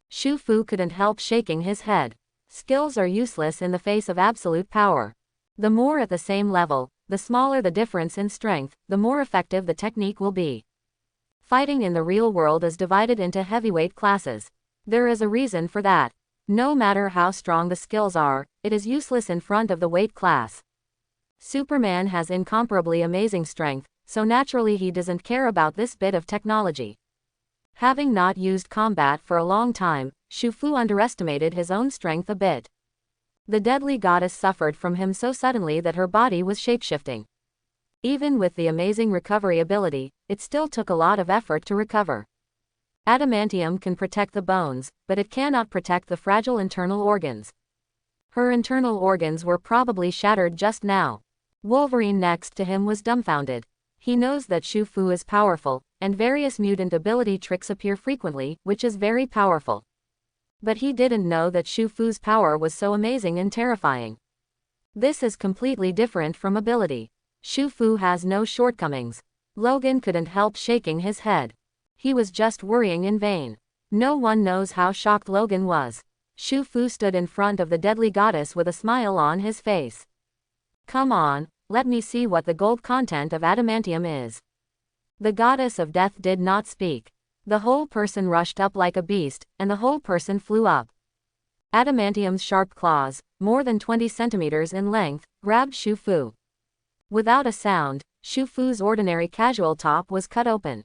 [SPEAKER 1] Shu Fu couldn't help shaking his head. Skills are useless in the face of absolute power. The more at the same level, the smaller the difference in strength, the more effective the technique will be. Fighting in the real world is divided into heavyweight classes. There is a reason for that. No matter how strong the skills are, it is useless in front of the weight class. Superman has incomparably amazing strength, so naturally he doesn't care about this bit of technology. Having not used combat for a long time, Shufu underestimated his own strength a bit. The deadly goddess suffered from him so suddenly that her body was shapeshifting. Even with the amazing recovery ability, it still took a lot of effort to recover. Adamantium can protect the bones, but it cannot protect the fragile internal organs. Her internal organs were probably shattered just now. Wolverine next to him was dumbfounded. He knows that Shufu is powerful, and various mutant ability tricks appear frequently, which is very powerful. But he didn't know that Shufu's power was so amazing and terrifying. This is completely different from ability. Shufu has no shortcomings. Logan couldn't help shaking his head. He was just worrying in vain. No one knows how shocked Logan was. Shufu stood in front of the deadly goddess with a smile on his face. Come on, let me see what the gold content of adamantium is. The goddess of death did not speak. The whole person rushed up like a beast, and the whole person flew up. Adamantium's sharp claws, more than 20 centimeters in length, grabbed Shufu. Without a sound, Shufu's ordinary casual top was cut open.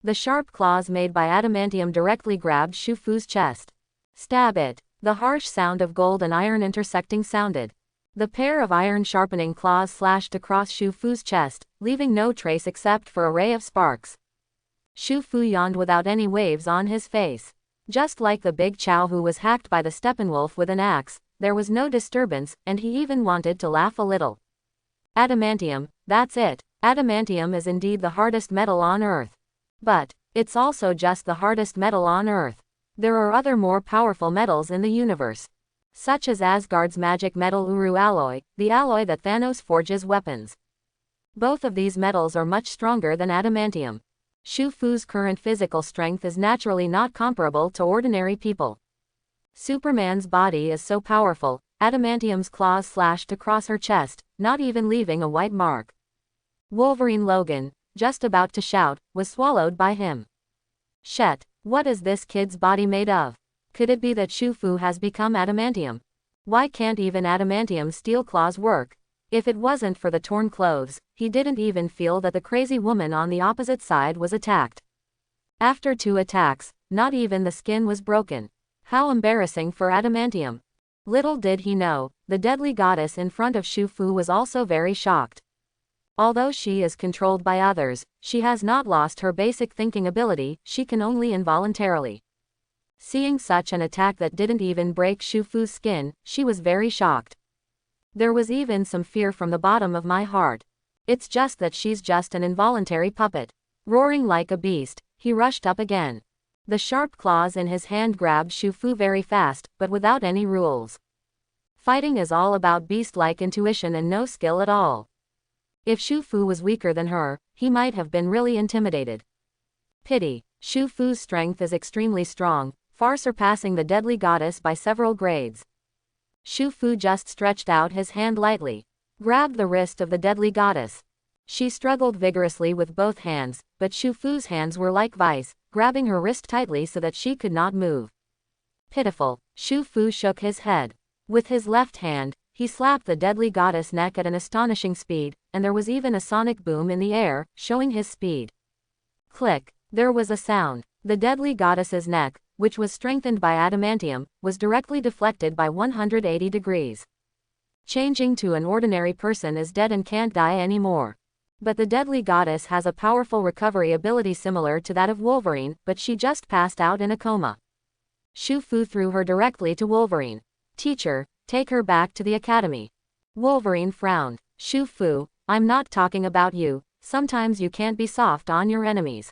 [SPEAKER 1] The sharp claws made by adamantium directly grabbed Shufu's chest. Stab it. The harsh sound of gold and iron intersecting sounded. The pair of iron-sharpening claws slashed across Shufu's chest, leaving no trace except for a ray of sparks. Shufu yawned without any waves on his face. Just like the big Chow who was hacked by the Steppenwolf with an axe, there was no disturbance, and he even wanted to laugh a little. Adamantium, that's it. Adamantium is indeed the hardest metal on Earth. But it's also just the hardest metal on Earth. There are other more powerful metals in the universe, such as Asgard's magic metal Uru alloy, the alloy that Thanos forges weapons. Both of these metals are much stronger than adamantium. Shufu's current physical strength is naturally not comparable to ordinary people. Superman's body is so powerful, adamantium's claws slashed across her chest, not even leaving a white mark. Wolverine Logan, just about to shout, was swallowed by him. Shit, what is this kid's body made of? Could it be that Shufu has become adamantium? Why can't even adamantium's steel claws work? If it wasn't for the torn clothes, he didn't even feel that the crazy woman on the opposite side was attacked. After 2 attacks, not even the skin was broken. How embarrassing for adamantium. Little did he know, the deadly goddess in front of Shufu was also very shocked. Although she is controlled by others, she has not lost her basic thinking ability, she can only involuntarily. Seeing such an attack that didn't even break Shufu's skin, she was very shocked. There was even some fear from the bottom of my heart. It's just that she's just an involuntary puppet. Roaring like a beast, he rushed up again. The sharp claws in his hand grabbed Shufu very fast, but without any rules. Fighting is all about beast-like intuition and no skill at all. If Shufu was weaker than her, he might have been really intimidated. Pity. Shufu's strength is extremely strong, far surpassing the deadly goddess by several grades. Shufu just stretched out his hand lightly, grabbed the wrist of the deadly goddess. She struggled vigorously with both hands, but Shufu's hands were like vice, grabbing her wrist tightly so that she could not move. Pitiful. Shufu shook his head. With his left hand, he slapped the deadly goddess' neck at an astonishing speed, and there was even a sonic boom in the air, showing his speed. Click. There was a sound. The deadly goddess's neck, which was strengthened by adamantium, was directly deflected by 180 degrees. Changing to an ordinary person is dead and can't die anymore. But the deadly goddess has a powerful recovery ability similar to that of Wolverine, but she just passed out in a coma. Shufu threw her directly to Wolverine. Teacher, take her back to the academy. Wolverine frowned. Shufu, I'm not talking about you, sometimes you can't be soft on your enemies.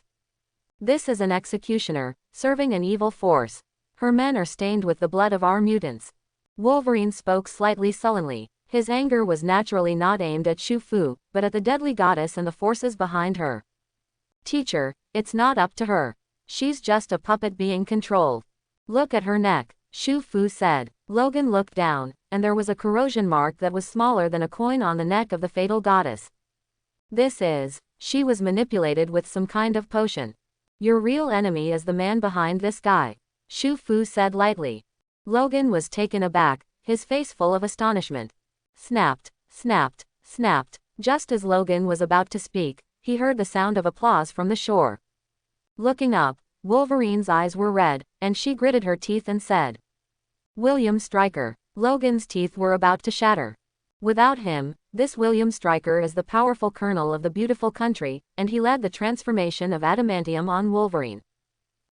[SPEAKER 1] This is an executioner, serving an evil force. Her men are stained with the blood of our mutants. Wolverine spoke slightly sullenly. His anger was naturally not aimed at Shufu, but at the deadly goddess and the forces behind her. Teacher, it's not up to her. She's just a puppet being controlled. Look at her neck, Shufu said. Logan looked down, and there was a corrosion mark that was smaller than a coin on the neck of the fatal goddess. She was manipulated with some kind of potion. Your real enemy is the man behind this guy, Shu Fu said lightly. Logan was taken aback, his face full of astonishment. Snapped, snapped, snapped. Just as Logan was about to speak, he heard the sound of applause from the shore. Looking up, Wolverine's eyes were red, and she gritted her teeth and said, "William Stryker." Logan's teeth were about to shatter. Without him, this William Stryker is the powerful colonel of the beautiful country, and he led the transformation of adamantium on Wolverine.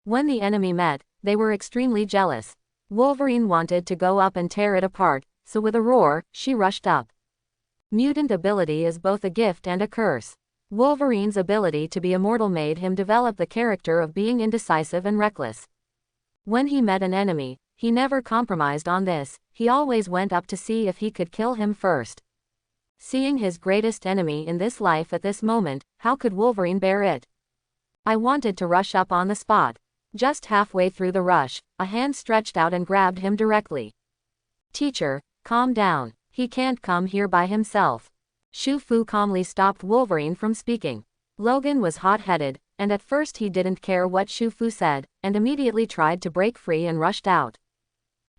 [SPEAKER 1] When the enemy met, they were extremely jealous. Wolverine wanted to go up and tear it apart, so with a roar, she rushed up. Mutant ability is both a gift and a curse. Wolverine's ability to be immortal made him develop the character of being indecisive and reckless. When he met an enemy, he never compromised on this, he always went up to see if he could kill him first. Seeing his greatest enemy in this life at this moment, how could Wolverine bear it? I wanted to rush up on the spot. Just halfway through the rush, a hand stretched out and grabbed him directly. "Teacher, calm down. He can't come here by himself." Shu Fu calmly stopped Wolverine from speaking. Logan was hot-headed, and at first he didn't care what Shu Fu said, and immediately tried to break free and rushed out.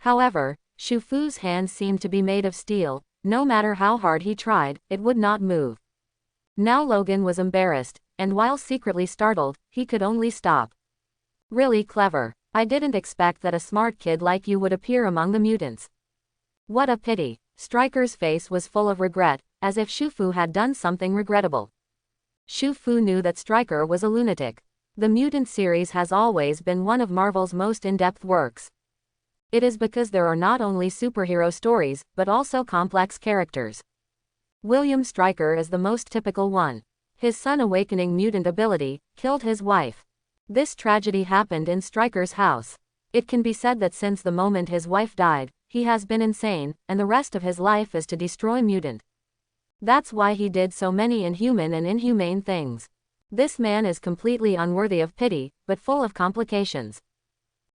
[SPEAKER 1] However, Shu Fu's hands seemed to be made of steel. No matter how hard he tried, it would not move. Now Logan was embarrassed, and while secretly startled, he could only stop. "Really clever. I didn't expect that a smart kid like you would appear among the mutants. What a pity." Stryker's face was full of regret, as if Shu Fu had done something regrettable. Shu Fu knew that Stryker was a lunatic. The Mutant series has always been one of Marvel's most in-depth works. It is because there are not only superhero stories, but also complex characters. William Stryker is the most typical one. His son awakening mutant ability, killed his wife. This tragedy happened in Stryker's house. It can be said that since the moment his wife died, he has been insane, and the rest of his life is to destroy mutant. That's why he did so many inhuman and inhumane things. This man is completely unworthy of pity, but full of complications.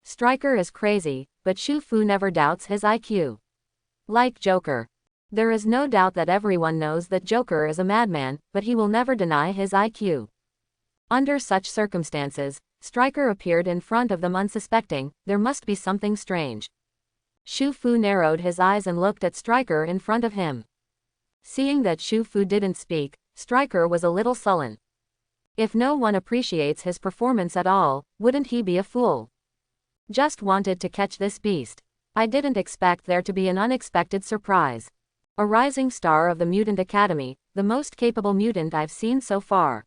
[SPEAKER 1] Stryker is crazy, but Shu Fu never doubts his IQ. Like Joker. There is no doubt that everyone knows that Joker is a madman, but he will never deny his IQ. Under such circumstances, Stryker appeared in front of them unsuspecting. There must be something strange. Shu Fu narrowed his eyes and looked at Stryker in front of him. Seeing that Shu Fu didn't speak, Stryker was a little sullen. If no one appreciates his performance at all, wouldn't he be a fool? Just wanted to catch this beast. I didn't expect there to be an unexpected surprise. A rising star of the Mutant Academy, the most capable mutant I've seen so far.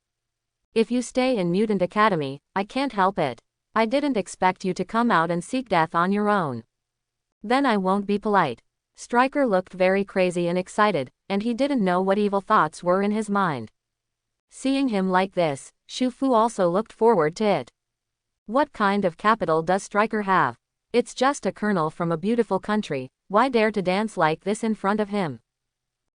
[SPEAKER 1] If you stay in Mutant Academy, I can't help it. I didn't expect you to come out and seek death on your own. Then I won't be polite. Stryker looked very crazy and excited, and he didn't know what evil thoughts were in his mind. Seeing him like this, Shu Fu also looked forward to it. What kind of capital does Stryker have? It's just a colonel from a beautiful country. Why dare to dance like this in front of him?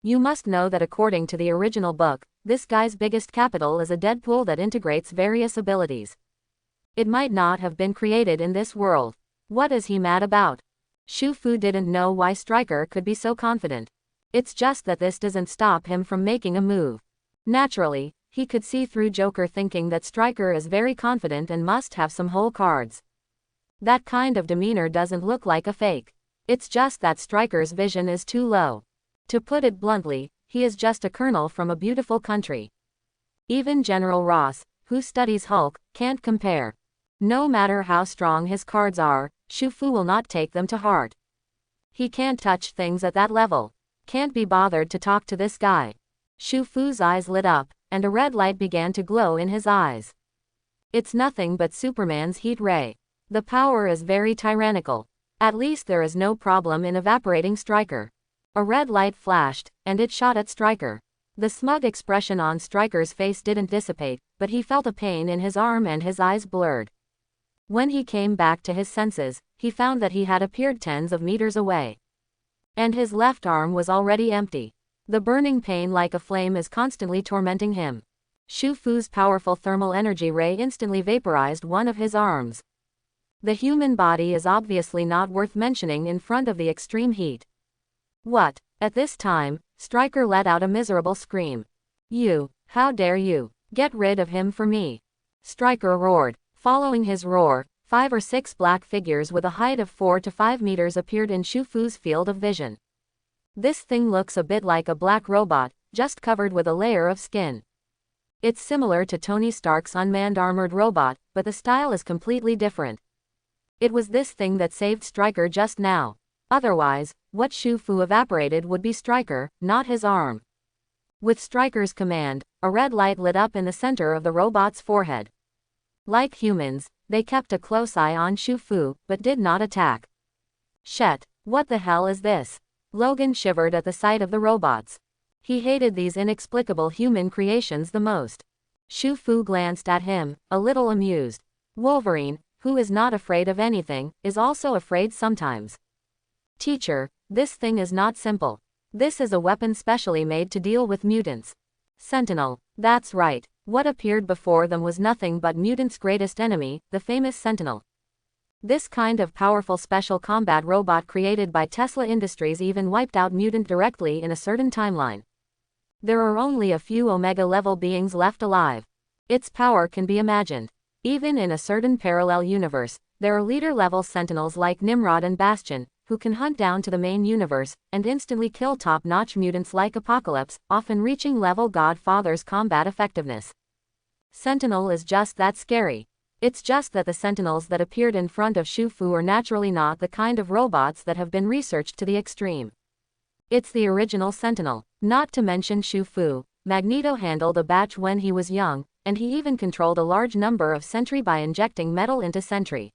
[SPEAKER 1] You must know that according to the original book, this guy's biggest capital is a Deadpool that integrates various abilities. It might not have been created in this world. What is he mad about? Shu Fu didn't know why Stryker could be so confident. It's just that this doesn't stop him from making a move. Naturally, he could see through Joker thinking that Stryker is very confident and must have some whole cards. That kind of demeanor doesn't look like a fake. It's just that Stryker's vision is too low. To put it bluntly, he is just a colonel from a beautiful country. Even General Ross, who studies Hulk, can't compare. No matter how strong his cards are, Shu Fu will not take them to heart. He can't touch things at that level. Can't be bothered to talk to this guy. Shu Fu's eyes lit up, and a red light began to glow in his eyes. It's nothing but Superman's heat ray. The power is very tyrannical. At least there is no problem in evaporating Stryker. A red light flashed, and it shot at Stryker. The smug expression on Stryker's face didn't dissipate, but he felt a pain in his arm and his eyes blurred. When he came back to his senses, he found that he had appeared tens of meters away. And his left arm was already empty. The burning pain like a flame is constantly tormenting him. Shu Fu's powerful thermal energy ray instantly vaporized one of his arms. The human body is obviously not worth mentioning in front of the extreme heat. What? At this time, Stryker let out a miserable scream. You, how dare you? Get rid of him for me. Stryker roared. Following his roar, 5 or 6 black figures with a height of 4 to 5 meters appeared in Shu Fu's field of vision. This thing looks a bit like a black robot, just covered with a layer of skin. It's similar to Tony Stark's unmanned armored robot, but the style is completely different. It was this thing that saved Stryker just now. Otherwise, what Shu Fu evaporated would be Stryker, not his arm. With Stryker's command, a red light lit up in the center of the robot's forehead. Like humans, they kept a close eye on Shu Fu, but did not attack. Shit, what the hell is this? Logan shivered at the sight of the robots. He hated these inexplicable human creations the most. Shu Fu glanced at him, a little amused. Wolverine, who is not afraid of anything, is also afraid sometimes. Teacher, this thing is not simple. This is a weapon specially made to deal with mutants. Sentinel, that's right. What appeared before them was nothing but mutants' greatest enemy, the famous Sentinel. This kind of powerful special combat robot created by Tesla Industries even wiped out mutant directly in a certain timeline. There are only a few Omega-level beings left alive. Its power can be imagined. Even in a certain parallel universe, there are leader-level Sentinels like Nimrod and Bastion, who can hunt down to the main universe, and instantly kill top-notch mutants like Apocalypse, often reaching level Godfather's combat effectiveness. Sentinel is just that scary. It's just that the Sentinels that appeared in front of Shu Fu are naturally not the kind of robots that have been researched to the extreme. It's the original Sentinel. Not to mention Shu Fu, Magneto handled a batch when he was young, and he even controlled a large number of Sentry by injecting metal into Sentry.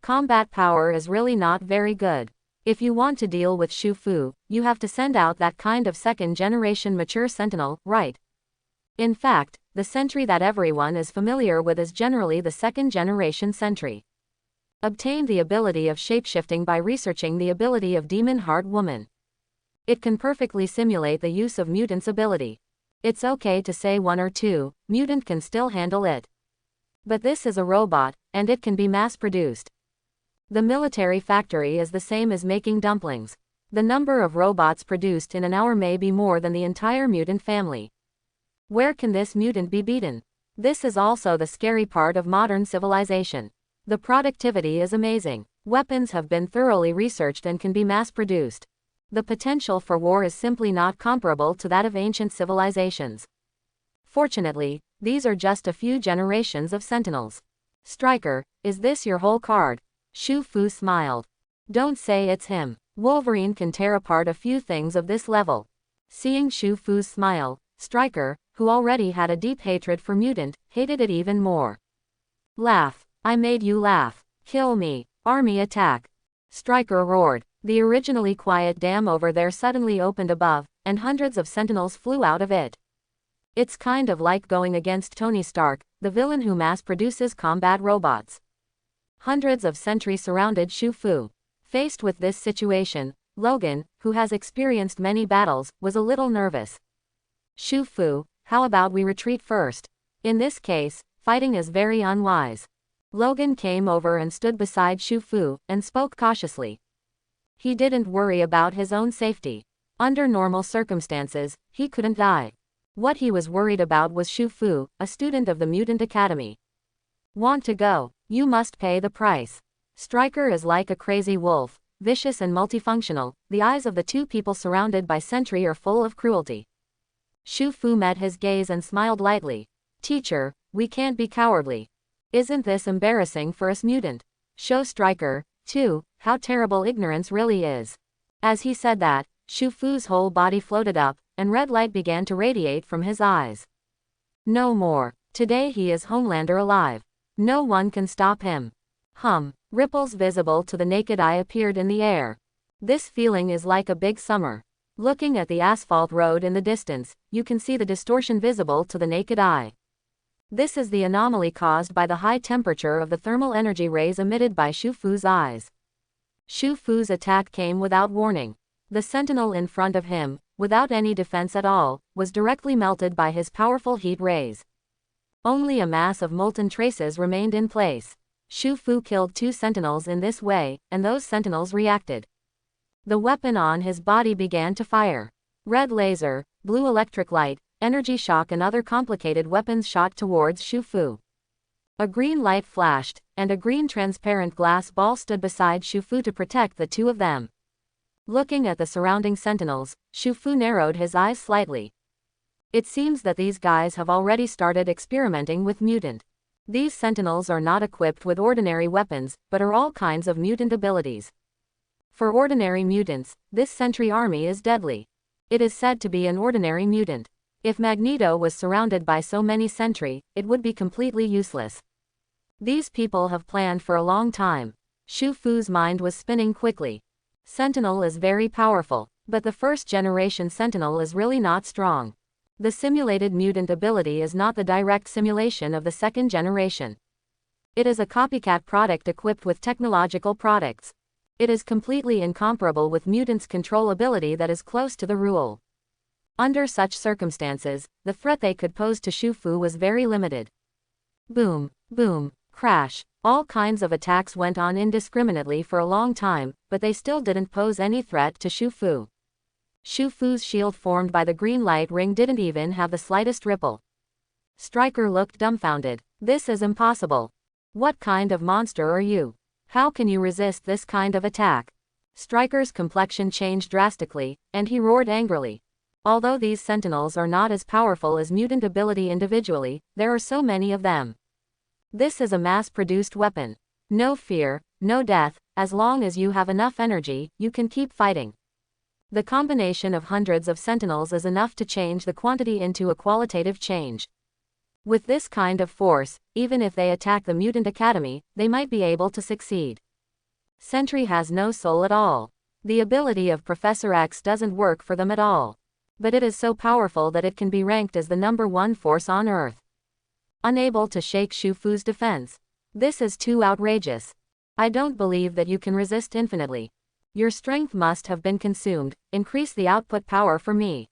[SPEAKER 1] Combat power is really not very good. If you want to deal with Shu Fu, you have to send out that kind of second-generation mature Sentinel, right? In fact, the Sentry that everyone is familiar with is generally the second-generation Sentry. Obtained the ability of shapeshifting by researching the ability of Demon Heart Woman. It can perfectly simulate the use of mutants' ability. It's okay to say 1 or 2, mutant can still handle it. But this is a robot, and it can be mass-produced. The military factory is the same as making dumplings. The number of robots produced in an hour may be more than the entire mutant family. Where can this mutant be beaten? This is also the scary part of modern civilization. The productivity is amazing. Weapons have been thoroughly researched and can be mass-produced. The potential for war is simply not comparable to that of ancient civilizations. Fortunately, these are just a few generations of Sentinels. Stryker, is this your whole card? Shu Fu smiled. Don't say it's him. Wolverine can tear apart a few things of this level. Seeing Shu Fu's smile, Stryker, who already had a deep hatred for mutant, hated it even more. Laugh. I made you laugh. Kill me. Army attack. Stryker roared. The originally quiet dam over there suddenly opened above, and hundreds of Sentinels flew out of it. It's kind of like going against Tony Stark, the villain who mass-produces combat robots. Hundreds of Sentry surrounded Shu Fu. Faced with this situation, Logan, who has experienced many battles, was a little nervous. Shu Fu, how about we retreat first? In this case, fighting is very unwise. Logan came over and stood beside Shu Fu, and spoke cautiously. He didn't worry about his own safety. Under normal circumstances, he couldn't die. What he was worried about was Shu Fu, a student of the Mutant Academy. Want to go? You must pay the price. Stryker is like a crazy wolf, vicious and multifunctional. The eyes of the two people surrounded by Sentry are full of cruelty. Shu Fu met his gaze and smiled lightly. Teacher, we can't be cowardly. Isn't this embarrassing for us mutant? Show Stryker, too, how terrible ignorance really is. As he said that, Shu Fu's whole body floated up, and red light began to radiate from his eyes. No more. Today he is Homelander alive. No one can stop him. Ripples visible to the naked eye appeared in the air. This feeling is like a big summer. Looking at the asphalt road in the distance, you can see the distortion visible to the naked eye. This is the anomaly caused by the high temperature of the thermal energy rays emitted by Shu Fu's eyes. Shu Fu's attack came without warning. The Sentinel in front of him, without any defense at all, was directly melted by his powerful heat rays. Only a mass of molten traces remained in place. Shu Fu killed 2 Sentinels in this way, and those Sentinels reacted. The weapon on his body began to fire. Red laser, blue electric light, energy shock and other complicated weapons shot towards Shu Fu. A green light flashed, and a green transparent glass ball stood beside Shufu to protect the two of them. Looking at the surrounding sentinels, Shufu narrowed his eyes slightly. It seems that these guys have already started experimenting with mutant. These sentinels are not equipped with ordinary weapons, but are all kinds of mutant abilities. For ordinary mutants, this sentry army is deadly. It is said to be an ordinary mutant. If Magneto was surrounded by so many sentry, it would be completely useless. These people have planned for a long time. Shufu's mind was spinning quickly. Sentinel is very powerful, but the first generation Sentinel is really not strong. The simulated mutant ability is not the direct simulation of the second generation. It is a copycat product equipped with technological products. It is completely incomparable with mutants' control ability that is close to the rule. Under such circumstances, the threat they could pose to Shufu was very limited. Boom, boom, crash. All kinds of attacks went on indiscriminately for a long time, but they still didn't pose any threat to Shufu. Shufu's shield formed by the green light ring didn't even have the slightest ripple. Stryker looked dumbfounded. This is impossible. What kind of monster are you? How can you resist this kind of attack? Stryker's complexion changed drastically, and he roared angrily. Although these sentinels are not as powerful as mutant ability individually, there are so many of them. This is a mass-produced weapon. No fear, no death, as long as you have enough energy, you can keep fighting. The combination of hundreds of sentinels is enough to change the quantity into a qualitative change. With this kind of force, even if they attack the Mutant Academy, they might be able to succeed. Sentry has no soul at all. The ability of Professor X doesn't work for them at all. But it is so powerful that it can be ranked as the #1 force on Earth. Unable to shake Shufu's defense. This is too outrageous. I don't believe that you can resist infinitely. Your strength must have been consumed. Increase the output power for me.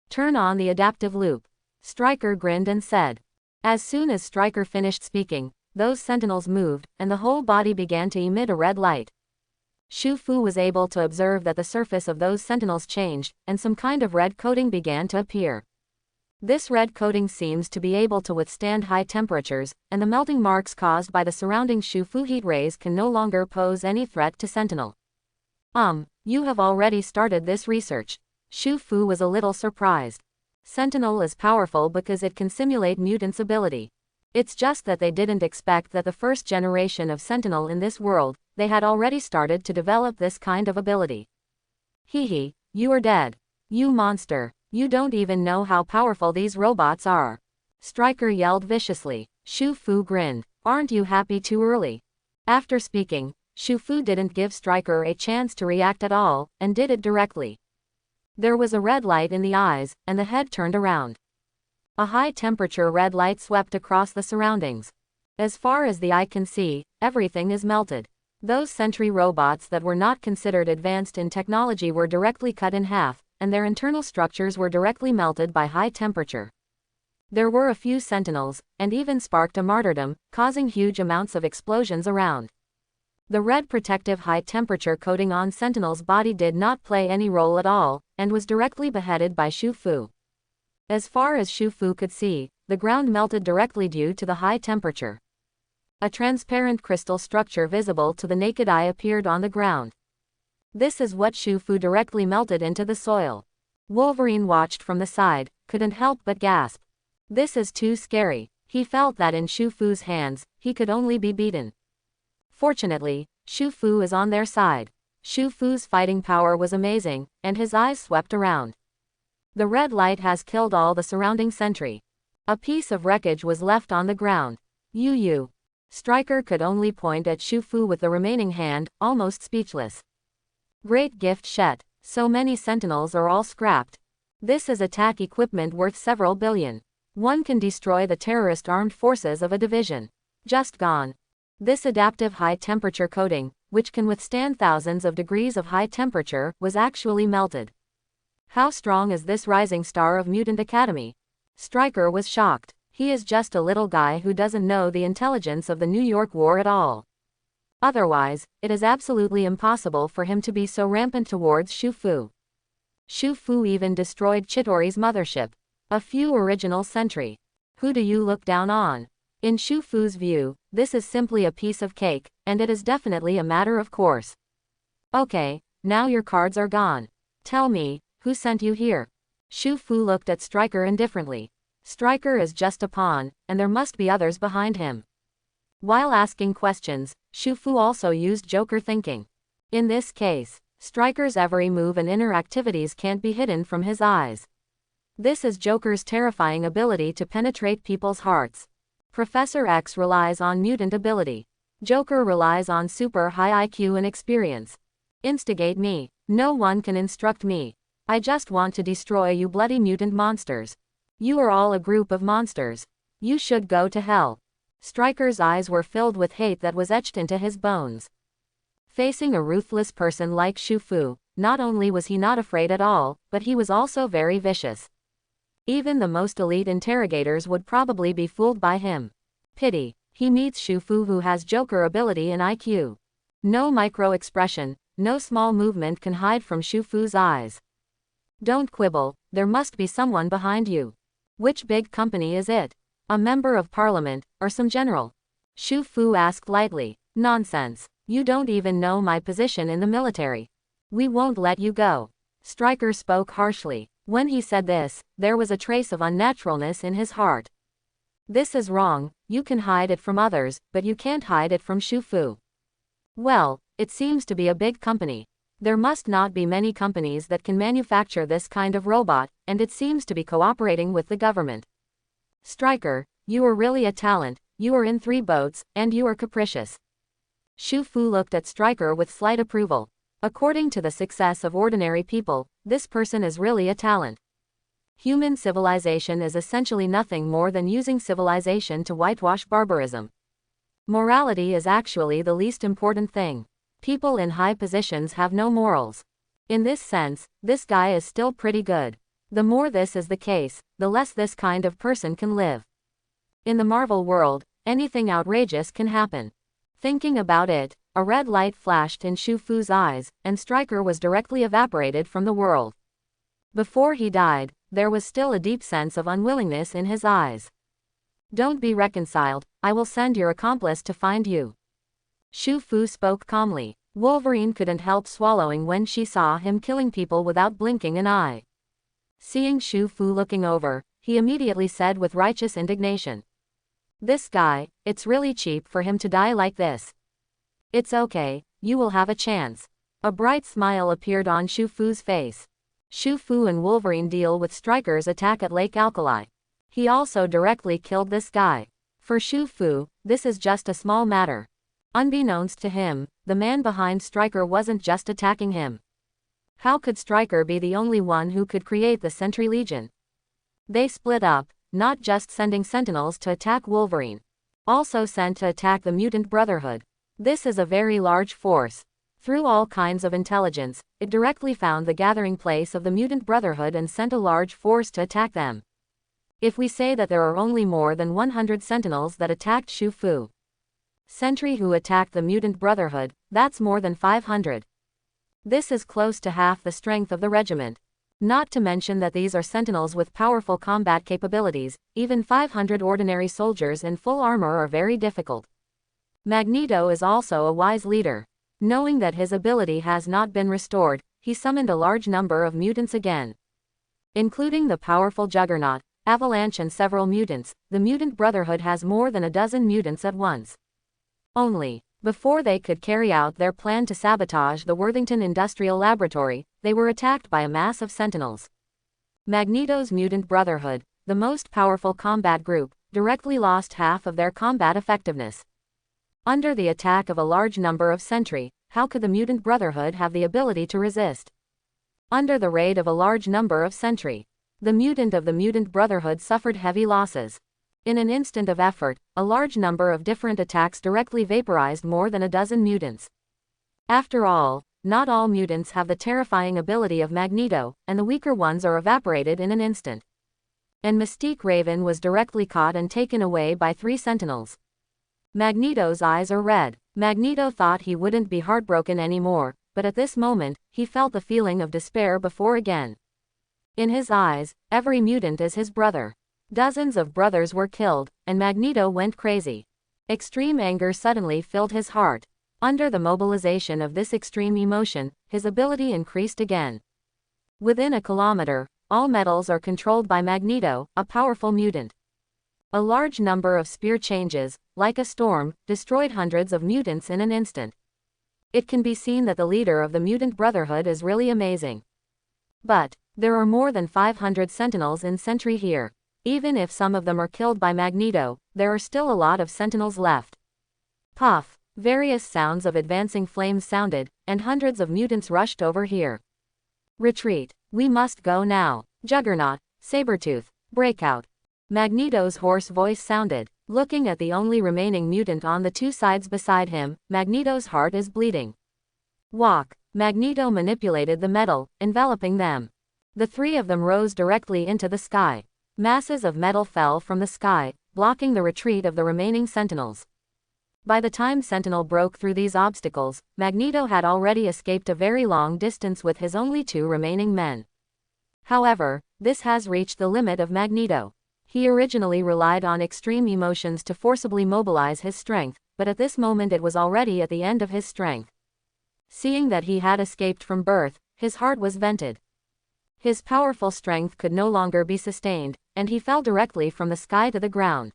[SPEAKER 1] Turn on the adaptive loop. Stryker grinned and said. As soon as Stryker finished speaking, those sentinels moved, and the whole body began to emit a red light. Shufu was able to observe that the surface of those sentinels changed, and some kind of red coating began to appear. This red coating seems to be able to withstand high temperatures, and the melting marks caused by the surrounding Shufu heat rays can no longer pose any threat to Sentinel. You have already started this research. Shufu was a little surprised. Sentinel is powerful because it can simulate mutants' ability. It's just that they didn't expect that the first generation of Sentinel in this world, they had already started to develop this kind of ability. Hehe, you are dead. You monster, you don't even know how powerful these robots are. Stryker yelled viciously. Shufu grinned. Aren't you happy too early? After speaking, Shufu didn't give Stryker a chance to react at all, and did it directly. There was a red light in the eyes, and the head turned around. A high-temperature red light swept across the surroundings. As far as the eye can see, everything is melted. Those sentry robots that were not considered advanced in technology were directly cut in half, and their internal structures were directly melted by high temperature. There were a few sentinels, and even sparked a martyrdom, causing huge amounts of explosions around. The red protective high-temperature coating on Sentinel's body did not play any role at all, and was directly beheaded by Shufu. As far as Shufu could see, the ground melted directly due to the high temperature. A transparent crystal structure visible to the naked eye appeared on the ground. This is what Shufu directly melted into the soil. Wolverine watched from the side, couldn't help but gasp. This is too scary. He felt that in Shufu's hands, he could only be beaten. Fortunately, Shufu is on their side. Shufu's fighting power was amazing, and his eyes swept around. The red light has killed all the surrounding sentry. A piece of wreckage was left on the ground. You. Stryker could only point at Shufu with the remaining hand, almost speechless. Great gift Shet. So many sentinels are all scrapped. This is attack equipment worth several billion. One can destroy the terrorist armed forces of a division. Just gone. This adaptive high-temperature coating, which can withstand thousands of degrees of high temperature, was actually melted. How strong is this rising star of Mutant Academy? Stryker was shocked. He is just a little guy who doesn't know the intelligence of the New York War at all. Otherwise, it is absolutely impossible for him to be so rampant towards Shufu. Shufu even destroyed Chidori's mothership. A few original sentry. Who do you look down on? In Shu Fu's view, this is simply a piece of cake, and it is definitely a matter of course. Okay, now your cards are gone. Tell me, who sent you here? Shu Fu looked at Stryker indifferently. Stryker is just a pawn, and there must be others behind him. While asking questions, Shu Fu also used Joker thinking. In this case, Stryker's every move and inner activities can't be hidden from his eyes. This is Joker's terrifying ability to penetrate people's hearts. Professor X relies on mutant ability. Joker relies on super high IQ and experience. Instigate me. No one can instruct me. I just want to destroy you bloody mutant monsters. You are all a group of monsters. You should go to hell. Stryker's eyes were filled with hate that was etched into his bones. Facing a ruthless person like Shu Fu, not only was he not afraid at all, but he was also very vicious. Even the most elite interrogators would probably be fooled by him. Pity, he meets Shu Fu who has Joker ability and IQ. No micro-expression, no small movement can hide from Shu Fu's eyes. Don't quibble, there must be someone behind you. Which big company is it? A member of parliament, or some general? Shu Fu asked lightly. Nonsense. You don't even know my position in the military. We won't let you go. Stryker spoke harshly. When he said this, there was a trace of unnaturalness in his heart. This is wrong, you can hide it from others, but you can't hide it from Shu Fu. Well, it seems to be a big company. There must not be many companies that can manufacture this kind of robot, and it seems to be cooperating with the government. Stryker, you are really a talent, you are in 3 boats, and you are capricious. Shu Fu looked at Stryker with slight approval. According to the success of ordinary people, this person is really a talent. Human civilization is essentially nothing more than using civilization to whitewash barbarism. Morality is actually the least important thing. People in high positions have no morals. In this sense, this guy is still pretty good. The more this is the case, the less this kind of person can live. In the Marvel world, anything outrageous can happen. Thinking about it, a red light flashed in Shu Fu's eyes, and Stryker was directly evaporated from the world. Before he died, there was still a deep sense of unwillingness in his eyes. Don't be reconciled, I will send your accomplice to find you. Shu Fu spoke calmly. Wolverine couldn't help swallowing when she saw him killing people without blinking an eye. Seeing Shu Fu looking over, he immediately said with righteous indignation. This guy, it's really cheap for him to die like this. It's okay, you will have a chance. A bright smile appeared on Shu Fu's face. Shu Fu and Wolverine deal with Stryker's attack at Lake Alkali. He also directly killed this guy. For Shu Fu, this is just a small matter. Unbeknownst to him, the man behind Stryker wasn't just attacking him. How could Stryker be the only one who could create the Sentry Legion? They split up, not just sending Sentinels to attack Wolverine. Also sent to attack the Mutant Brotherhood. This is a very large force. Through all kinds of intelligence, it directly found the gathering place of the Mutant Brotherhood and sent a large force to attack them. If we say that there are only more than 100 Sentinels that attacked Shu Fu Sentry who attacked the Mutant Brotherhood, that's more than 500. This is close to half the strength of the regiment. Not to mention that these are Sentinels with powerful combat capabilities, even 500 ordinary soldiers in full armor are very difficult. Magneto is also a wise leader. Knowing that his ability has not been restored, he summoned a large number of mutants again. Including the powerful Juggernaut, Avalanche and several mutants, the Mutant Brotherhood has more than a dozen mutants at once. Only, before they could carry out their plan to sabotage the Worthington Industrial Laboratory, they were attacked by a mass of Sentinels. Magneto's Mutant Brotherhood, the most powerful combat group, directly lost half of their combat effectiveness. Under the attack of a large number of Sentry, how could the Mutant Brotherhood have the ability to resist? Under the raid of a large number of Sentry, the mutant of the Mutant Brotherhood suffered heavy losses. In an instant of effort, a large number of different attacks directly vaporized more than a dozen mutants. After all, not all mutants have the terrifying ability of Magneto, and the weaker ones are evaporated in an instant. And Mystique Raven was directly caught and taken away by 3 Sentinels. Magneto's eyes are red. Magneto thought he wouldn't be heartbroken anymore, but at this moment, he felt the feeling of despair before again. In his eyes, every mutant is his brother. Dozens of brothers were killed, and Magneto went crazy. Extreme anger suddenly filled his heart. Under the mobilization of this extreme emotion, his ability increased again. Within a kilometer, all metals are controlled by Magneto, a powerful mutant. A large number of spear changes, like a storm, destroyed hundreds of mutants in an instant. It can be seen that the leader of the Mutant Brotherhood is really amazing. But there are more than 500 Sentinels in Sentry here. Even if some of them are killed by Magneto, there are still a lot of Sentinels left. Puff! Various sounds of advancing flames sounded, and hundreds of mutants rushed over here. Retreat! We must go now. Juggernaut, Sabretooth, Breakout. Magneto's hoarse voice sounded. Looking at the only remaining mutant on the two sides beside him, Magneto's heart is bleeding. Walk! Magneto manipulated the metal, enveloping them. The three of them rose directly into the sky. Masses of metal fell from the sky, blocking the retreat of the remaining Sentinels. By the time Sentinel broke through these obstacles, Magneto had already escaped a very long distance with his only two remaining men. However, this has reached the limit of Magneto. He originally relied on extreme emotions to forcibly mobilize his strength, but at this moment it was already at the end of his strength. Seeing that he had escaped from birth, his heart was vented. His powerful strength could no longer be sustained, and he fell directly from the sky to the ground.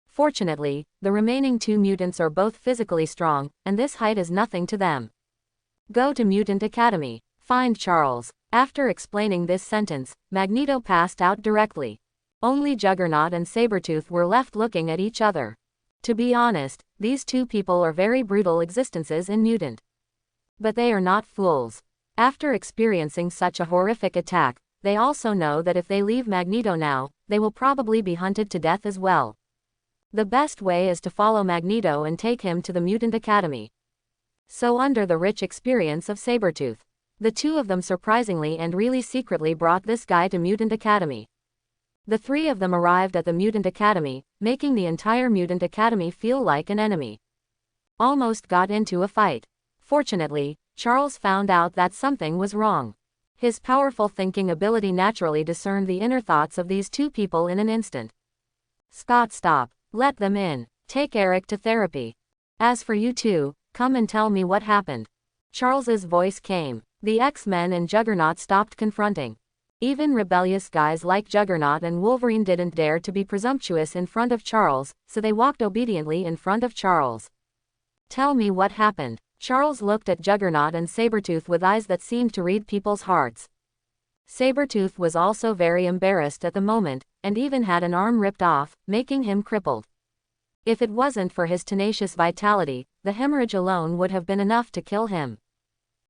[SPEAKER 1] Fortunately, the remaining two mutants are both physically strong, and this height is nothing to them. Go to Mutant Academy. Find Charles. After explaining this sentence, Magneto passed out directly. Only Juggernaut and Sabretooth were left looking at each other. To be honest, these two people are very brutal existences in Mutant. But they are not fools. After experiencing such a horrific attack, they also know that if they leave Magneto now, they will probably be hunted to death as well. The best way is to follow Magneto and take him to the Mutant Academy. So under the rich experience of Sabretooth, the two of them surprisingly and really secretly brought this guy to Mutant Academy. The three of them arrived at the Mutant Academy, making the entire Mutant Academy feel like an enemy. Almost got into a fight. Fortunately, Charles found out that something was wrong. His powerful thinking ability naturally discerned the inner thoughts of these two people in an instant. Scott, stop. Let them in. Take Eric to therapy. As for you two, come and tell me what happened. Charles's voice came. The X-Men and Juggernaut stopped confronting. Even rebellious guys like Juggernaut and Wolverine didn't dare to be presumptuous in front of Charles, so they walked obediently in front of Charles. Tell me what happened. Charles looked at Juggernaut and Sabretooth with eyes that seemed to read people's hearts. Sabretooth was also very embarrassed at the moment, and even had an arm ripped off, making him crippled. If it wasn't for his tenacious vitality, the hemorrhage alone would have been enough to kill him.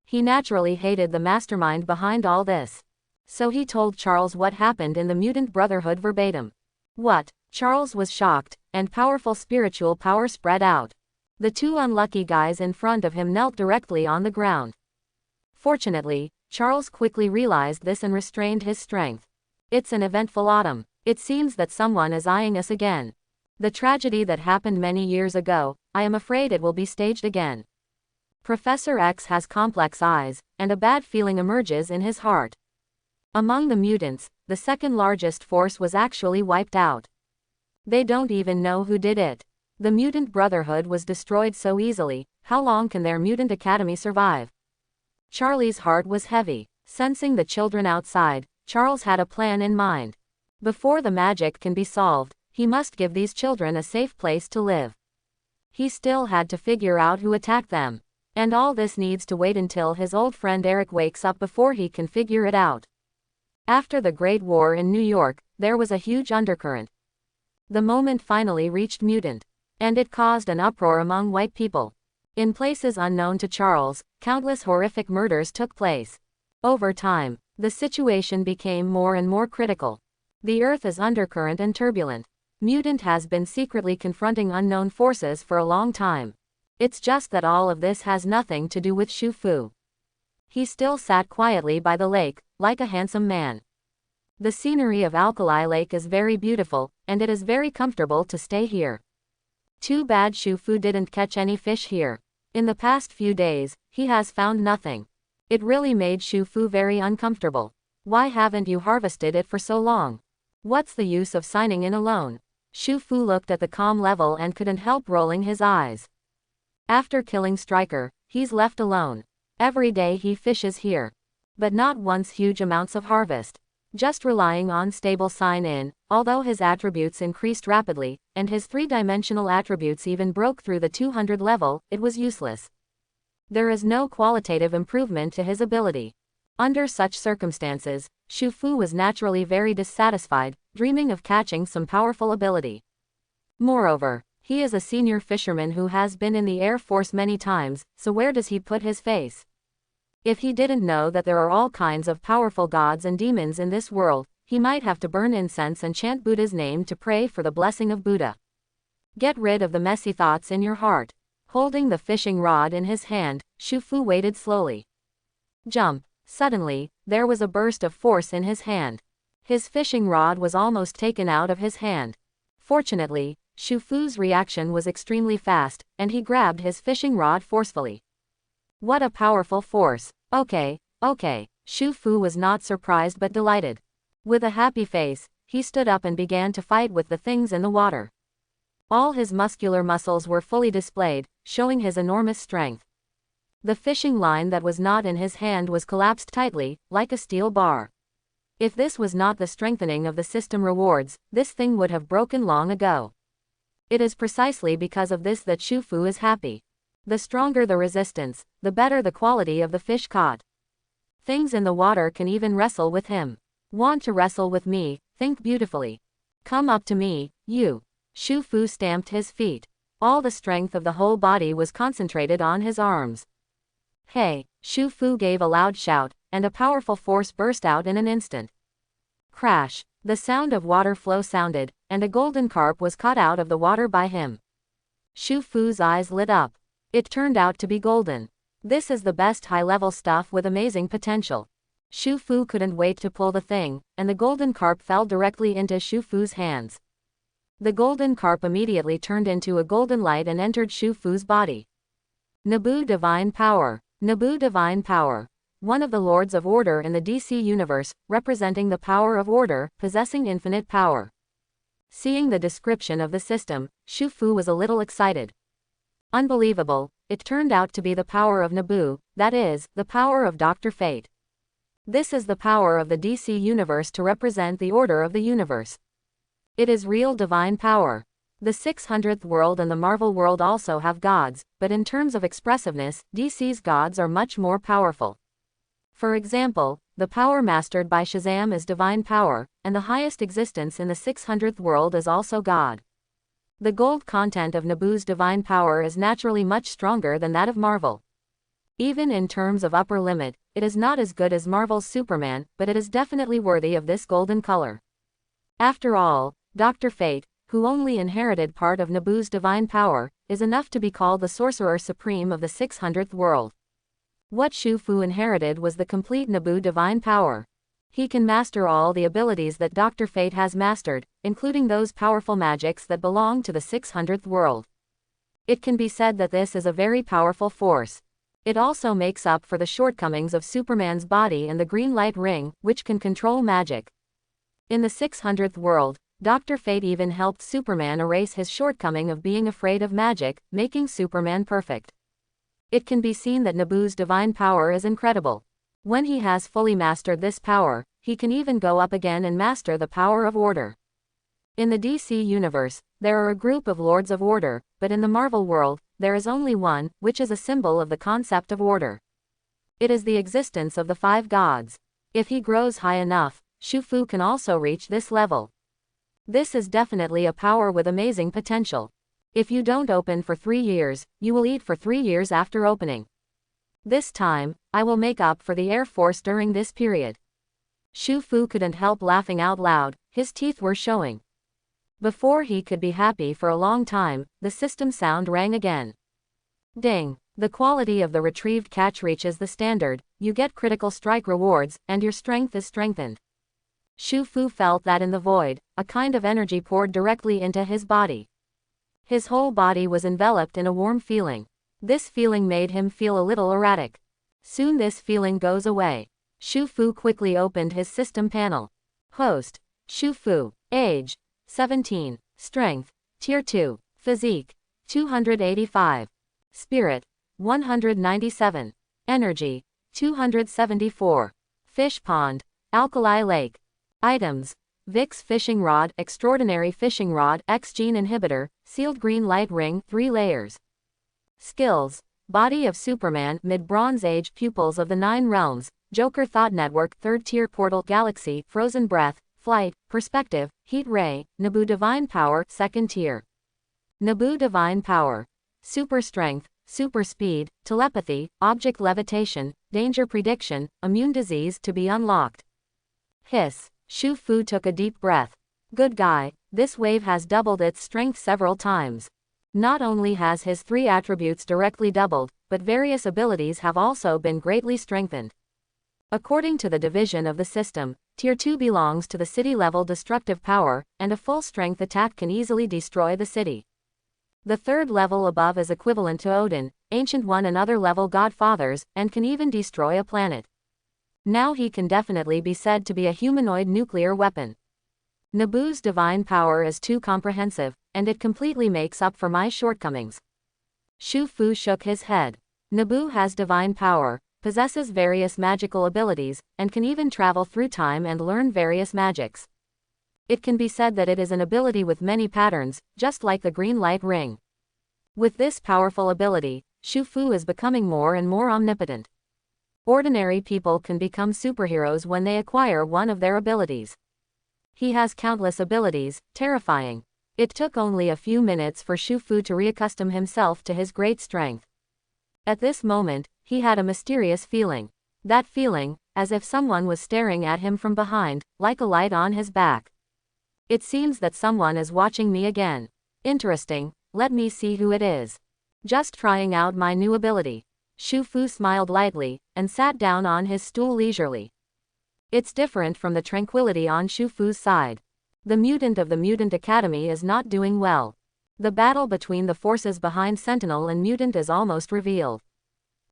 [SPEAKER 1] He naturally hated the mastermind behind all this. So he told Charles what happened in the Mutant Brotherhood verbatim. What? Charles was shocked, and powerful spiritual power spread out. The two unlucky guys in front of him knelt directly on the ground. Fortunately, Charles quickly realized this and restrained his strength. It's an eventful autumn. It seems that someone is eyeing us again. The tragedy that happened many years ago, I am afraid it will be staged again. Professor X has complex eyes, and a bad feeling emerges in his heart. Among the mutants, the second largest force was actually wiped out. They don't even know who did it. The Mutant Brotherhood was destroyed so easily. How long can their Mutant Academy survive? Charlie's heart was heavy. Sensing the children outside, Charles had a plan in mind. Before the magic can be solved, he must give these children a safe place to live. He still had to figure out who attacked them. And all this needs to wait until his old friend Eric wakes up before he can figure it out. After the Great War in New York, there was a huge undercurrent. The moment finally reached Mutant. And it caused an uproar among white people. In places unknown to Charles, countless horrific murders took place. Over time, the situation became more and more critical. The Earth is undercurrent and turbulent. Mutant has been secretly confronting unknown forces for a long time. It's just that all of this has nothing to do with Shu Fu. He still sat quietly by the lake, like a handsome man. The scenery of Alkali Lake is very beautiful, and it is very comfortable to stay here. Too bad Shu Fu didn't catch any fish here. In the past few days, he has found nothing. It really made Shu Fu very uncomfortable. Why haven't you harvested it for so long? What's the use of signing in alone? Shu Fu looked at the calm level and couldn't help rolling his eyes. After killing Striker, he's left alone. Every day he fishes here. But not once huge amounts of harvest. Just relying on stable sign-in, although his attributes increased rapidly, and his three-dimensional attributes even broke through the 200 level, it was useless. There is no qualitative improvement to his ability. Under such circumstances, Shu Fu was naturally very dissatisfied, dreaming of catching some powerful ability. Moreover, he is a senior fisherman who has been in the Air Force many times, so where does he put his face? If he didn't know that there are all kinds of powerful gods and demons in this world, he might have to burn incense and chant Buddha's name to pray for the blessing of Buddha. Get rid of the messy thoughts in your heart. Holding the fishing rod in his hand, Shu Fu waited slowly. Jump. Suddenly, there was a burst of force in his hand. His fishing rod was almost taken out of his hand. Fortunately, Shu Fu's reaction was extremely fast, and he grabbed his fishing rod forcefully. What a powerful force. Okay. Shu Fu was not surprised but delighted. With a happy face, he stood up and began to fight with the things in the water. All his muscular muscles were fully displayed, showing his enormous strength. The fishing line that was not in his hand was collapsed tightly, like a steel bar. If this was not the strengthening of the system rewards, this thing would have broken long ago. It is precisely because of this that Shu Fu is happy. The stronger the resistance, the better the quality of the fish caught. Things in the water can even wrestle with him. Want to wrestle with me? Think beautifully. Come up to me, you. Shu Fu stamped his feet. All the strength of the whole body was concentrated on his arms. Hey! Shu Fu gave a loud shout, and a powerful force burst out in an instant. Crash! The sound of water flow sounded, and a golden carp was caught out of the water by him. Shu Fu's eyes lit up. It turned out to be golden. This is the best high-level stuff with amazing potential. Shu Fu couldn't wait to pull the thing, and the golden carp fell directly into Shu Fu's hands. The golden carp immediately turned into a golden light and entered Shu Fu's body. Naboo Divine Power. Naboo Divine Power. One of the Lords of Order in the DC universe, representing the power of order, possessing infinite power. Seeing the description of the system, Shu Fu was a little excited. Unbelievable, it turned out to be the power of Naboo, that is, the power of Dr. Fate. This is the power of the DC universe to represent the order of the universe. It is real divine power. The 600th world and the Marvel world also have gods, but in terms of expressiveness, DC's gods are much more powerful. For example, the power mastered by Shazam is divine power, and the highest existence in the 600th world is also God. The gold content of Naboo's divine power is naturally much stronger than that of Marvel. Even in terms of upper limit, it is not as good as Marvel's Superman, but it is definitely worthy of this golden color. After all, Dr. Fate, who only inherited part of Naboo's divine power, is enough to be called the Sorcerer Supreme of the 600th world. What Shu Fu inherited was the complete Naboo divine power. He can master all the abilities that Dr. Fate has mastered, including those powerful magics that belong to the 600th world. It can be said that this is a very powerful force. It also makes up for the shortcomings of Superman's body and the green light ring, which can control magic. In the 600th world, Dr. Fate even helped Superman erase his shortcoming of being afraid of magic, making Superman perfect. It can be seen that Naboo's divine power is incredible. When he has fully mastered this power, he can even go up again and master the power of order. In the DC universe, there are a group of Lords of Order, but in the Marvel world, there is only one, which is a symbol of the concept of order. It is the existence of the 5 gods. If he grows high enough, Shu Fu can also reach this level. This is definitely a power with amazing potential. If you don't open for 3 years, you will eat for 3 years after opening. This time, I will make up for the Air Force during this period. Shu Fu couldn't help laughing out loud, his teeth were showing. Before he could be happy for a long time, the system sound rang again. Ding! The quality of the retrieved catch reaches the standard, you get critical strike rewards, and your strength is strengthened. Shu Fu felt that in the void, a kind of energy poured directly into his body. His whole body was enveloped in a warm feeling. This feeling made him feel a little erratic. Soon this feeling goes away. Shu Fu quickly opened his system panel. Host. Shufu. Age, 17. Strength, Tier 2. Physique, 285. Spirit, 197. Energy, 274. Fish pond, alkali lake. Items: Vicks fishing rod, extraordinary fishing rod, X gene inhibitor, sealed green light ring, 3 layers. Skills: Body of Superman, mid-Bronze Age, pupils of the 9 realms, Joker thought network, 3rd tier portal, galaxy, frozen breath, flight, perspective, heat ray, Naboo divine power, 2nd tier. Naboo divine power. Super strength, super speed, telepathy, object levitation, danger prediction, immune disease to be unlocked. Hiss. Shu Fu took a deep breath. Good guy, this wave has doubled its strength several times. Not only has his 3 attributes directly doubled, but various abilities have also been greatly strengthened. According to the division of the system, Tier 2 belongs to the city-level destructive power, and a full-strength attack can easily destroy the city. The 3rd level above is equivalent to Odin, Ancient One and other level godfathers, and can even destroy a planet. Now he can definitely be said to be a humanoid nuclear weapon. Naboo's divine power is too comprehensive, and it completely makes up for my shortcomings. Shu Fu shook his head. Naboo has divine power, possesses various magical abilities, and can even travel through time and learn various magics. It can be said that it is an ability with many patterns, just like the green light ring. With this powerful ability, Shu Fu is becoming more and more omnipotent. Ordinary people can become superheroes when they acquire one of their abilities. He has countless abilities, terrifying. It took only a few minutes for Shu Fu to reaccustom himself to his great strength. At this moment, he had a mysterious feeling. That feeling, as if someone was staring at him from behind, like a light on his back. It seems that someone is watching me again. Interesting, let me see who it is. Just trying out my new ability. Shu Fu smiled lightly, and sat down on his stool leisurely. It's different from the tranquility on Shu Fu's side. The mutant of the Mutant Academy is not doing well. The battle between the forces behind Sentinel and Mutant is almost revealed.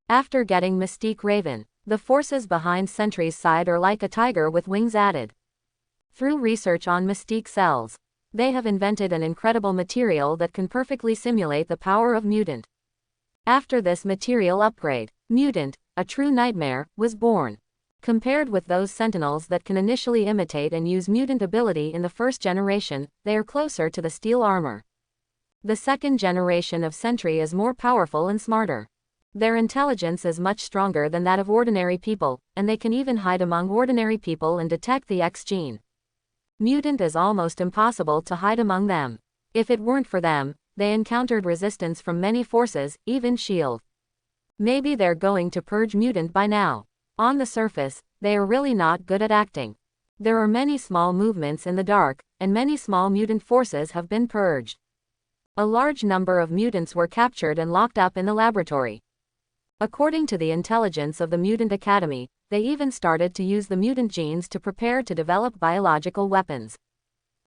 [SPEAKER 1] After getting Mystique Raven, the forces behind Sentry's side are like a tiger with wings added. Through research on Mystique cells, they have invented an incredible material that can perfectly simulate the power of Mutant. After this material upgrade, Mutant, a true nightmare, was born. Compared with those Sentinels that can initially imitate and use Mutant ability in the 1st generation, they are closer to the steel armor. The 2nd generation of Sentry is more powerful and smarter. Their intelligence is much stronger than that of ordinary people, and they can even hide among ordinary people and detect the X gene. Mutant is almost impossible to hide among them. If it weren't for them, they encountered resistance from many forces, even S.H.I.E.L.D. Maybe they're going to purge Mutant by now. On the surface, they are really not good at acting. There are many small movements in the dark, and many small mutant forces have been purged. A large number of mutants were captured and locked up in the laboratory. According to the intelligence of the Mutant Academy, they even started to use the mutant genes to prepare to develop biological weapons.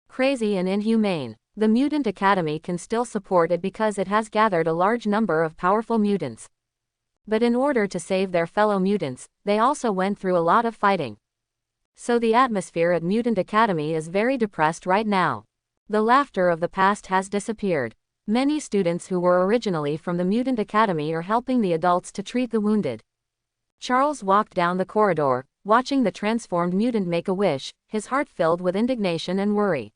[SPEAKER 1] Crazy and inhumane. The Mutant Academy can still support it because it has gathered a large number of powerful mutants. But in order to save their fellow mutants, they also went through a lot of fighting. So the atmosphere at Mutant Academy is very depressed right now. The laughter of the past has disappeared. Many students who were originally from the Mutant Academy are helping the adults to treat the wounded. Charles walked down the corridor, watching the transformed mutant make a wish, his heart filled with indignation and worry.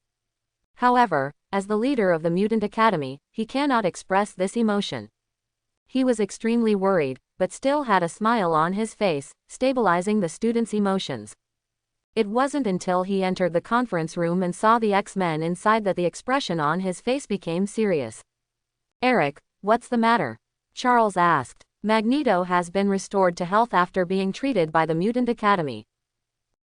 [SPEAKER 1] However, as the leader of the Mutant Academy, he cannot express this emotion. He was extremely worried, but still had a smile on his face, stabilizing the students' emotions. It wasn't until he entered the conference room and saw the X-Men inside that the expression on his face became serious. "Eric, what's the matter?" Charles asked. "Magneto has been restored to health after being treated by the Mutant Academy.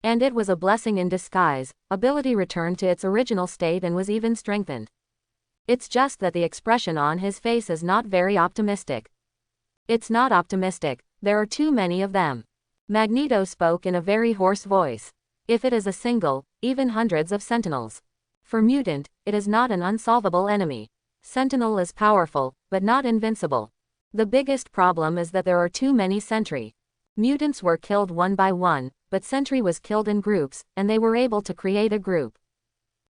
[SPEAKER 1] And it was a blessing in disguise, ability returned to its original state and was even strengthened. It's just that the expression on his face is not very optimistic." "It's not optimistic, there are too many of them." Magneto spoke in a very hoarse voice. "If it is a single, even hundreds of Sentinels. For Mutant, it is not an unsolvable enemy. Sentinel is powerful, but not invincible. The biggest problem is that there are too many Sentry. Mutants were killed one by one, but Sentry was killed in groups, and they were able to create a group.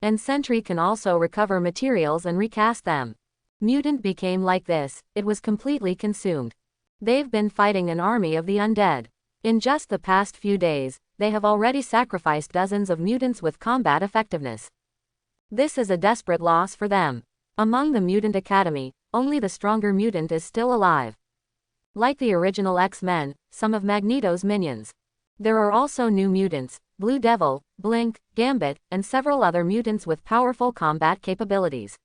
[SPEAKER 1] And Sentry can also recover materials and recast them. Mutant became like this, it was completely consumed. They've been fighting an army of the undead. In just the past few days, they have already sacrificed dozens of mutants with combat effectiveness. This is a desperate loss for them. Among the Mutant Academy, only the stronger mutant is still alive. Like the original X-Men, some of Magneto's minions. There are also new mutants, Blue Devil, Blink, Gambit, and several other mutants with powerful combat capabilities.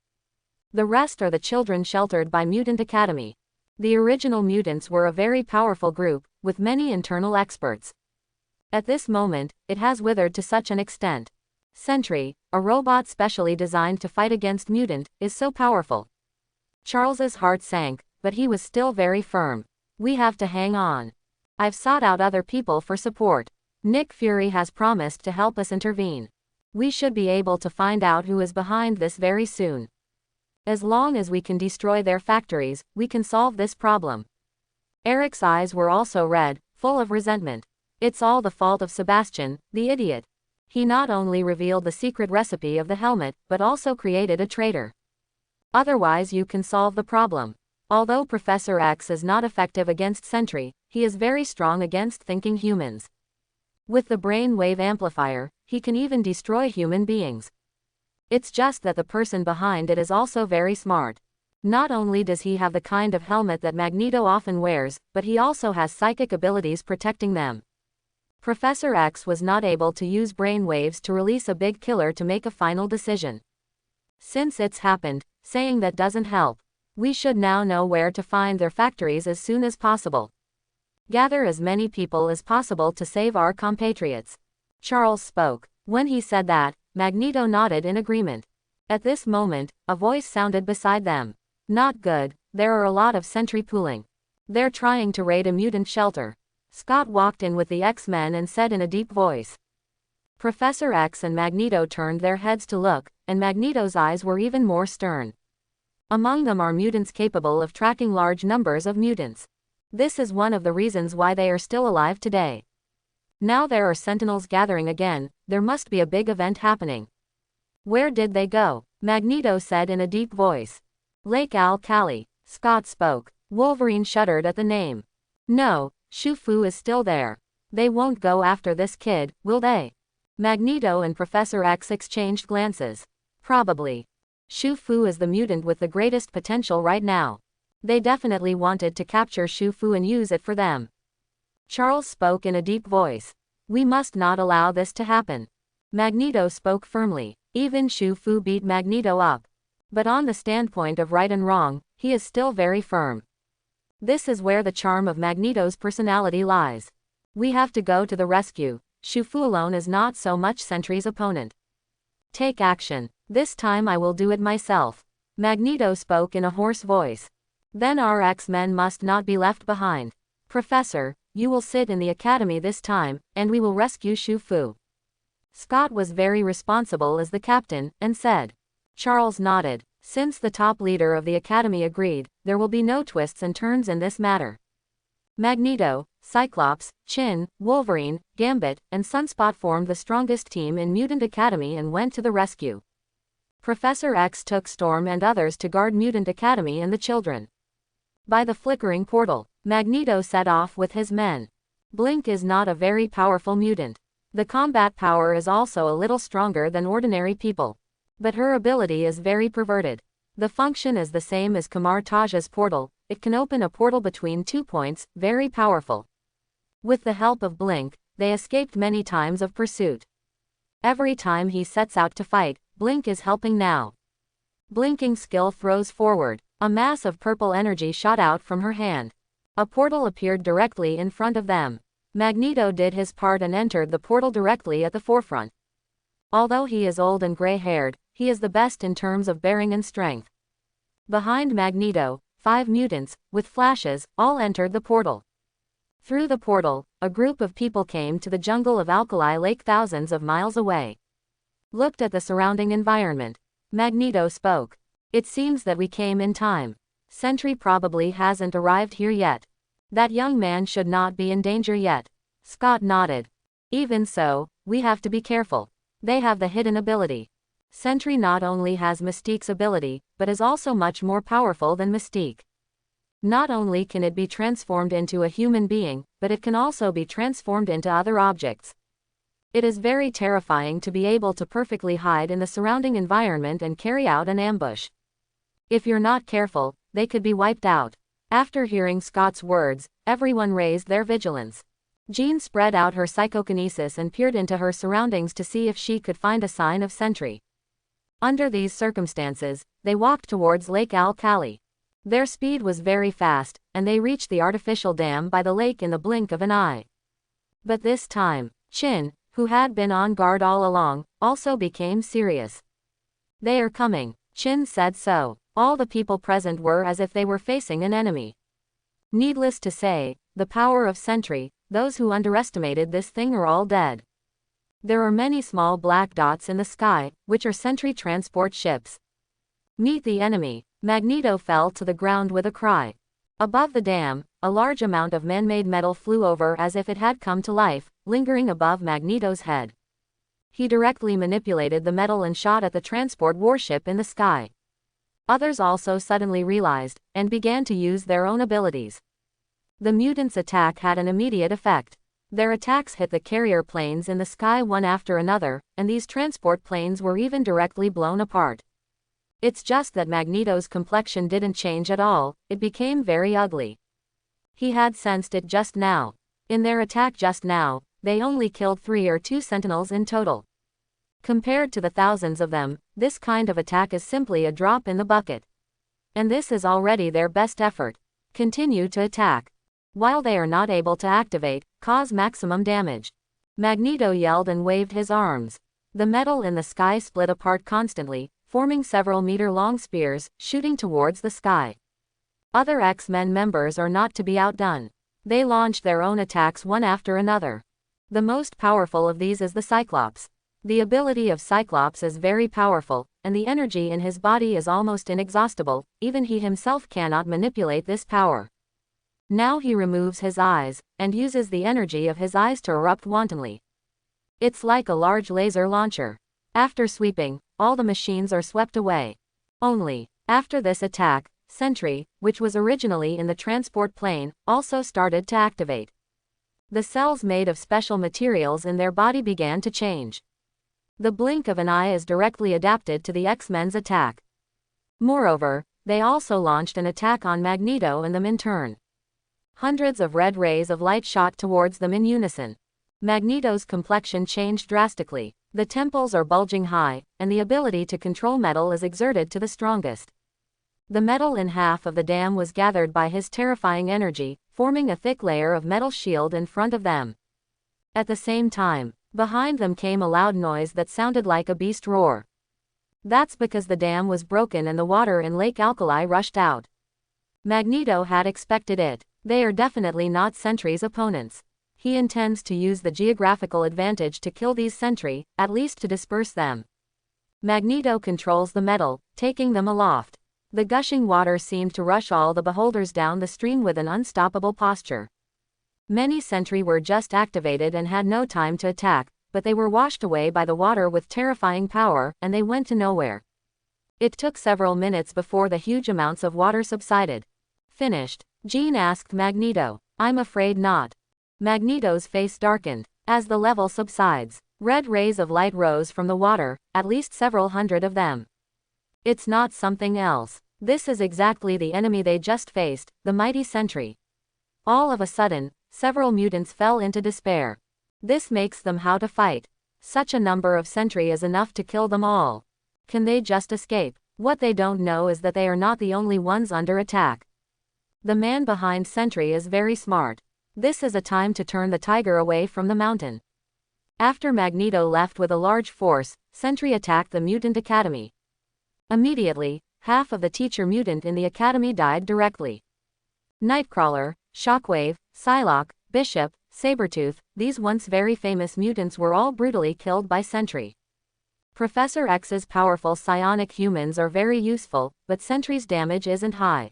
[SPEAKER 1] The rest are the children sheltered by Mutant Academy. The original mutants were a very powerful group, with many internal experts. At this moment, it has withered to such an extent. Sentry, a robot specially designed to fight against mutant, is so powerful. Charles's heart sank, but he was still very firm. We have to hang on. I've sought out other people for support. Nick Fury has promised to help us intervene. We should be able to find out who is behind this very soon. As long as we can destroy their factories, we can solve this problem. Eric's eyes were also red, full of resentment. It's all the fault of Sebastian, the idiot. He not only revealed the secret recipe of the helmet, but also created a traitor. Otherwise you can solve the problem. Although Professor X is not effective against Sentry, he is very strong against thinking humans. With the brainwave amplifier, he can even destroy human beings. It's just that the person behind it is also very smart. Not only does he have the kind of helmet that Magneto often wears, but he also has psychic abilities protecting them. Professor X was not able to use brainwaves to release a big killer to make a final decision. Since it's happened, saying that doesn't help. We should now know where to find their factories as soon as possible. Gather as many people as possible to save our compatriots. Charles spoke. When he said that, Magneto nodded in agreement. At this moment, a voice sounded beside them. Not good, there are a lot of sentry pooling. They're trying to raid a mutant shelter. Scott walked in with the X-Men and said in a deep voice. Professor X and Magneto turned their heads to look, and Magneto's eyes were even more stern. Among them are mutants capable of tracking large numbers of mutants. This is one of the reasons why they are still alive today. Now there are sentinels gathering again, there must be a big event happening. Where did they go? Magneto said in a deep voice. Lake Al-Kali. Scott spoke. Wolverine shuddered at the name. No, Shufu is still there. They won't go after this kid, will they? Magneto and Professor X exchanged glances. Probably. Shufu is the mutant with the greatest potential right now. They definitely wanted to capture Shufu and use it for them. Charles spoke in a deep voice. We must not allow this to happen. Magneto spoke firmly. Even Shufu beat Magneto up. But on the standpoint of right and wrong, he is still very firm. This is where the charm of Magneto's personality lies. We have to go to the rescue. Shufu alone is not so much Sentry's opponent. Take action. This time I will do it myself. Magneto spoke in a hoarse voice. Then our X-Men must not be left behind. Professor, you will sit in the academy this time, and we will rescue Shufu. Scott was very responsible as the captain, and said. Charles nodded. Since the top leader of the academy agreed, there will be no twists and turns in this matter. Magneto, Cyclops, Chin, Wolverine, Gambit, and Sunspot formed the strongest team in Mutant Academy and went to the rescue. Professor X took Storm and others to guard Mutant Academy and the children. By the flickering portal, Magneto set off with his men. Blink is not a very powerful mutant. The combat power is also a little stronger than ordinary people. But her ability is very perverted. The function is the same as Kamar Taj's portal, it can open a portal between 2 points, very powerful. With the help of Blink, they escaped many times of pursuit. Every time he sets out to fight, Blink is helping now. Blinking skill throws forward. A mass of purple energy shot out from her hand. A portal appeared directly in front of them. Magneto did his part and entered the portal directly at the forefront. Although he is old and gray-haired, he is the best in terms of bearing and strength. Behind Magneto, 5 mutants, with flashes, all entered the portal. Through the portal, a group of people came to the jungle of Alkali Lake thousands of miles away. Looked at the surrounding environment. Magneto spoke. It seems that we came in time. Sentry probably hasn't arrived here yet. That young man should not be in danger yet. Scott nodded. Even so, we have to be careful. They have the hidden ability. Sentry not only has Mystique's ability, but is also much more powerful than Mystique. Not only can it be transformed into a human being, but it can also be transformed into other objects. It is very terrifying to be able to perfectly hide in the surrounding environment and carry out an ambush. If you're not careful, they could be wiped out. After hearing Scott's words, everyone raised their vigilance. Jean spread out her psychokinesis and peered into her surroundings to see if she could find a sign of Sentry. Under these circumstances, they walked towards Lake Al-Khali. Their speed was very fast, and they reached the artificial dam by the lake in the blink of an eye. But this time, Chin, who had been on guard all along, also became serious. "They are coming," Chin said so. All the people present were as if they were facing an enemy. Needless to say, the power of Sentry, those who underestimated this thing are all dead. There are many small black dots in the sky, which are Sentry transport ships. "Meet the enemy." Magneto fell to the ground with a cry. Above the dam, a large amount of man-made metal flew over as if it had come to life, lingering above Magneto's head. He directly manipulated the metal and shot at the transport warship in the sky. Others also suddenly realized, and began to use their own abilities. The mutants' attack had an immediate effect. Their attacks hit the carrier planes in the sky one after another, and these transport planes were even directly blown apart. It's just that Magneto's complexion didn't change at all, it became very ugly. He had sensed it just now. In their attack just now, they only killed 3 or 2 Sentinels in total. Compared to the thousands of them, this kind of attack is simply a drop in the bucket. And this is already their best effort. Continue to attack. While they are not able to activate, cause maximum damage. Magneto yelled and waved his arms. The metal in the sky split apart constantly, forming several meter-long spears, shooting towards the sky. Other X-Men members are not to be outdone. They launched their own attacks one after another. The most powerful of these is the Cyclops. The ability of Cyclops is very powerful, and the energy in his body is almost inexhaustible, even he himself cannot manipulate this power. Now he removes his eyes, and uses the energy of his eyes to erupt wantonly. It's like a large laser launcher. After sweeping, all the machines are swept away. Only, after this attack, Sentry, which was originally in the transport plane, also started to activate. The cells made of special materials in their body began to change. The blink of an eye is directly adapted to the X-Men's attack. Moreover, they also launched an attack on Magneto and them in turn. Hundreds of red rays of light shot towards them in unison. Magneto's complexion changed drastically. The temples are bulging high, and the ability to control metal is exerted to the strongest. The metal in half of the dam was gathered by his terrifying energy, forming a thick layer of metal shield in front of them. At the same time, behind them came a loud noise that sounded like a beast roar. That's because the dam was broken and the water in Lake Alkali rushed out. Magneto had expected it. They are definitely not Sentry's opponents. He intends to use the geographical advantage to kill these Sentry, at least to disperse them. Magneto controls the metal, taking them aloft. The gushing water seemed to rush all the beholders down the stream with an unstoppable posture. Many Sentry were just activated and had no time to attack, but they were washed away by the water with terrifying power, and they went to nowhere. It took several minutes before the huge amounts of water subsided. "Finished?" Jean asked Magneto. "I'm afraid not." Magneto's face darkened. As the level subsides, red rays of light rose from the water, at least several hundred of them. It's not something else. This is exactly the enemy they just faced, the mighty Sentry. All of a sudden, several mutants fell into despair. This makes them how to fight. Such a number of Sentry is enough to kill them all. Can they just escape? What they don't know is that they are not the only ones under attack. The man behind Sentry is very smart. This is a time to turn the tiger away from the mountain. After Magneto left with a large force, Sentry attacked the Mutant Academy. Immediately, half of the teacher mutant in the academy died directly. Nightcrawler, Shockwave, Psylocke, Bishop, Sabretooth, these once very famous mutants were all brutally killed by Sentry. Professor X's powerful psionic humans are very useful, but Sentry's damage isn't high.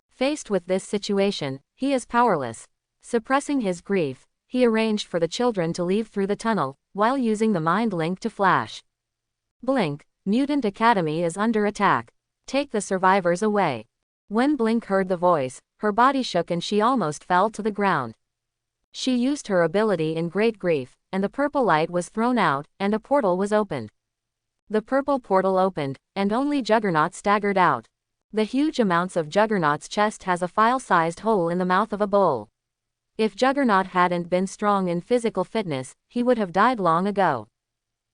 [SPEAKER 1] Faced with this situation, he is powerless. Suppressing his grief, he arranged for the children to leave through the tunnel, while using the mind link to flash. Blink, Mutant Academy is under attack. Take the survivors away. When Blink heard the voice, her body shook and she almost fell to the ground. She used her ability in great grief, and the purple light was thrown out, and a portal was opened. The purple portal opened, and only Juggernaut staggered out. The huge amounts of Juggernaut's chest has a file-sized hole in the mouth of a bull. If Juggernaut hadn't been strong in physical fitness, he would have died long ago.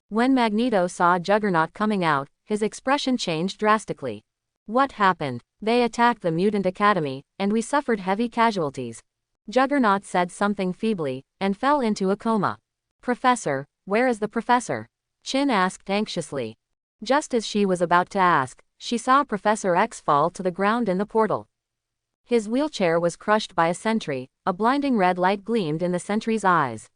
[SPEAKER 1] When Magneto saw Juggernaut coming out, his expression changed drastically. What happened? They attacked the Mutant Academy, and we suffered heavy casualties. Juggernaut said something feebly, and fell into a coma. Professor, where is the professor? Chin asked anxiously. Just as she was about to ask, she saw Professor X fall to the ground in the portal. His wheelchair was crushed by a sentry, a blinding red light gleamed in the sentry's eyes.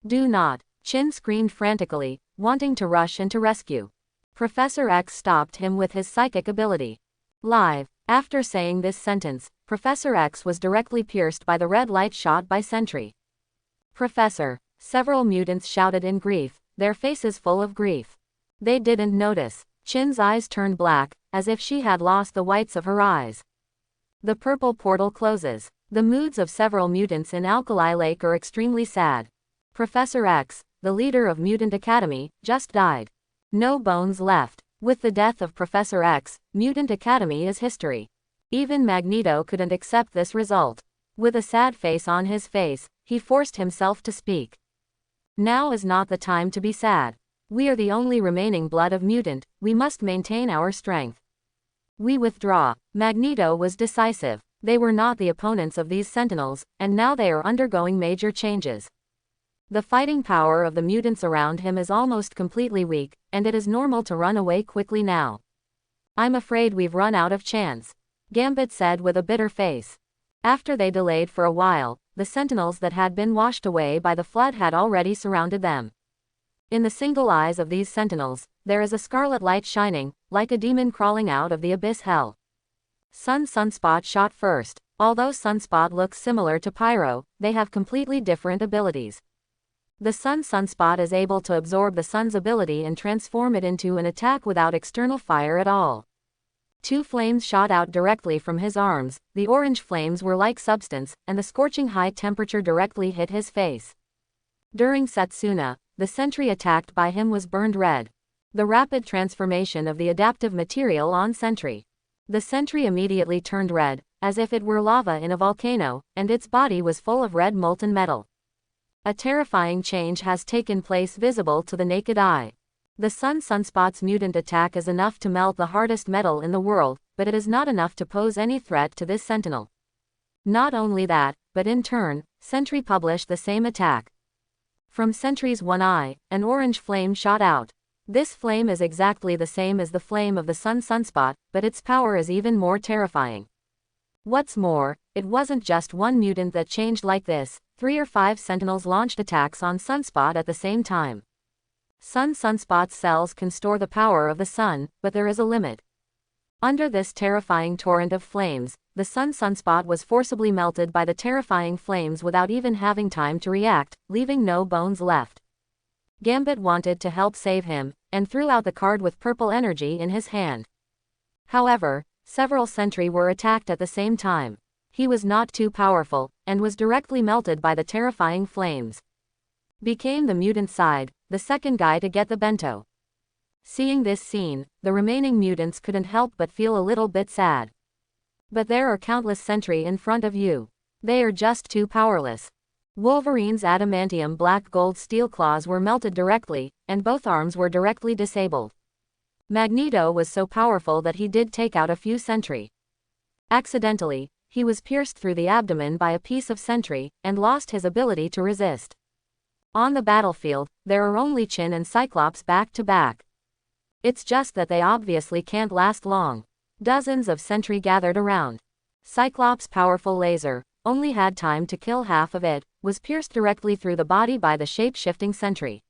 [SPEAKER 1] Do not! Chin screamed frantically, wanting to rush in to rescue. Professor X stopped him with his psychic ability. Live. After saying this sentence, Professor X was directly pierced by the red light shot by sentry. Professor! Several mutants shouted in grief, their faces full of grief. They didn't notice. Chin's eyes turned black, as if she had lost the whites of her eyes. The purple portal closes. The moods of several mutants in Alkali Lake are extremely sad. Professor X, the leader of Mutant Academy, just died. No bones left. With the death of Professor X, Mutant Academy is history. Even Magneto couldn't accept this result. With a sad face on his face, he forced himself to speak. Now is not the time to be sad. We are the only remaining blood of mutant, we must maintain our strength. We withdraw. Magneto was decisive. They were not the opponents of these Sentinels, and now they are undergoing major changes. The fighting power of the mutants around him is almost completely weak, and it is normal to run away quickly now. I'm afraid we've run out of chance, Gambit said with a bitter face. After they delayed for a while, the Sentinels that had been washed away by the flood had already surrounded them. In the single eyes of these Sentinels, there is a scarlet light shining, like a demon crawling out of the abyss hell. Sunspot shot first. Although Sunspot looks similar to Pyro, they have completely different abilities. The Sunspot is able to absorb the sun's ability and transform it into an attack without external fire at all. Two flames shot out directly from his arms, the orange flames were like substance, and the scorching high temperature directly hit his face. During Setsuna, the sentry attacked by him was burned red. The rapid transformation of the adaptive material on sentry. The sentry immediately turned red, as if it were lava in a volcano, and its body was full of red molten metal. A terrifying change has taken place visible to the naked eye. The Sunspot's mutant attack is enough to melt the hardest metal in the world, but it is not enough to pose any threat to this Sentinel. Not only that, but in turn, Sentry published the same attack. From Sentry's one eye, an orange flame shot out. This flame is exactly the same as the flame of the Sunspot, but its power is even more terrifying. What's more, it wasn't just one mutant that changed like this, 3 or 5 Sentinels launched attacks on Sunspot at the same time. Sunspot's cells can store the power of the sun, but there is a limit. Under this terrifying torrent of flames, the Sunspot was forcibly melted by the terrifying flames without even having time to react, leaving no bones left. Gambit wanted to help save him, and threw out the card with purple energy in his hand. However, several Sentry were attacked at the same time. He was not too powerful, and was directly melted by the terrifying flames. Became the mutant side, the second guy to get the bento. Seeing this scene, the remaining mutants couldn't help but feel a little bit sad. But there are countless Sentry in front of you. They are just too powerless. Wolverine's adamantium black gold steel claws were melted directly, and both arms were directly disabled. Magneto was so powerful that he did take out a few Sentry. Accidentally, he was pierced through the abdomen by a piece of Sentry, and lost his ability to resist. On the battlefield, there are only Chin and Cyclops back to back. It's just that they obviously can't last long. Dozens of Sentry gathered around. Cyclops' powerful laser only had time to kill half of it, was pierced directly through the body by the shape-shifting Sentry.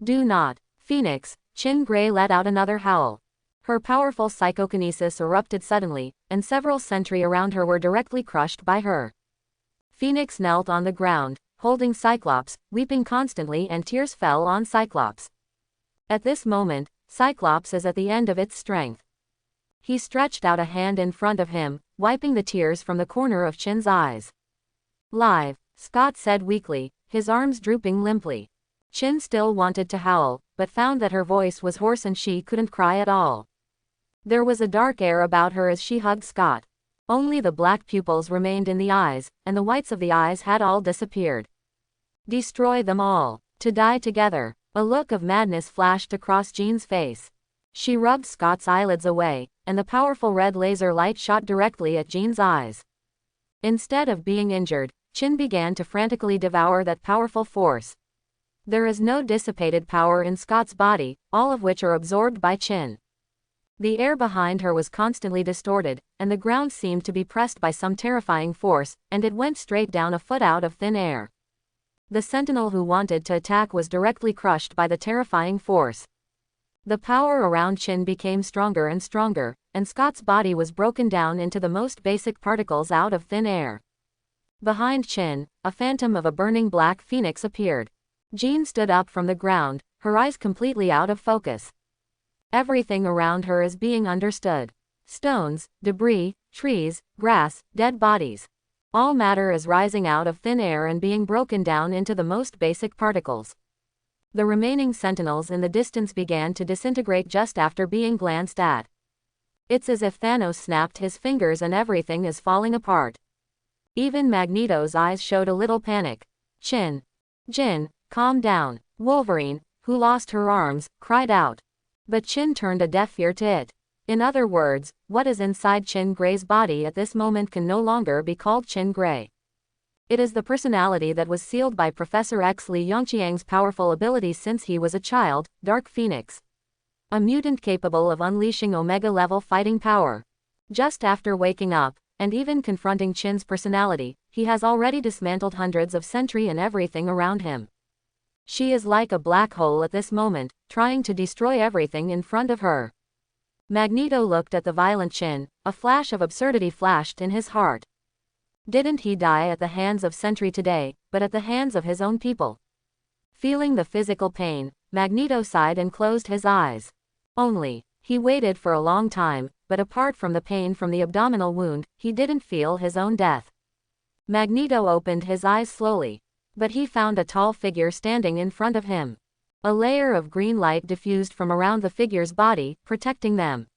[SPEAKER 1] Do not. Phoenix, Chin Gray let out another howl. Her powerful psychokinesis erupted suddenly, and several Sentry around her were directly crushed by her. Phoenix knelt on the ground, holding Cyclops, weeping constantly, and tears fell on Cyclops. At this moment, Cyclops is at the end of its strength. He stretched out a hand in front of him, wiping the tears from the corner of Chin's eyes. Live, Scott said weakly, his arms drooping limply. Chin still wanted to howl, but found that her voice was hoarse and she couldn't cry at all. There was a dark air about her as she hugged Scott. Only the black pupils remained in the eyes, and the whites of the eyes had all disappeared. Destroy them all. To die together. A look of madness flashed across Jean's face. She rubbed Scott's eyelids away, and the powerful red laser light shot directly at Jean's eyes. Instead of being injured, Chin began to frantically devour that powerful force. There is no dissipated power in Scott's body, all of which are absorbed by Chin. The air behind her was constantly distorted, and the ground seemed to be pressed by some terrifying force, and it went straight down a foot out of thin air. The sentinel who wanted to attack was directly crushed by the terrifying force. The power around Chin became stronger and stronger, and Scott's body was broken down into the most basic particles out of thin air. Behind Chin, a phantom of a burning black phoenix appeared. Jean stood up from the ground, her eyes completely out of focus. Everything around her is being understood. Stones, debris, trees, grass, dead bodies. All matter is rising out of thin air and being broken down into the most basic particles. The remaining sentinels in the distance began to disintegrate just after being glanced at. It's as if Thanos snapped his fingers and everything is falling apart. Even Magneto's eyes showed a little panic. Jin, calm down. Wolverine, who lost her arms, cried out. But Chin turned a deaf ear to it. In other words, what is inside Chin Gray's body at this moment can no longer be called Chin Gray. It is the personality that was sealed by Professor X Li Yongqiang's powerful abilities since he was a child, Dark Phoenix. A mutant capable of unleashing Omega-level fighting power. Just after waking up, and even confronting Chin's personality, he has already dismantled hundreds of Sentry and everything around him. She is like a black hole at this moment, trying to destroy everything in front of her. Magneto looked at the violent Chin, a flash of absurdity flashed in his heart. Didn't he die at the hands of Sentry today, but at the hands of his own people? Feeling the physical pain, Magneto sighed and closed his eyes. He waited for a long time, but apart from the pain from the abdominal wound, he didn't feel his own death. Magneto opened his eyes slowly. But he found a tall figure standing in front of him. A layer of green light diffused from around the figure's body, protecting them.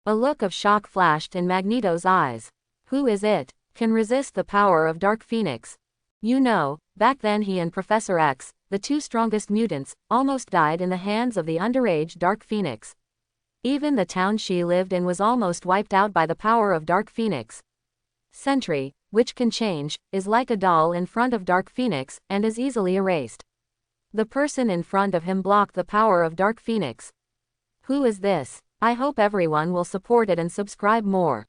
[SPEAKER 1] A look of shock flashed in Magneto's eyes. Who is it? Can resist the power of Dark Phoenix? You know, back then he and Professor X, the two strongest mutants, almost died in the hands of the underage Dark Phoenix. Even the town she lived in was almost wiped out by the power of Dark Phoenix. Sentry, which can change, is like a doll in front of Dark Phoenix, and is easily erased. The person in front of him blocked the power of Dark Phoenix. Who is this? I hope everyone will support it and subscribe more.